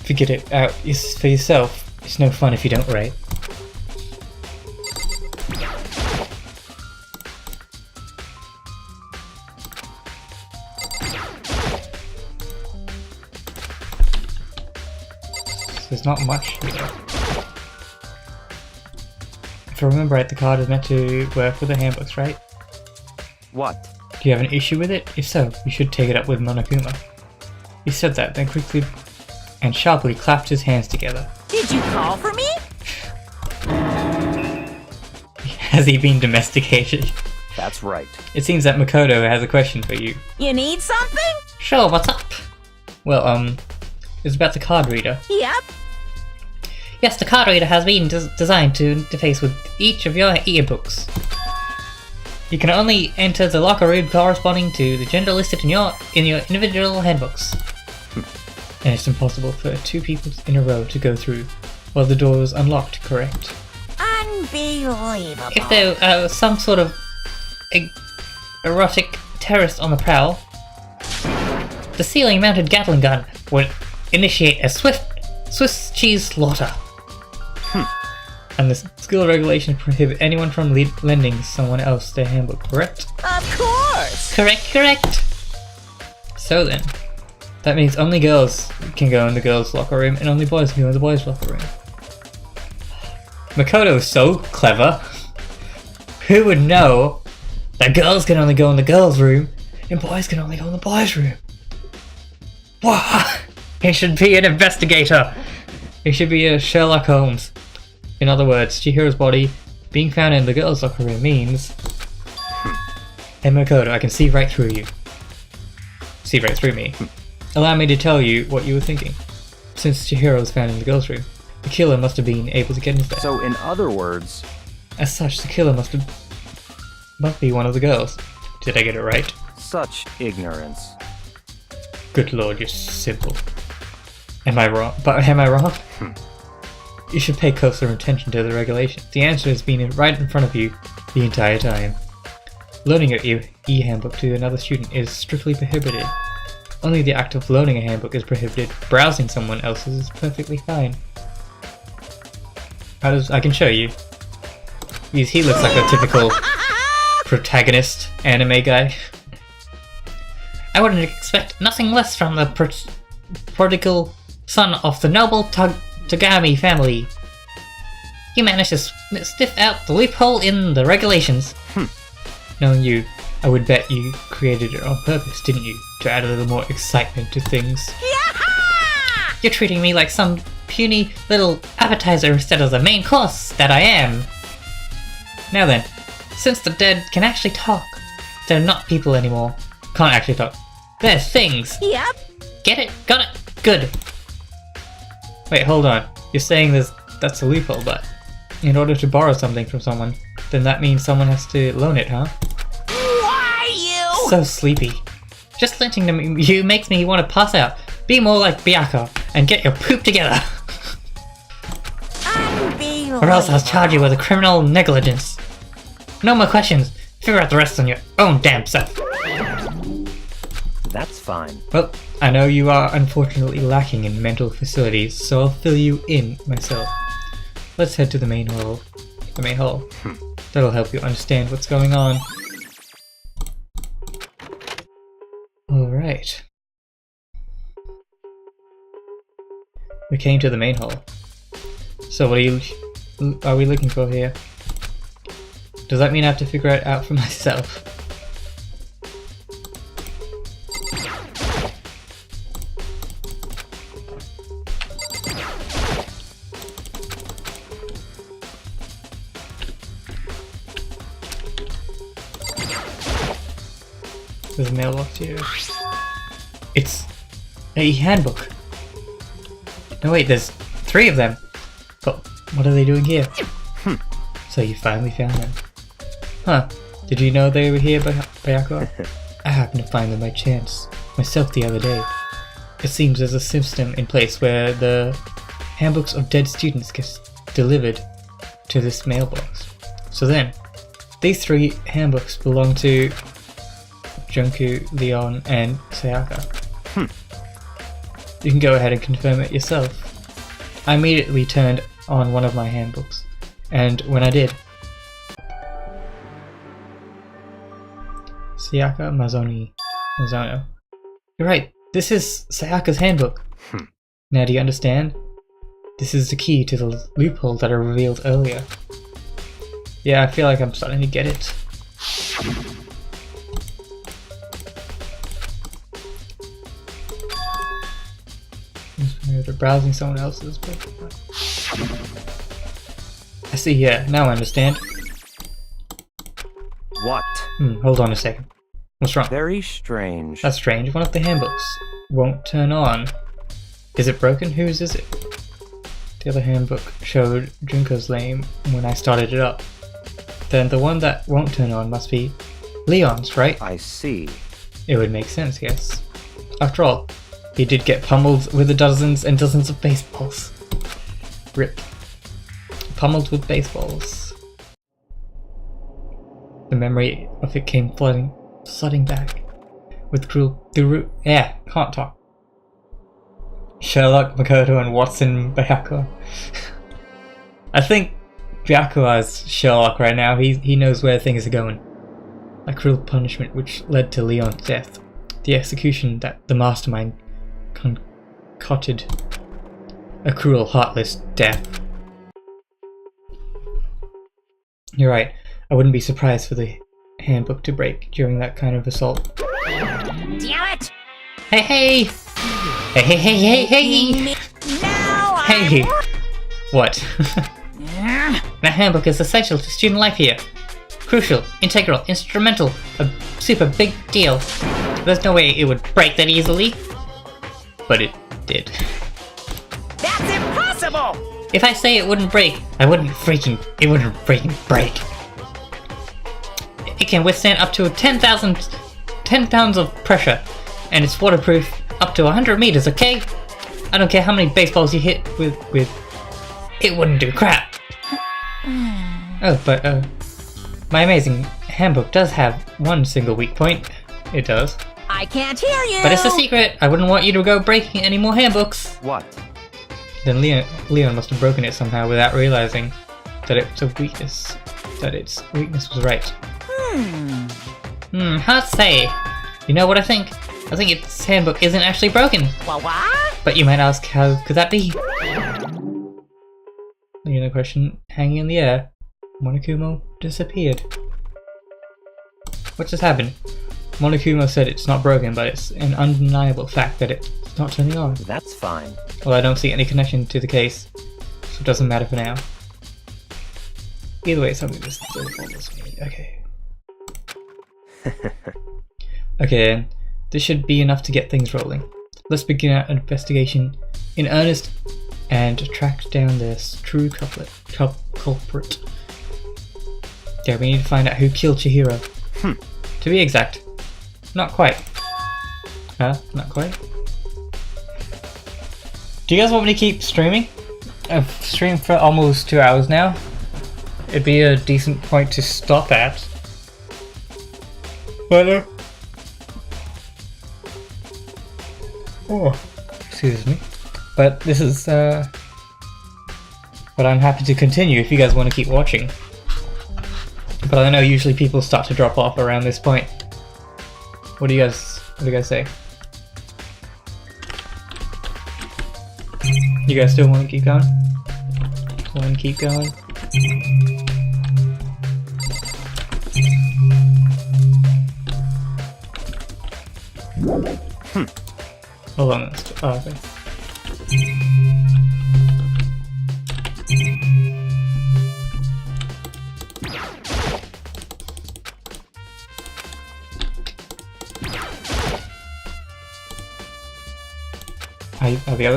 Figure it out for yourself. It's no fun if you don't, right? There's not much here. If I remember right, the card is meant to work with the handbooks, right? What? Do you have an issue with it? If so, you should take it up with Monokuma. He said that, then quickly and sharply clapped his hands together. Did you call for me? Has he been domesticated? That's right. It seems that Makoto has a question for you. You need something? Sure, what's up? Well, it's about the card reader. Yep. Yes, the card reader has been designed to interface with each of your e-books. You can only enter the locker room corresponding to the gender listed in your individual handbooks. And it's impossible for 2 people in a row to go through while the door is unlocked, correct? Unbelievable. If there are some sort of erotic terrorist on the prowl, the ceiling-mounted Gatling gun would initiate a swift Swiss cheese slaughter. And the skill regulations prohibit anyone from lending someone else their handbook, correct? Of course! Correct! So then, that means only girls can go in the girls' locker room and only boys can go in the boys' locker room. Makoto is so clever. Who would know that girls can only go in the girls' room and boys can only go in the boys' room? Wow! He should be an investigator! He should be a Sherlock Holmes. In other words, Chihiro's body being found in the girls' locker room means... Hey Makoto, I can see right through you. See right through me. Allow me to tell you what you were thinking. Since Chihiro was found in the girls' room, the killer must have been able to get into there. So, in other words... As such, the killer must be one of the girls. Did I get it right? Such ignorance. Good lord, you're simple. Am I wrong? But am I wrong? You should pay closer attention to the regulations. The answer has been right in front of you the entire time. Loaning your e-handbook to another student is strictly prohibited. Only the act of loaning a handbook is prohibited. Browsing someone else's is perfectly fine. I can show you. He looks like a typical protagonist anime guy. I wouldn't expect nothing less from the prodigal son of the noble Tagami family. You managed to sniff out the loophole in the regulations. Knowing you, I would bet you created it on purpose, didn't you? To add a little more excitement to things. You're treating me like some puny little appetizer instead of the main course that I am. Now then, since the dead can actually talk, they're not people anymore. Can't actually talk. They're things. Yep. Get it? Got it? Good. Wait, hold on. You're saying that's a loophole, but in order to borrow something from someone, then that means someone has to loan it, huh? Why you? So sleepy. Just listening to you makes me want to pass out. Be more like Byakuya and get your poop together. Unbelievable. Or else I'll charge you with a criminal negligence. No more questions. Figure out the rest on your own damn self. That's fine. Well, I know you are unfortunately lacking in mental facilities, so I'll fill you in myself. Let's head to the main hall. That'll help you understand what's going on. Alright. We came to the main hall. So what are we looking for here? Does that mean I have to figure it out for myself? There's a mailbox here. It's a handbook. No wait, there's 3 of them. But what are they doing here? So you finally found them. Huh. Did you know they were here, Byakuya? I happened to find them by chance, myself the other day. It seems there's a system in place where the handbooks of dead students get delivered to this mailbox. So then, these 3 handbooks belong to Junko, Leon, and Sayaka. You can go ahead and confirm it yourself. I immediately turned on one of my handbooks, and when I did, Sayaka Mizono. You're right, this is Sayaka's handbook. Now do you understand? This is the key to the loophole that I revealed earlier. Yeah, I feel like I'm starting to get it. They're browsing someone else's book. I see here, now I understand. What? Hold on a second. What's wrong? Very strange. That's strange. One of the handbooks won't turn on. Is it broken? Whose is it? The other handbook showed Junko's name when I started it up. then the one that won't turn on must be Leon's, right? I see. It would make sense, yes. After all, he did get pummeled with dozens and dozens of baseballs. Rip. Pummeled with baseballs. The memory of it came flooding back. With cruel... can't talk. Sherlock, Makoto, and Watson Byakuya. I think Byakuya is Sherlock right now. He knows where things are going. A cruel punishment which led to Leon's death. The execution that the mastermind concocted. A cruel, heartless death. You're right. I wouldn't be surprised for the handbook to break during that kind of assault. Damn it! Hey, hey! Hey, hey, hey, hey, hey! Now Hey! What? The handbook is essential to student life here. Crucial, integral, instrumental, a super big deal. There's no way it would break that easily. But it did. That's impossible! If I say it wouldn't break, it wouldn't freaking break. It can withstand up to 10 pounds of pressure, and it's waterproof up to 100 meters, okay? I don't care how many baseballs you hit with it wouldn't do crap. Oh, but my amazing handbook does have one single weak point. It does. I can't hear you! But it's a secret. I wouldn't want you to go breaking any more handbooks. What? Then Leon must have broken it somehow without realizing that it's a weakness. That its weakness was right. Hard to say. You know what I think? I think its handbook isn't actually broken. What? But you might ask, how could that be? You know, question hanging in the air. Monokuma disappeared. What just happened? Monokuma said it's not broken, but it's an undeniable fact that it's not turning on. That's fine. Well, I don't see any connection to the case, so it doesn't matter for now. Either way, something just still bothers me. Okay. Okay, this should be enough to get things rolling. Let's begin our investigation in earnest and track down this true culprit. Yeah, we need to find out who killed Chihiro. To be exact, not quite. Huh? Not quite? Do you guys want me to keep streaming? I've streamed for almost 2 hours now. It'd be a decent point to stop at. But, oh, excuse me. But this is, but I'm happy to continue if you guys want to keep watching. But I know usually people start to drop off around this point. What do you guys say? You guys still want to keep going? Want to keep going? Hold on, okay.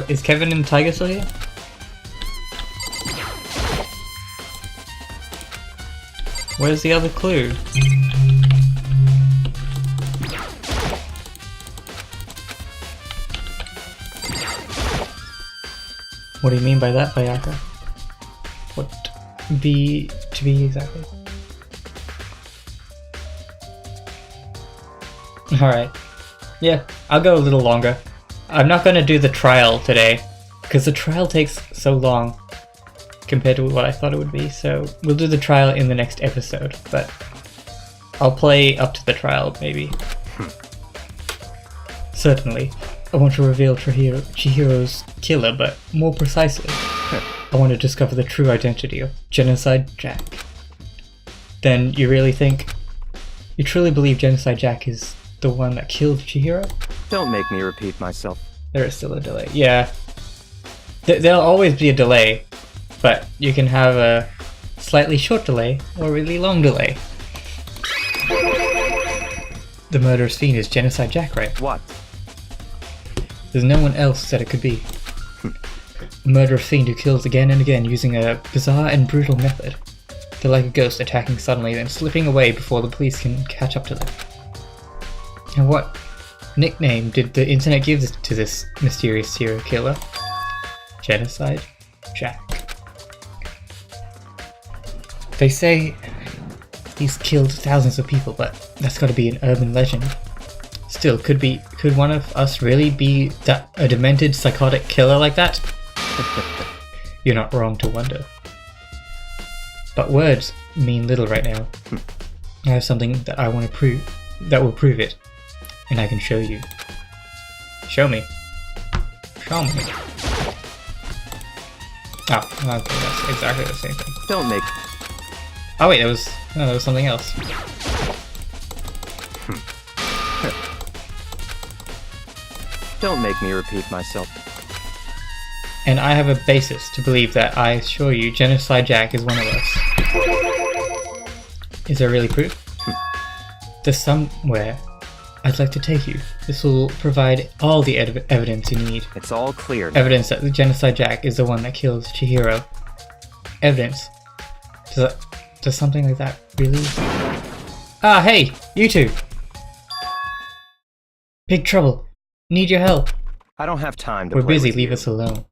Is Kevin and Tiger still here? Where's the other clue? What do you mean by that, Bayaka? What to be exactly? Alright. Yeah, I'll go a little longer. I'm not going to do the trial today, because the trial takes so long compared to what I thought it would be, so we'll do the trial in the next episode, but I'll play up to the trial, maybe. Certainly, I want to reveal Chihiro's killer, but more precisely, I want to discover the true identity of Genocide Jack. Then you truly believe Genocide Jack is the one that killed Chihiro? Don't make me repeat myself. There is still a delay. Yeah. There'll always be a delay, but you can have a slightly short delay or a really long delay. The murderous fiend is Genocide Jack, right? What? There's no one else that it could be. A murderous fiend who kills again and again using a bizarre and brutal method. They're like a ghost attacking suddenly, then slipping away before the police can catch up to them. And what nickname did the internet give to this mysterious serial killer? Genocide Jack. They say he's killed thousands of people, but that's gotta be an urban legend. Still, could one of us really be a demented psychotic killer like that? You're not wrong to wonder. But words mean little right now. I have something that I want to prove, that will prove it. And I can show you. Show me. Show me. Oh, okay, that's exactly the same thing. Don't make... Oh wait, there was something else. Don't make me repeat myself. And I have a basis to believe that I assure you Genocide Jack is one of us. Is there really proof? There's somewhere I'd like to take you. This will provide all the evidence you need. It's all clear now. Evidence that the Genocide Jack is the one that kills Chihiro. Evidence. Does something like that really? Ah, hey! You two! Big trouble. Need your help. I don't have time to We're play busy, with leave you. us alone.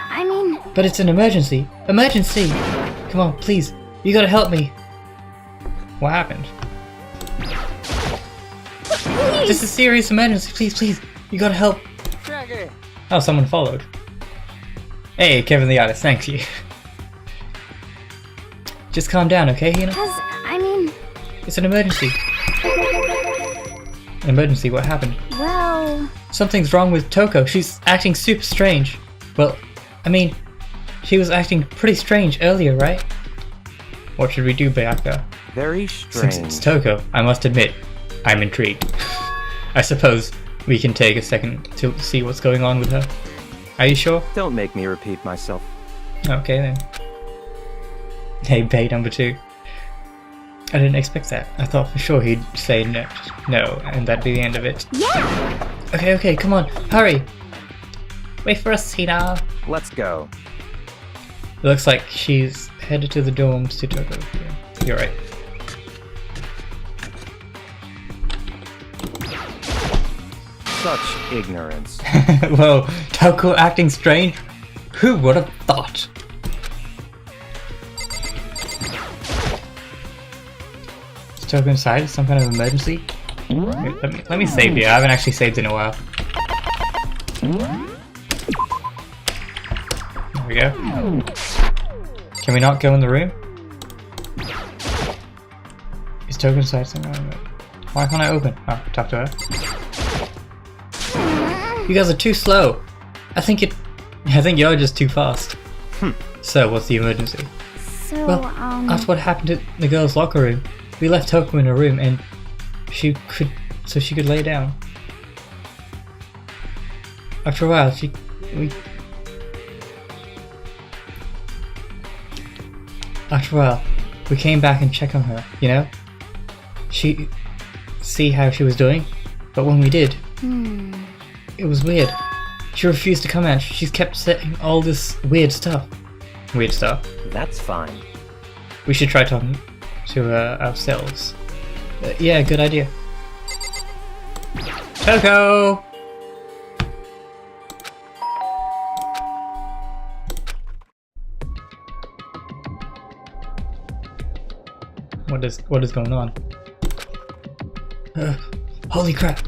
I mean... But it's an emergency! Emergency! Come on, please. You gotta help me. What happened? Please! This is a serious emergency, please. You gotta help. Oh, someone followed. Hey, Kevin the artist, thank you. Just calm down, okay, Hina? I mean... It's an emergency. An emergency, what happened? Well... Something's wrong with Toko. She's acting super strange. Well, I mean, she was acting pretty strange earlier, right? What should we do, Bayaka? Very strange. Since it's Toko, I must admit, I'm intrigued. I suppose we can take a second to see what's going on with her. Are you sure? Don't make me repeat myself. Okay then. Hey, Bay number 2. I didn't expect that. I thought for sure he'd say no, and that'd be the end of it. Yeah! Okay, come on, hurry! Wait for us, Hina! Let's go. It looks like she's headed to the dorms to Toko. Yeah, you're right. Such ignorance. Whoa, Toko acting strange? Who would have thought? Is Toko inside? Some kind of emergency? Wait, let me save you. I haven't actually saved in a while. There we go. Can we not go in the room? Is Toko inside somewhere? Why can't I open? Oh, talk to her. You guys are too slow. I think you're just too fast. So, what's the emergency? So, Well, after what happened at the girls' locker room, we left Toko in her room and she could lay down. After a while, we came back and checked on her, you know? See how she was doing? But when we did, it was weird. She refused to come out. She kept saying all this weird stuff. Weird stuff. That's fine. We should try talking to her ourselves. Yeah, good idea. Toko! What is going on? Holy crap!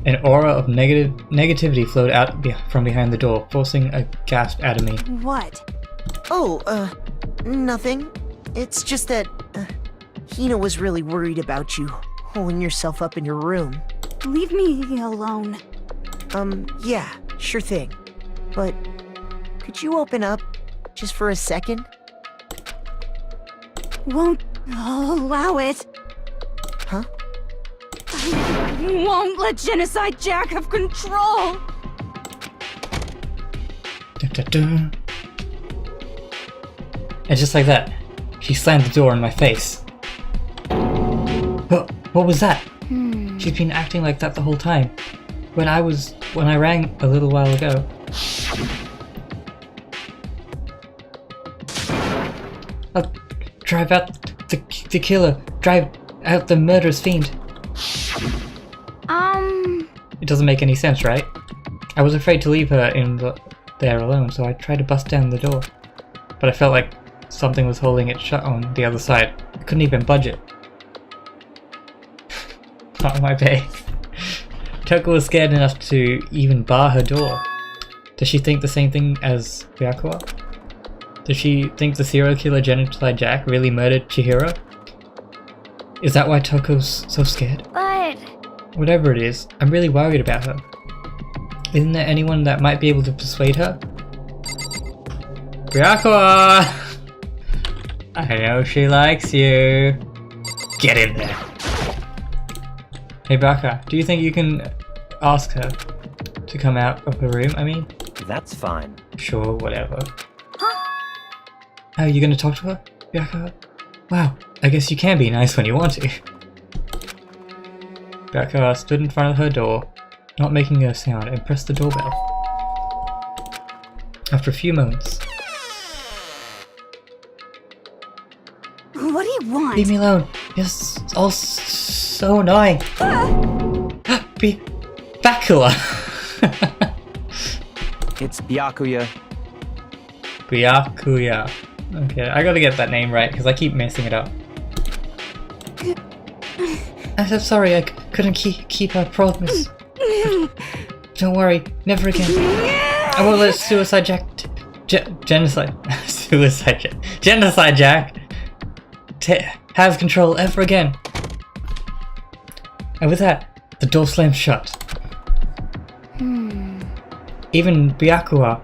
An aura of negativity flowed out from behind the door, forcing a gasp out of me. What? Oh, nothing. It's just that, Hina was really worried about you, holding yourself up in your room. Leave me alone. Yeah, sure thing. But, could you open up, just for a second? Won't allow it. Huh? I won't let Genocide Jack have control. Dun. And just like that, she slammed the door in my face. What was that? She's been acting like that the whole time. When I rang a little while ago. I'll drive out the killer. Drive out the murderous fiend. It doesn't make any sense, right? I was afraid to leave her there alone, so I tried to bust down the door. But I felt like something was holding it shut on the other side. I couldn't even budge it. Not my bay. Toko was scared enough to even bar her door. Does she think the same thing as Byakuya? Does she think the serial killer Genocide Jack really murdered Chihiro? Is that why Toko's so scared? But... Whatever it is, I'm really worried about her. Isn't there anyone that might be able to persuade her? Byakuya! I know she likes you. Get in there. Hey Byakuya, do you think you can ask her to come out of the room, I mean? That's fine. Sure, whatever. Are you gonna talk to her, Byakuya? Wow, I guess you can be nice when you want to. Byakuya stood in front of her door, not making a sound, and pressed the doorbell. After a few moments... What do you want? Leave me alone! It's all so annoying! Byakuya! It's Byakuya. Byakuya. Okay, I gotta get that name right, because I keep messing it up. I'm so sorry, I couldn't keep our promise. Don't worry, never again. I won't let Suicide Jack... Genocide... Suicide Jack... Genocide Jack... have control ever again. And with that, the door slammed shut. Even Byakuya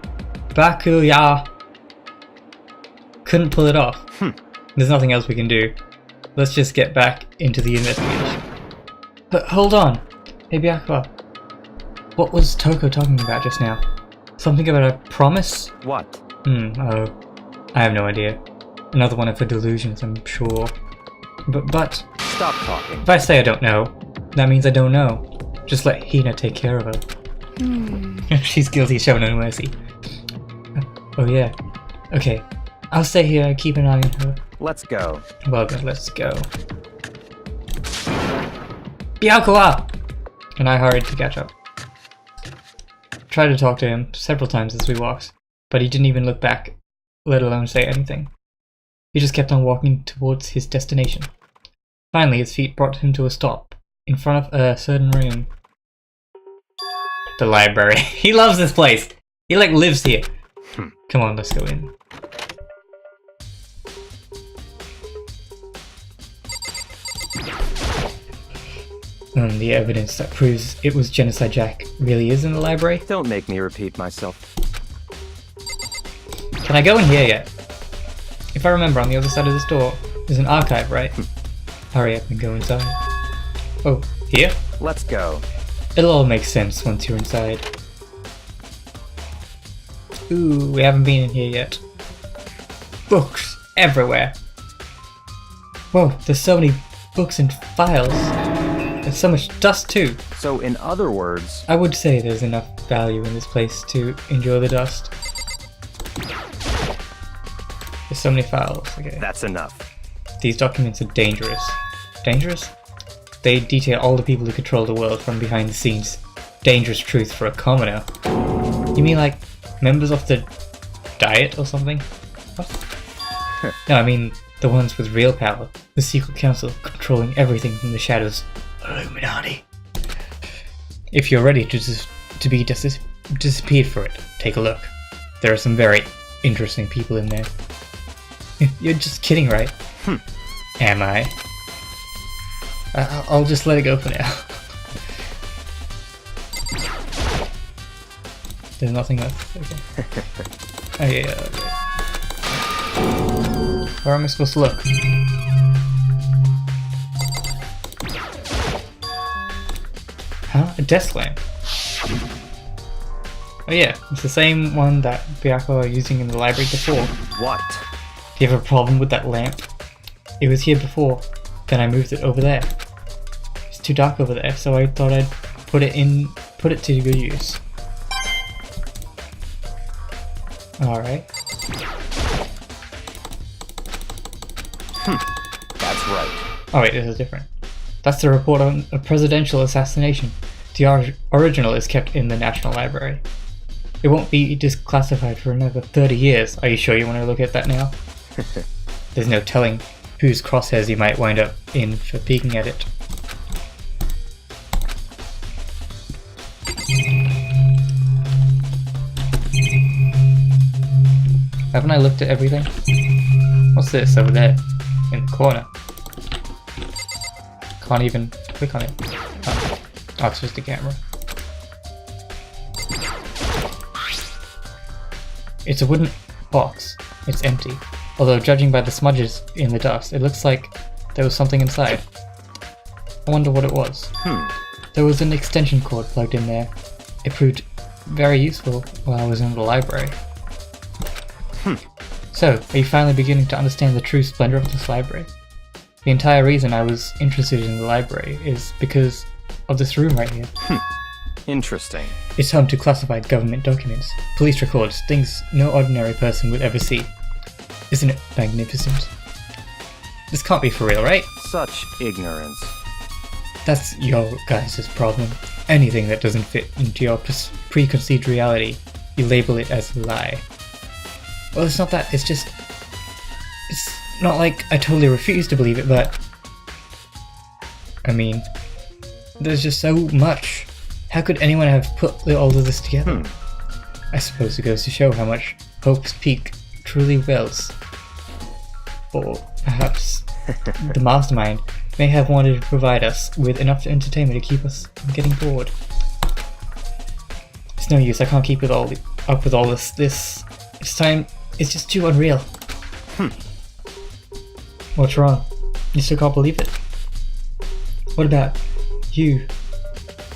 couldn't pull it off. There's nothing else we can do. Let's just get back into the investigation. But hold on. Hey Byakuya, what was Toko talking about just now? Something about a promise? What? Oh, I have no idea. Another one of her delusions, I'm sure. But Stop talking. if I say I don't know, that means I don't know. Just let Hina take care of her. She's guilty, show no mercy. Oh yeah. Okay. I'll stay here and keep an eye on her. Let's go. Well then, let's go. Byakuya! And I hurried to catch up. Tried to talk to him several times as we walked, but he didn't even look back, let alone say anything. He just kept on walking towards his destination. Finally, his feet brought him to a stop, in front of a certain room. The library. He loves this place! He like lives here! Come on, let's go in. The evidence that proves it was Genocide Jack really is in the library. Don't make me repeat myself. Can I go in here yet? If I remember, on the other side of this door is an archive, right? Hurry up and go inside. Oh, here? Let's go. It'll all make sense once you're inside. Ooh, we haven't been in here yet. Books everywhere. Whoa, there's so many books and files. There's so much dust too. So in other words... I would say there's enough value in this place to enjoy the dust. There's so many files, okay. That's enough. These documents are dangerous. Dangerous? They detail all the people who control the world from behind the scenes. Dangerous truth for a commoner. You mean like members of the Diet or something? What? No, I mean the ones with real power. The secret council controlling everything from the shadows. Illuminati. If you're ready to be disappeared for it, take a look. There are some very interesting people in there. You're just kidding, right? Am I? I'll just let it go for now. There's nothing left. Okay. Oh yeah, okay. Where am I supposed to look? Huh? A desk lamp? Oh yeah, it's the same one that Byakuya was using in the library before. What? Do you have a problem with that lamp? It was here before, then I moved it over there. It's too dark over there, so I thought I'd put it to good use. Alright. That's right. Oh wait, this is different. That's the report on a presidential assassination. The original is kept in the National Library. It won't be declassified for another 30 years. Are you sure you want to look at that now? There's no telling whose crosshairs you might wind up in for peeking at it. Haven't I looked at everything? What's this over there? In the corner. Can't even click on it. Oh, it's just a camera. It's a wooden box. It's empty. Although judging by the smudges in the dust, it looks like there was something inside. I wonder what it was. There was an extension cord plugged in there. It proved very useful while I was in the library. So, are you finally beginning to understand the true splendor of this library? The entire reason I was interested in the library is because of this room right here. Interesting. It's home to classified government documents, police records, things no ordinary person would ever see. Isn't it magnificent? This can't be for real, right? Such ignorance. That's your guys' problem. Anything that doesn't fit into your preconceived reality, you label it as a lie. Well, it's not that, it's just... It's not like I totally refuse to believe it, but... I mean... There's just so much. How could anyone have put all of this together? I suppose it goes to show how much Hope's Peak truly wills. Or perhaps the mastermind may have wanted to provide us with enough entertainment to keep us from getting bored. It's no use, I can't keep up with all this. This time, it's just too unreal. What's wrong? You still can't believe it? What about you?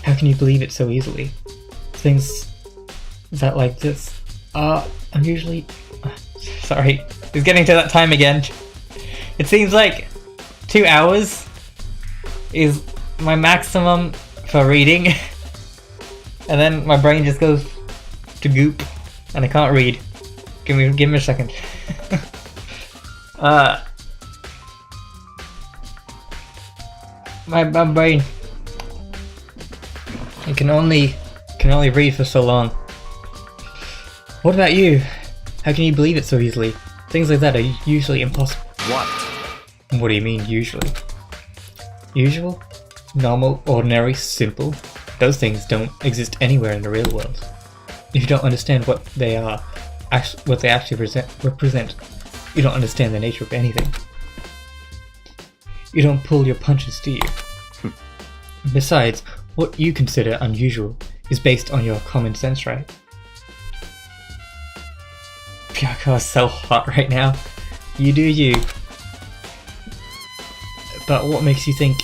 How can you believe it so easily? Things that like this are unusually... Sorry, it's getting to that time again. It seems like 2 hours is my maximum for reading. And then my brain just goes to goop and I can't read. Give me a second. My brain, it can only read for so long. What about you? How can you believe it so easily? Things like that are usually impossible. What? What do you mean, usually? Usual? Normal, ordinary, simple? Those things don't exist anywhere in the real world. If you don't understand what they are, what they actually represent, you don't understand the nature of anything. You don't pull your punches, do you? Besides, what you consider unusual is based on your common sense, right? Pyaka is so hot right now. You do you. But what makes you think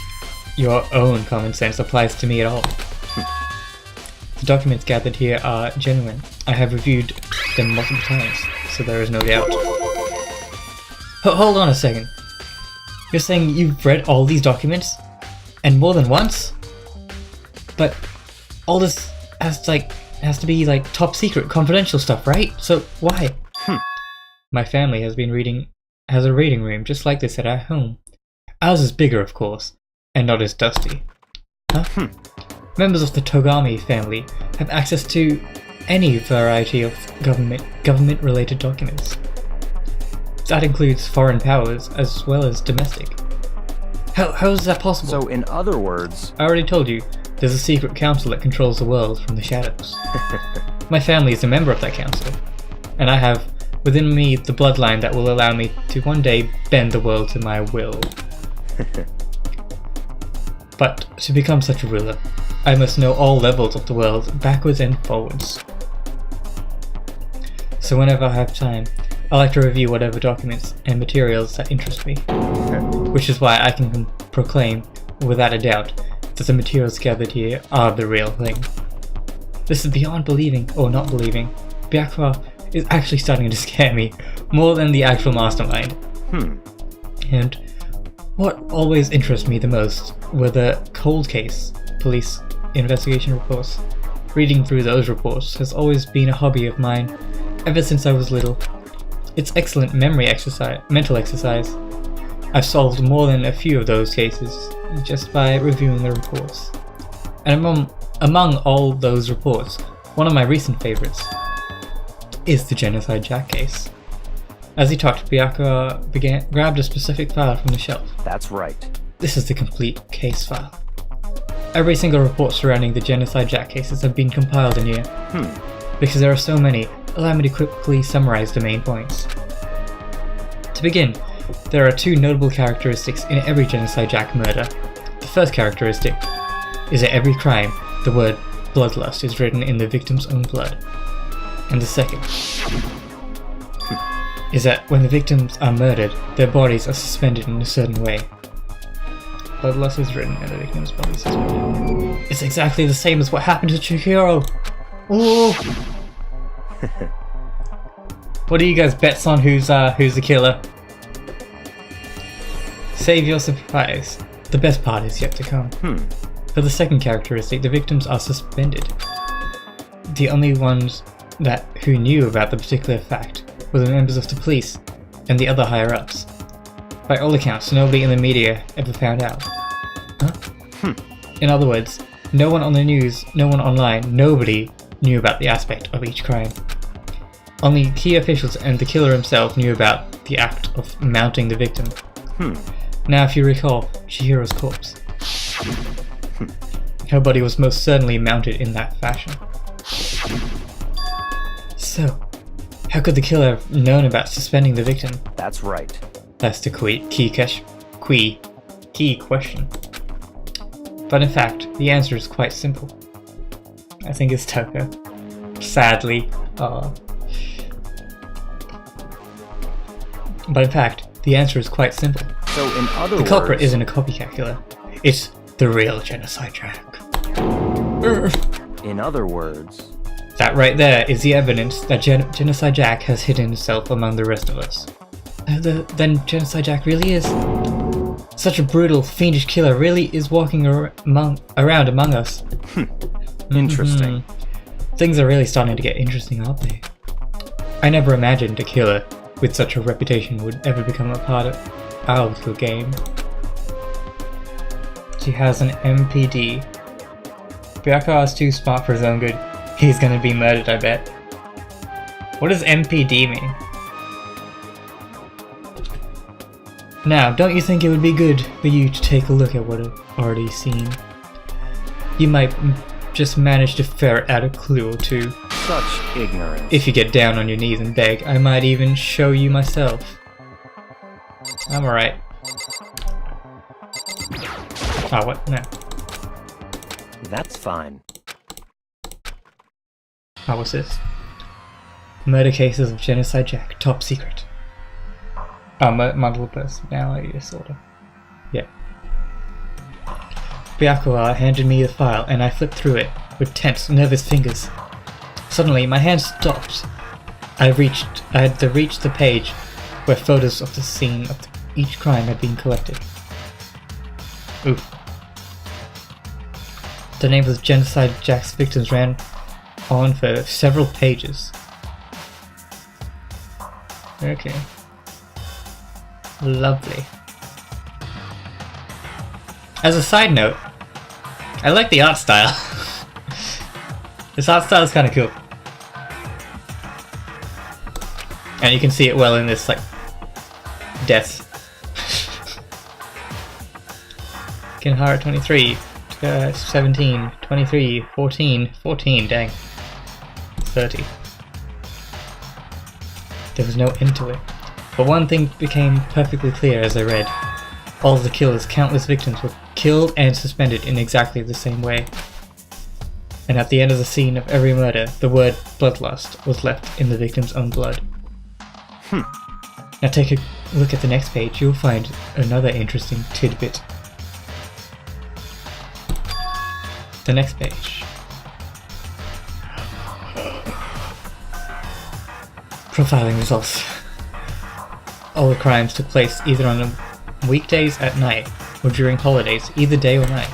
your own common sense applies to me at all? The documents gathered here are genuine. I have reviewed them multiple times, so there is no doubt. Hold on a second. You're saying you've read all these documents? And more than once? But all this has to be like top secret, confidential stuff, right? So why? My family has a reading room just like this at our home. Ours is bigger, of course, and not as dusty. Huh? Members of the Togami family have access to any variety of government-related documents. That includes foreign powers as well as domestic. How is that possible? So, in other words... I already told you, there's a secret council that controls the world from the shadows. My family is a member of that council, and I have within me the bloodline that will allow me to one day bend the world to my will. But to become such a ruler, I must know all levels of the world, backwards and forwards. So whenever I have time, I like to review whatever documents and materials that interest me. Which is why I can proclaim, without a doubt, that the materials gathered here are the real thing. This is beyond believing or not believing. Byakuya is actually starting to scare me, more than the actual mastermind. And what always interested me the most were the cold case police investigation reports. Reading through those reports has always been a hobby of mine, ever since I was little. It's excellent mental exercise. I've solved more than a few of those cases just by reviewing the reports. And among all those reports, one of my recent favorites is the Genocide Jack case. As he talked, Byakuya grabbed a specific file from the shelf. That's right. This is the complete case file. Every single report surrounding the Genocide Jack cases have been compiled in here. Because there are so many, allow me to quickly summarize the main points. To begin, there are two notable characteristics in every Genocide Jack murder. The first characteristic is that every crime, the word bloodlust is written in the victim's own blood. And the second is that when the victims are murdered, their bodies are suspended in a certain way. Bloodlust is written in the victim's body suspended. It's exactly the same as what happened to Chihiro! Ooh! What do you guys bets on who's the killer? Save your surprise. The best part is yet to come. For the second characteristic, the victims are suspended. The only ones who knew about the particular fact were the members of the police and the other higher-ups. By all accounts, nobody in the media ever found out. Huh? In other words, no one on the news, no one online, nobody knew about the aspect of each crime. Only key officials and the killer himself knew about the act of mounting the victim. Now if you recall Chihiro's corpse, her body was most certainly mounted in that fashion. So, how could the killer have known about suspending the victim? That's right. That's the key question. But in fact, the answer is quite simple. I think it's Toko. Sadly. But in fact, the answer is quite simple. So in other words... The culprit isn't a copycat killer. It's the real Genocide Jack. In other words... That right there is the evidence that Genocide Jack has hidden himself among the rest of us. Then Genocide Jack really is. Such a brutal, fiendish killer really is walking around among us. Interesting. Things are really starting to get interesting, aren't they? I never imagined a killer with such a reputation would ever become a part of our little game. She has an MPD. Byakuya is too smart for his own good. He's gonna be murdered, I bet. What does MPD mean? Now, don't you think it would be good for you to take a look at what I've already seen? You might just manage to ferret out a clue or two. Such ignorance. If you get down on your knees and beg, I might even show you myself. I'm alright. Oh, what? No. That's fine. Oh, what's this? Murder cases of Genocide Jack, top secret. Oh, multiple personality disorder. Yeah. Byakuya handed me the file and I flipped through it with tense, nervous fingers. Suddenly, my hand stopped. I had to reach the page where photos of the scene of each crime had been collected. Oof. The name of Genocide Jack's victims ran on for several pages. Okay. Lovely. As a side note, I like the art style. This art style is kind of cool. And you can see it well in this, like, death. Kinhara 23, 17, 23, 14, 14, dang. 30. There was no end to it. But one thing became perfectly clear as I read. All of the killer's countless victims were killed and suspended in exactly the same way. And at the end of the scene of every murder, the word bloodlust was left in the victim's own blood. Now take a look at the next page, you'll find another interesting tidbit. The next page. Profiling results. All the crimes took place either on weekdays at night or during holidays, either day or night.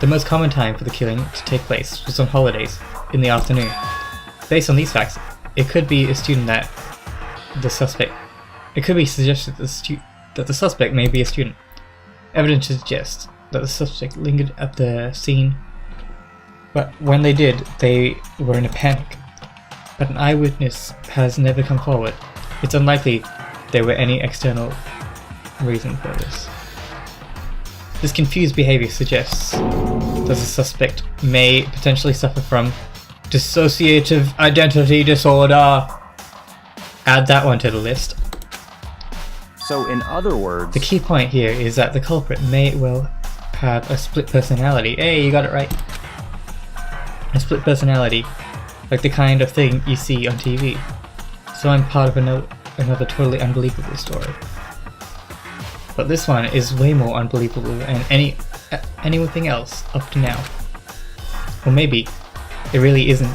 The most common time for the killing to take place was on holidays, in the afternoon. Based on these facts, it could be suggested that that the suspect may be a student. Evidence suggests that the suspect lingered at the scene, but when they did, they were in a panic. But an eyewitness has never come forward. It's unlikely there were any external reason for this. This confused behavior suggests that the suspect may potentially suffer from dissociative identity disorder. Add that one to the list. So, in other words... The key point here is that the culprit may well have a split personality. Hey, you got it right. A split personality, like the kind of thing you see on TV. So I'm part of another totally unbelievable story. But this one is way more unbelievable than anything else up to now. Or maybe it really isn't.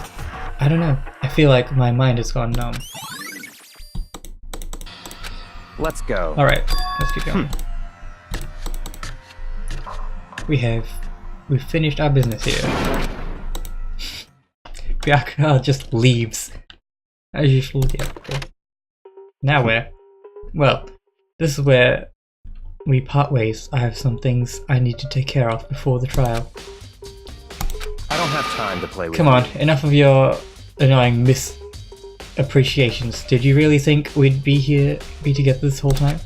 I don't know. I feel like my mind has gone numb. Let's go. Alright, let's keep going. We've finished our business here. Byakuya just leaves. As usual, yeah. Okay. Now where? Well, this is where we part ways. I have some things I need to take care of before the trial. I don't have time to play with Come on, enough of your annoying misappreciations. Did you really think we'd be together this whole time?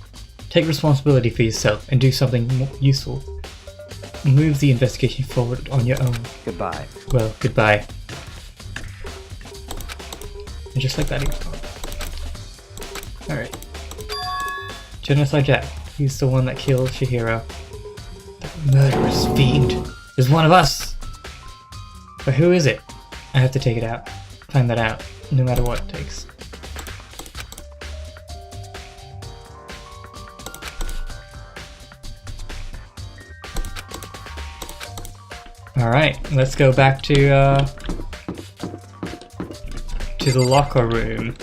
Take responsibility for yourself and do something more useful. Move the investigation forward on your own. Goodbye. Well, goodbye. And just like that, alright. Genocide Jack. He's the one that killed Chihiro. That murderous fiend is one of us! But who is it? I have to take it out. Find that out, no matter what it takes. Alright, let's go back to the locker room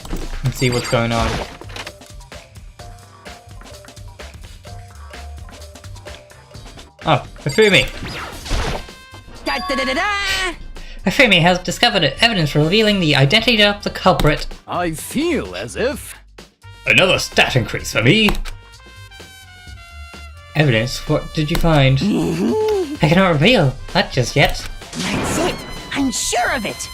and see what's going on. Oh, Ifumi! Ifumi has discovered evidence revealing the identity of the culprit. I feel as if... Another stat increase for me! Evidence? What did you find? I cannot reveal, not just yet. That's it. I'm sure of it.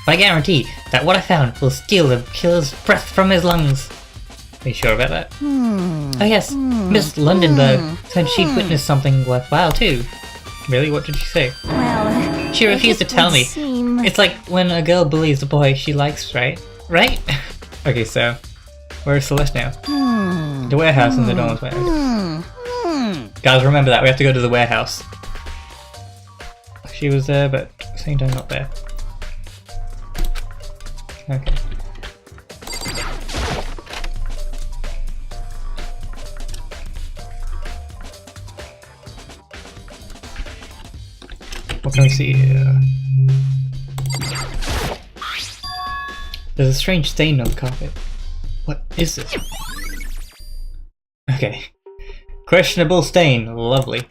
I guarantee that what I found will steal the killer's breath from his lungs. Are you sure about that? Oh yes, Miss Londonberg said she'd witnessed something worthwhile too. Really? What did she say? Well, She refused to tell me. It's like when a girl bullies a boy she likes, right? Right? Okay, so where's Celeste now? The warehouse in the dorms. Guys, remember that. We have to go to the warehouse. She was there, but at the same time not there. Okay. What can we see here? There's a strange stain on the carpet. What is this? Okay. Questionable stain. Lovely.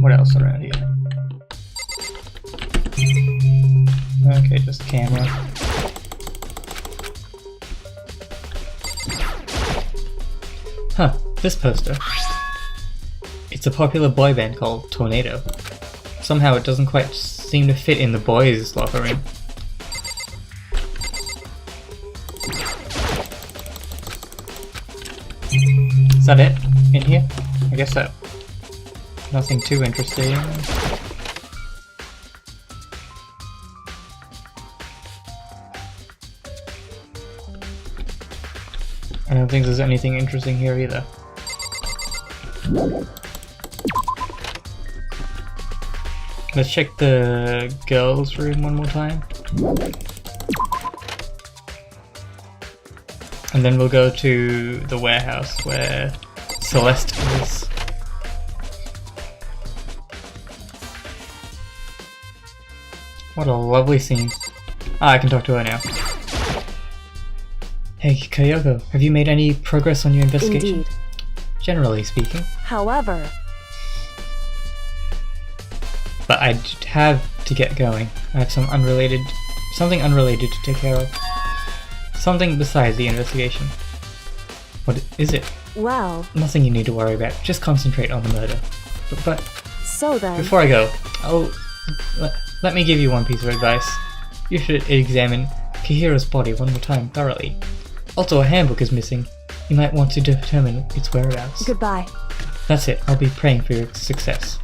What else around here? Okay, just camera. Huh, this poster. It's a popular boy band called Tornado. Somehow it doesn't quite seem to fit in the boys' locker room. Is that it? In here? I guess so. Nothing too interesting. I don't think there's anything interesting here either. Let's check the girls' room one more time. And then we'll go to the warehouse where Celeste is. What a lovely scene. Ah, I can talk to her now. Hey, Kyoko, have you made any progress on your investigation? Indeed. Generally speaking. However, But I have to get going. I have something unrelated to take care of. Something besides the investigation. What is it? Well, Nothing you need to worry about. Just concentrate on the murder. But so then. before I go, let me give you one piece of advice. You should examine Kihiro's body one more time thoroughly. Also, a handbook is missing. You might want to determine its whereabouts. Goodbye. That's it. I'll be praying for your success.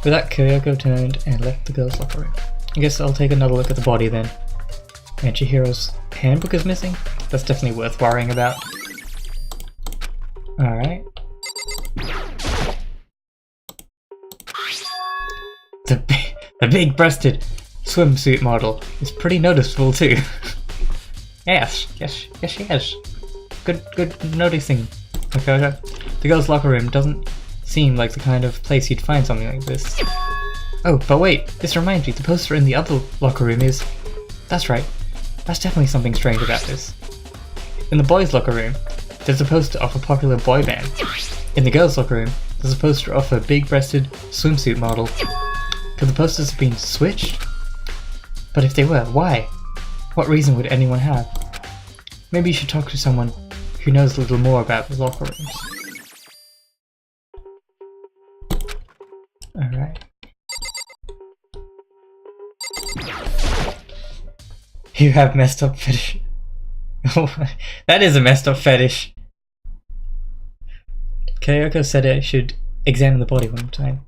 With that, Kyoko turned and left the girls' locker room. I guess I'll take another look at the body then. And Chihiro's handbook is missing? That's definitely worth worrying about. Alright. The big-breasted swimsuit model is pretty noticeable too. yes, she is. Good noticing, Makoto. The girls' locker room doesn't seem like the kind of place you'd find something like this. Oh, but wait, this reminds me, the poster in the other locker room is... That's right, that's definitely something strange about this. In the boys' locker room, there's a poster of a popular boy band. In the girls' locker room, there's a poster of a big-breasted swimsuit model. Could the posters have been switched? But if they were, why? What reason would anyone have? Maybe you should talk to someone who knows a little more about the locker rooms. Alright. You have messed up fetish. That is a messed up fetish. Kyoko said I should examine the body one more time.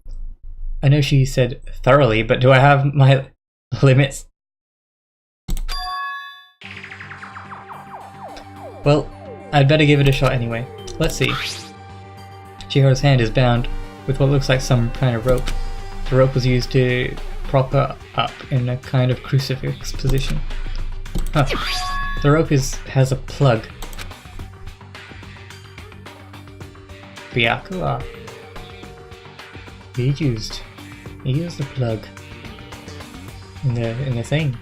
I know she said thoroughly, but do I have my limits? Well, I'd better give it a shot anyway. Let's see. Chihiro's hand is bound with what looks like some kind of rope. The rope was used to prop her up in a kind of crucifix position. Huh. The rope has a plug. Byakuya. He used the plug in the thing.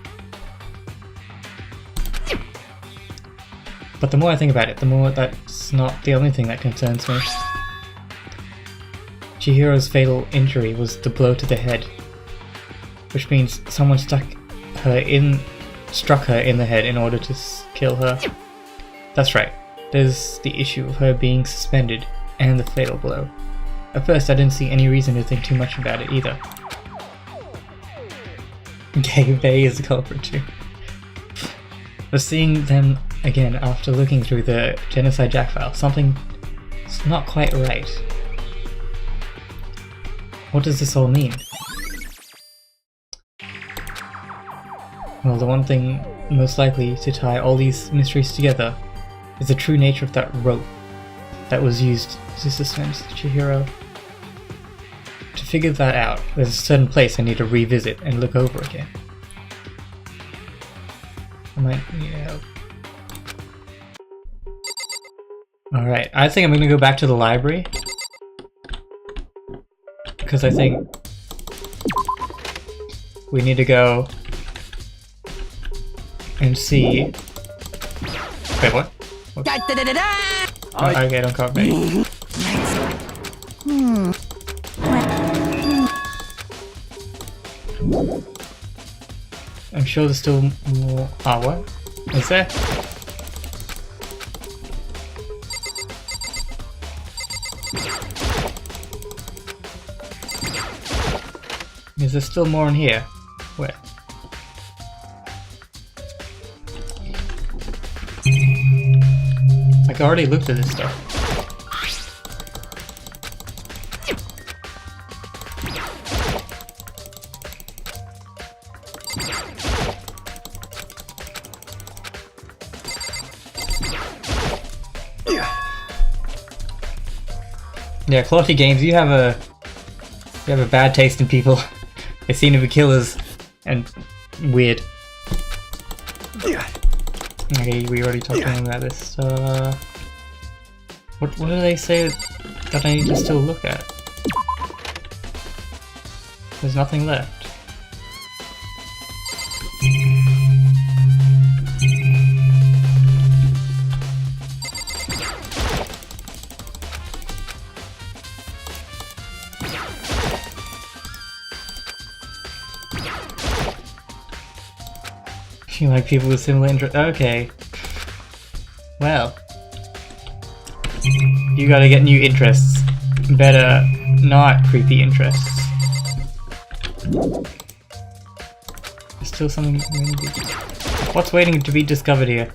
But the more I think about it, the more that's not the only thing that concerns me. Chihiro's fatal injury was the blow to the head, which means someone struck her in the head in order to kill her. That's right, there's the issue of her being suspended and the fatal blow. At first I didn't see any reason to think too much about it either. Gay Bay is the culprit too. But seeing them again after looking through the Genocide Jack file, something's not quite right. What does this all mean? Well, the one thing most likely to tie all these mysteries together is the true nature of that rope that was used to suspend Chihiro. To figure that out, there's a certain place I need to revisit and look over again. I might need help. Alright, I think I'm gonna go back to the library. Because I think we need to go and see. Wait, what? Oh, okay, don't call me. I'm sure there's still more. Ah, what? Is there? Is there still more in here? Where? Like I already looked at this stuff. Yeah, Clotty Games, you have a bad taste in people. They seem to be killers and weird. Okay, we already talked to them about this. What do they say that I need to still look at? There's nothing left. You like people with similar interests? Okay. Well, You gotta get new interests. Better not creepy interests. There's still something. What's waiting to be discovered here?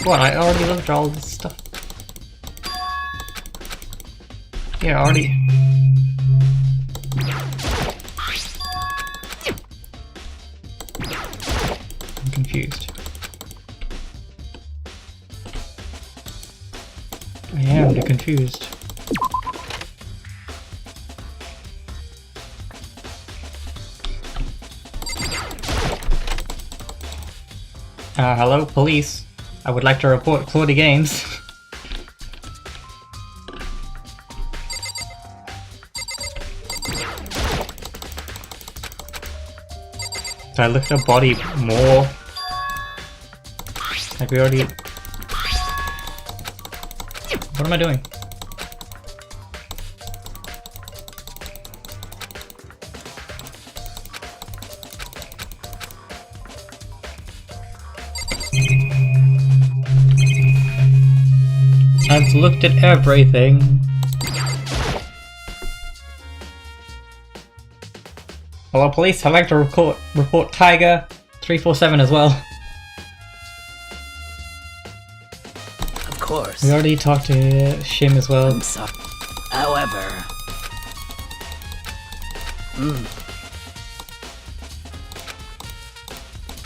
What? I already looked at all this stuff. Yeah, already. I'm confused. I am confused. Hello, police. I would like to report Claudia Games. Did I look at her body more? Like we already... What am I doing? I've looked at everything. Hello police, I'd like to report Tiger 347 as well. Of course. We already talked to Shim as well. I'm sorry. However...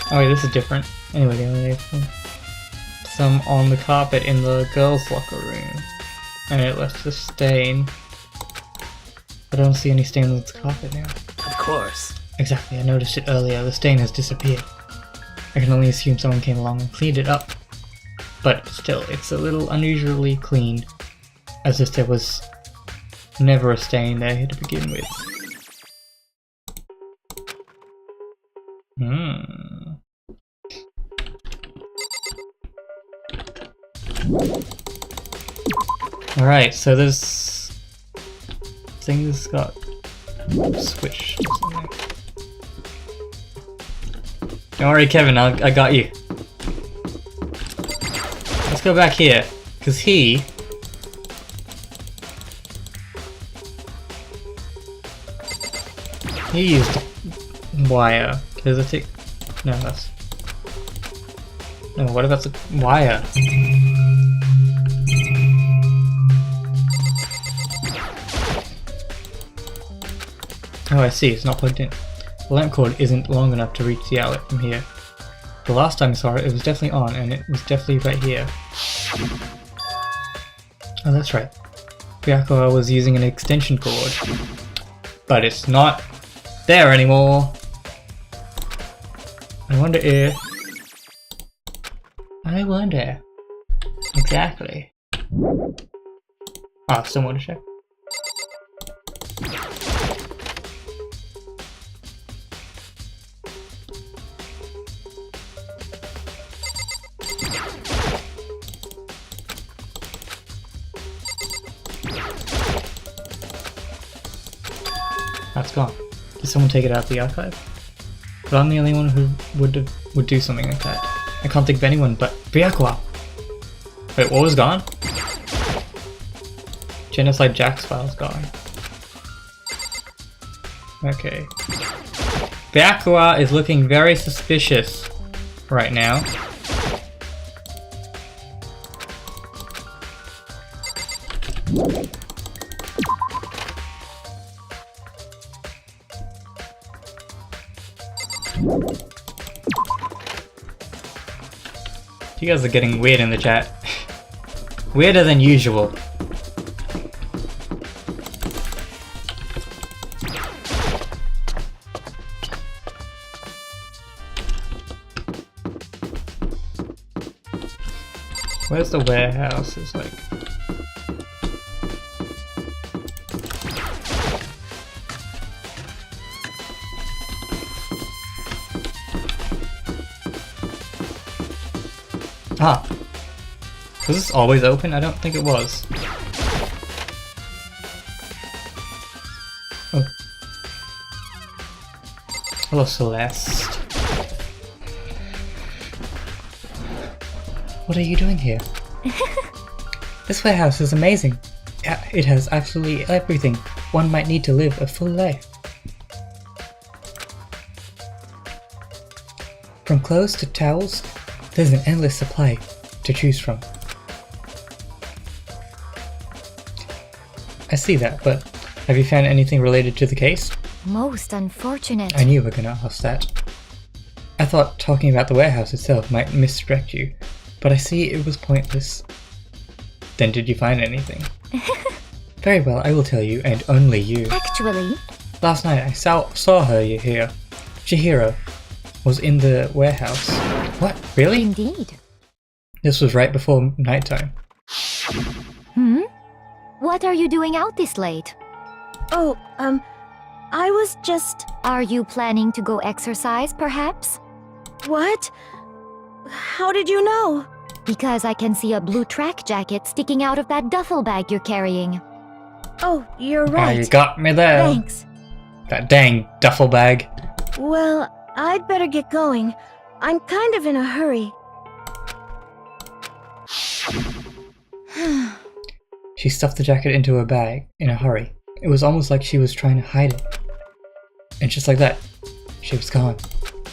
Oh wait, this is different. Anyway, the only thing. Some on the carpet in the girls' locker room. And it left a stain. I don't see any stain on the carpet now. Of course. Exactly, I noticed it earlier. The stain has disappeared. I can only assume someone came along and cleaned it up. But still, it's a little unusually clean. As if there was never a stain there to begin with. Alright, so this thing's got switched or something. Don't worry, Kevin, I got you. Let's go back here, because he used wire. There's a tick. No, that's. No, what about the wire? Oh, I see, it's not plugged in. The lamp cord isn't long enough to reach the outlet from here. The last time I saw it, it was definitely on, and it was definitely right here. Oh, that's right. Byakuya was using an extension cord. But it's not there anymore. I wonder if... Exactly. Ah, still more to check. That's gone. Did someone take it out of the archive? But I'm the only one who would do something like that. I can't think of anyone but Byakuya. Wait, what was gone? Genocide Jack's file's gone. Okay. Byakuya is looking very suspicious right now. You guys are getting weird in the chat. Weirder than usual. Where's the warehouse? It's like... Ah! Was this always open? I don't think it was. Oh. Hello, Celeste. What are you doing here? This warehouse is amazing. It has absolutely everything one might need to live a full life. From clothes to towels, there's an endless supply to choose from. I see that, but have you found anything related to the case? Most unfortunate. I knew you were gonna ask that. I thought talking about the warehouse itself might misdirect you, but I see it was pointless. Then did you find anything? Very well, I will tell you, and only you. Actually, Last night I saw her here. Chihiro was in the warehouse. What? Really? indeed. This was right before nighttime. What are you doing out this late? Oh, I was just... Are you planning to go exercise, perhaps? What? How did you know? Because I can see a blue track jacket sticking out of that duffel bag you're carrying. Oh, you're Ah, right. you got me there. Thanks. That dang duffel bag. Well, I'd better get going. I'm kind of in a hurry. She stuffed the jacket into her bag in a hurry. It was almost like she was trying to hide it. And just like that, she was gone.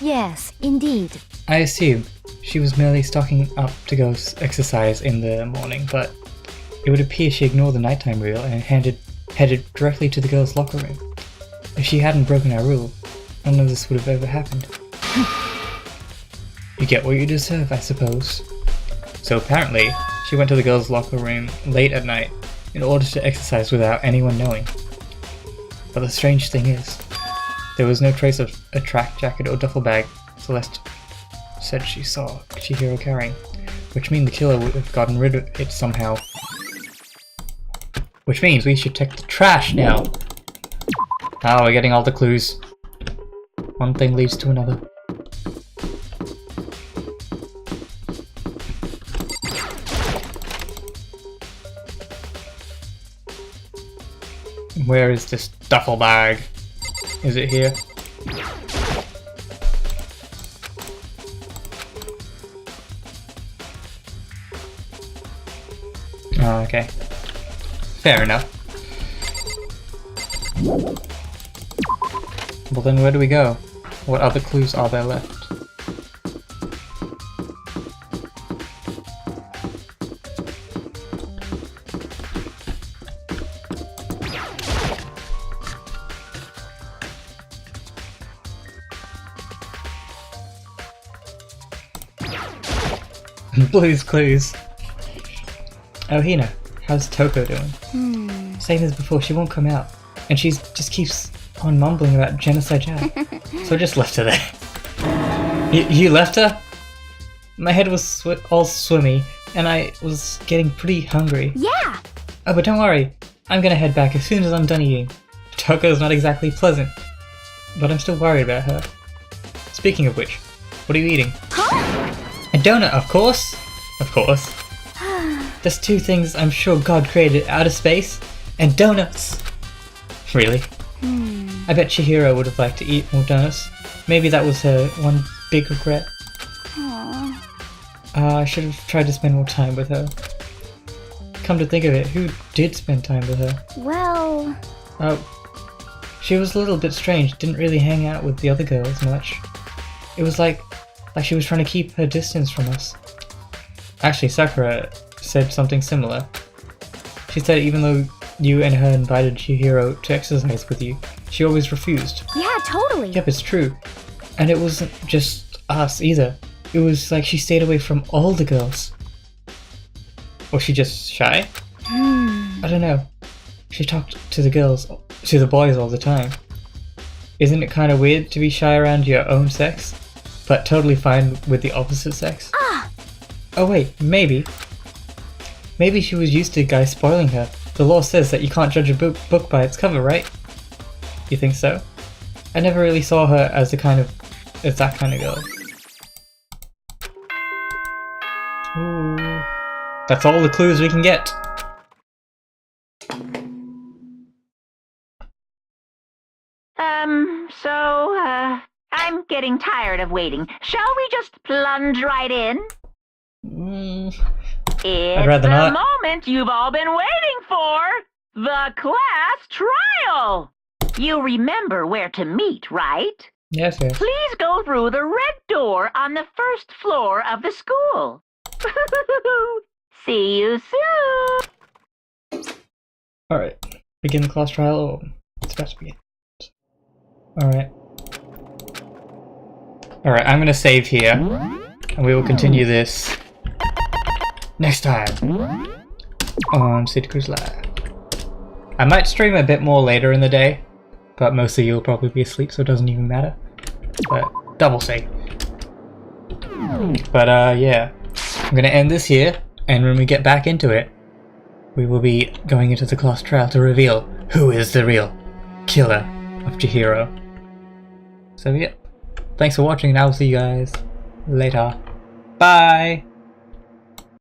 Yes, indeed. I assumed she was merely stocking up to go exercise in the morning, but it would appear she ignored the nighttime rule and headed directly to the girls' locker room. If she hadn't broken our rule, none of this would have ever happened. You get what you deserve, I suppose. So apparently, she went to the girls' locker room late at night in order to exercise without anyone knowing. But the strange thing is, there was no trace of a track jacket or duffel bag Celeste said she saw Chihiro carrying, which means the killer would have gotten rid of it somehow. Which means we should check the trash now! Oh, we're getting all the clues. One thing leads to another. Where is this duffel bag? Is it here? Oh, okay. Fair enough. Well then where do we go? What other clues are there left? Blue's Clues. Oh, Hina, how's Toko doing? Same as before, she won't come out. And she just keeps on mumbling about Genocide Jack. So I just left her there. You left her? My head was all swimmy, and I was getting pretty hungry. Yeah! Oh, but don't worry. I'm gonna head back as soon as I'm done eating. Toko's not exactly pleasant, but I'm still worried about her. Speaking of which, what are you eating? Huh? A donut, of course! Of course. There's two things I'm sure God created: outer space and donuts! Really? I bet Chihiro would have liked to eat more donuts. Maybe that was her one big regret. I should have tried to spend more time with her. Come to think of it, who did spend time with her? Well... She was a little bit strange, didn't really hang out with the other girls much. It was like she was trying to keep her distance from us. Actually, Sakura said something similar. She said even though you and her invited Chihiro to exercise with you, she always refused. Yeah, totally. Yep, it's true. And it wasn't just us either. It was like she stayed away from all the girls. Was she just shy? I don't know. She talked to the boys all the time. Isn't it kind of weird to be shy around your own sex, but totally fine with the opposite sex? Oh wait, maybe. Maybe she was used to guys spoiling her. The law says that you can't judge a book by its cover, right? You think so? I never really saw her as that kind of girl. Ooh. That's all the clues we can get. I'm getting tired of waiting. Shall we just plunge right in? It's rather the not. moment you've all been waiting for! The class trial! You remember where to meet, right? Yes, yes. Please go through the red door on the first floor of the school. See you soon! Alright. Begin the class trial. Oh, it's about to begin. Alright. Alright, I'm gonna save here. And we will continue this next time on City Cruise Live. I might stream a bit more later in the day, but most of you will probably be asleep, so it doesn't even matter. But double save. But yeah, I'm gonna end this here, and when we get back into it, we will be going into the class trial to reveal who is the real killer of Chihiro. So yeah, thanks for watching, and I'll see you guys later. Bye!